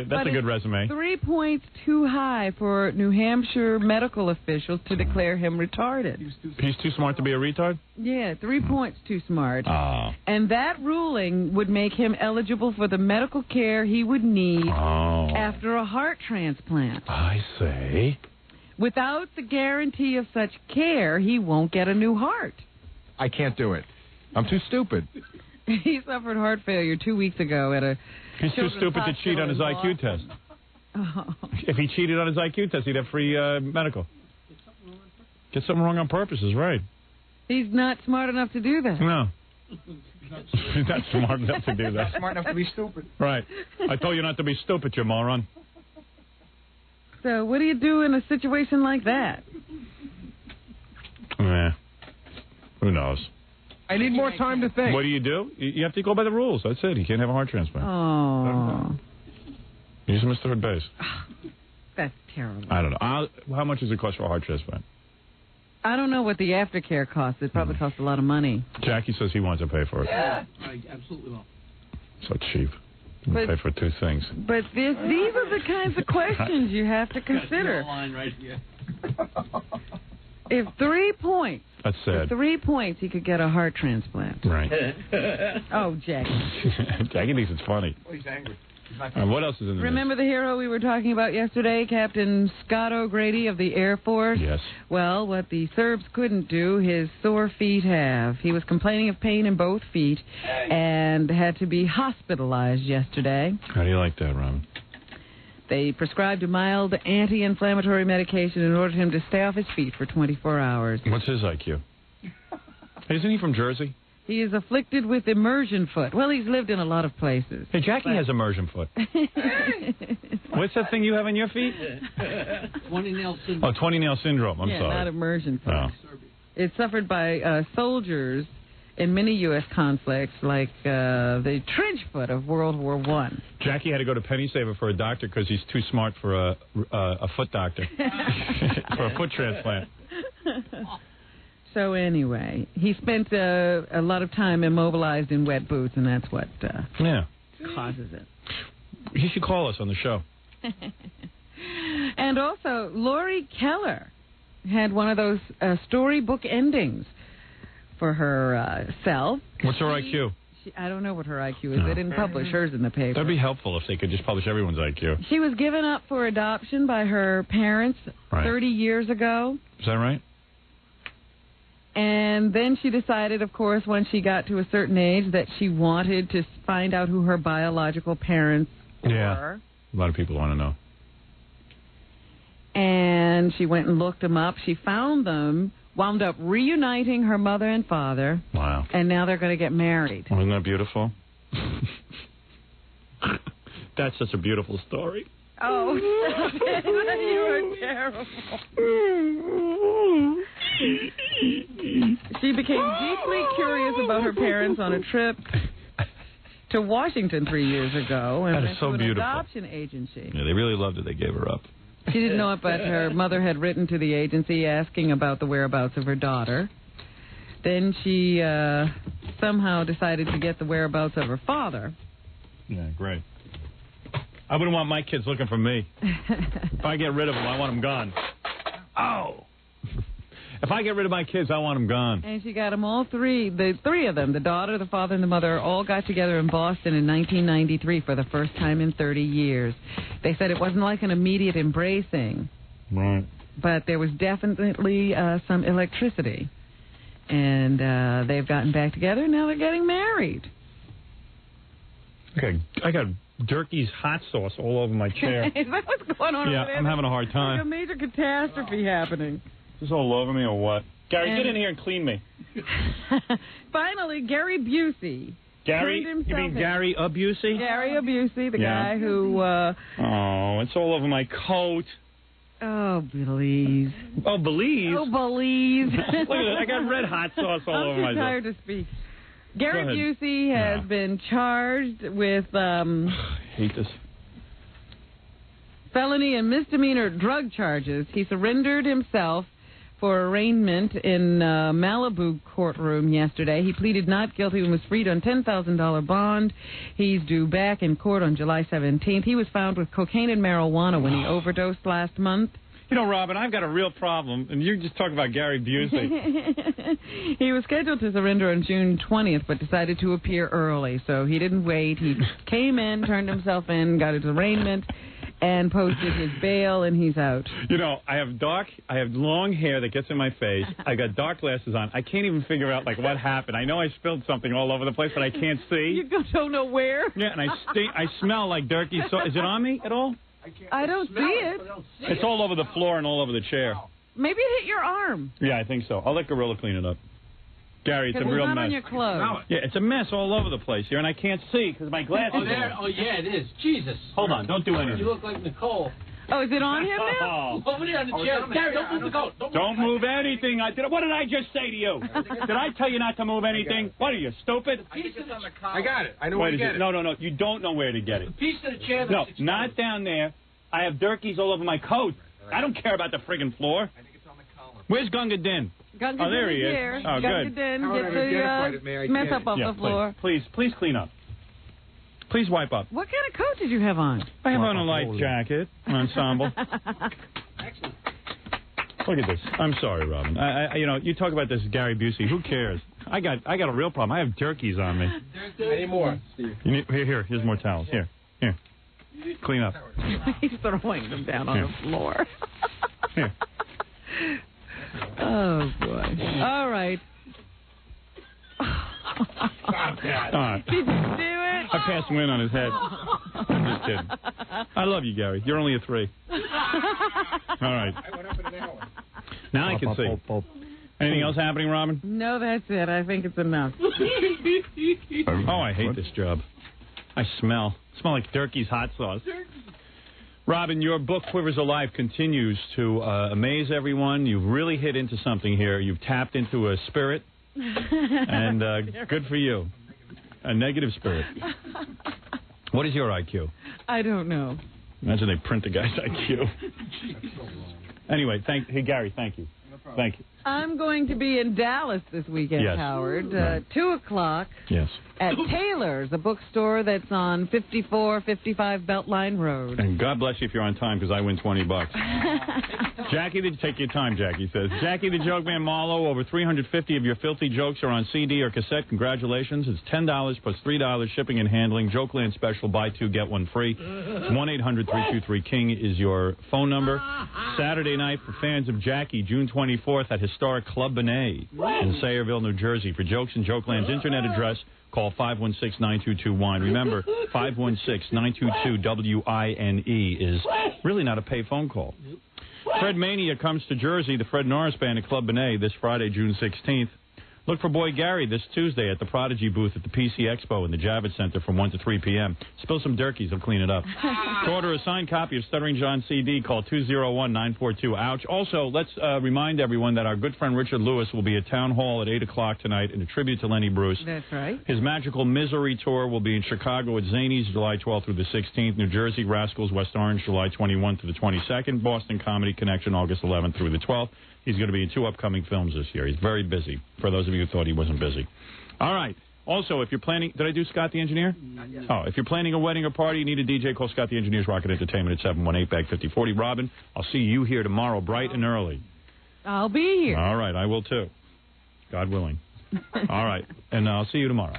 That's a good resume. 3 points too high for New Hampshire medical officials to declare him retarded. He's too smart to be a retard? Yeah, 3 points too smart. Oh. And that ruling would make him eligible for the medical care he would need after a heart transplant. I see. Without the guarantee of such care, he won't get a new heart. I can't do it. I'm too stupid. He suffered heart failure 2 weeks ago at a He's too stupid to cheat on his IQ test. Oh. If he cheated on his IQ test, he'd have free medical. Get something wrong on purpose is right. He's not smart enough to do that. No. He's not smart enough to do that. Smart enough to be stupid. Right. I told you not to be stupid, you moron. So what do you do in a situation like that? Who knows? I need more time to think. What do? You have to go by the rules. That's it. You can't have a heart transplant. Oh. You just missed third base. That's terrible. I don't know. How much does it cost for a heart transplant? I don't know what the aftercare costs. It probably costs a lot of money. Jackie says he wants to pay for it. I absolutely will. So cheap. You pay for 2 things. But these are the kinds of questions you have to consider. Line right here. If 3 points. That's sad. For 3 points, he could get a heart transplant. Right. Oh, Jackie. Jackie thinks it's funny. Oh, he's angry. What else is in the Remember the hero we were talking about yesterday, Captain Scott O'Grady of the Air Force? Yes. Well, what the Serbs couldn't do, his sore feet have. He was complaining of pain in both feet and had to be hospitalized yesterday. How do you like that, Robin? They prescribed a mild anti-inflammatory medication and ordered him to stay off his feet for 24 hours. What's his IQ? Isn't he from Jersey? He is afflicted with immersion foot. Well, he's lived in a lot of places. Hey, Jackie has immersion foot. What's that thing you have on your feet? 20-nail syndrome. Oh, 20-nail syndrome. I'm yeah, sorry. not immersion foot. Oh. It's suffered by soldiers in many U.S. conflicts, like the trench foot of World War I. Jackie had to go to Penny Saver for a doctor because he's too smart for a foot doctor, for a foot transplant. So anyway, he spent a lot of time immobilized in wet boots, and that's what causes it. He should call us on the show. And also, Lori Keller had one of those storybook endings for herself. What's her IQ? I don't know what her IQ is. They didn't publish hers in the paper. That'd be helpful if they could just publish everyone's IQ. She was given up for adoption by her parents 30 years ago. Is that right? And then she decided, of course, when she got to a certain age, that she wanted to find out who her biological parents were. A lot of people want to know. And she went and looked them up. She found them, wound up reuniting her mother and father. Wow. And now they're going to get married. Isn't that beautiful? That's such a beautiful story. Oh, stop it. You are terrible. She became deeply curious about her parents on a trip to Washington 3 years ago and That is went so to an beautiful. adoption agency. Yeah, they really loved it. They gave her up. She didn't know it, but her mother had written to the agency asking about the whereabouts of her daughter. Then she somehow decided to get the whereabouts of her father. Yeah, great. I wouldn't want my kids looking for me. If I get rid of them, I want them gone. Oh! If I get rid of my kids, I want them gone. And she got them all three, the three of them, the daughter, the father, and the mother, all got together in Boston in 1993 for the first time in 30 years. They said it wasn't like an immediate embracing. Right. But there was definitely some electricity. And they've gotten back together, and now they're getting married. Okay, I got Durkee's hot sauce all over my chair. Is that what's going on Yeah, over there? I'm having a hard Like a time. major catastrophe happening. Is this all over me or what? Gary, And- get in here and clean me. Finally, Gary Busey. Gary, turned you himself mean in. Gary Busey? Gary Busey, the Yeah. guy who... Oh, it's all over my coat. Oh, Belize. Oh, Belize? Oh, Belize. Look at it. I got red hot sauce all over I'm too myself. tired to speak. Gary Go ahead. Busey has been charged with I hate this. felony and misdemeanor drug charges. He surrendered himself for arraignment in Malibu courtroom yesterday. He pleaded not guilty and was freed on $10,000 bond. He's due back in court on July 17th. He was found with cocaine and marijuana when he overdosed last month. You know, Robin, I've got a real problem, and you just talk about Gary Busey. He was scheduled to surrender on June 20th, but decided to appear early. So he didn't wait. He came in, turned himself in, got his arraignment, and posted his bail, and he's out. You know, I have long hair that gets in my face. I got dark glasses on. I can't even figure out, like, what happened. I know I spilled something all over the place, but I can't see. You don't know where? Yeah, and I smell like Durkee. So, is it on me at all? I don't see it. It's all over the floor and all over the chair. Maybe it hit your arm. Yeah, I think so. I'll let Gorilla clean it up. Gary, it's a 'Cause real it's not mess. on your clothes. Yeah, it's a mess all over the place here, and I can't see because my glasses Oh, are there. on. Oh, yeah, it is. Jesus. Hold on, don't do anything. You look like Nicole. Oh, is it on him now? Over there on the chair. Gary, don't move the coat. Don't move anything. What did I just say to you? Did I tell you not to move anything? What are you, stupid? I got it. I know where to get it. No, you don't know where to get it. Piece of the chair. No, not down there. I have Durkees all over my coat. I don't care about the friggin' floor. I think it's on the collar. Where's Gunga Din? Gunga Oh, there Din he is. here. Oh, Gunga good. Din, get the mess up off Yeah, the floor. please clean up. Please wipe up. What kind of coat did you have on? I have on a light jacket, an ensemble. Look at this. I'm sorry, Robin. You talk about this Gary Busey. Who cares? I got a real problem. I have Durkees on me. I need more, Steve. Here's more towels. Here. Clean up. He's throwing them down on Here. the floor. Here. Oh, boy. All right. All right. Did you do it? I passed wind on his head. I'm just kidding. I love you, Gary. You're only a 3. All right. I went up in an hour. Now I can see. Anything else happening, Robin? No, that's it. I think it's enough. Oh, I hate this job. I smell like Durkee's hot sauce. Robin, your book, Quivers Alive, continues to amaze everyone. You've really hit into something here. You've tapped into a spirit, and good for you. A negative spirit. What is your IQ? I don't know. Imagine they print the guy's IQ. Anyway, hey, Gary, thank you. Thank you. I'm going to be in Dallas this weekend, Yes. Howard. Right. 2 o'clock Yes. at Taylor's, a bookstore that's on 5455 Beltline Road. And God bless you if you're on time, because I win $20. Jackie, take your time, Jackie says. Jackie the Joke Man Marlowe, over 350 of your filthy jokes are on CD or cassette. Congratulations. It's $10 plus $3 shipping and handling. Jokeland special, buy 2, get 1 free. 1-800-323-KING is your phone number. Saturday night for fans of Jackie, June 24th at historic Club Benet in Sayreville, New Jersey. For jokes and Jokeland's internet address, call 516-9221. Remember, 516-922-WINE is really not a pay phone call. Fred Mania comes to Jersey, the Fred Norris Band at Club Benet this Friday, June 16th. Look for Boy Gary this Tuesday at the Prodigy booth at the PC Expo in the Javits Center from 1 to 3 p.m. Spill some Durkeys, he'll clean it up. To order a signed copy of Stuttering John CD, call 201-942-OUCH. Also, let's remind everyone that our good friend Richard Lewis will be at Town Hall at 8 o'clock tonight in a tribute to Lenny Bruce. That's right. His Magical Misery Tour will be in Chicago at Zany's July 12th through the 16th, New Jersey Rascals West Orange July 21 through the 22nd, Boston Comedy Connection August 11th through the 12th. He's going to be in 2 upcoming films this year. He's very busy, for those of you who thought he wasn't busy. All right. Also, if you're planning... Did I do Scott the Engineer? Not yet. Oh, if you're planning a wedding or party, you need a DJ, call Scott the Engineer's Rocket Entertainment at 718-BAG-5040. Robin, I'll see you here tomorrow, bright and early. I'll be here. All right, I will too. God willing. All right, and I'll see you tomorrow.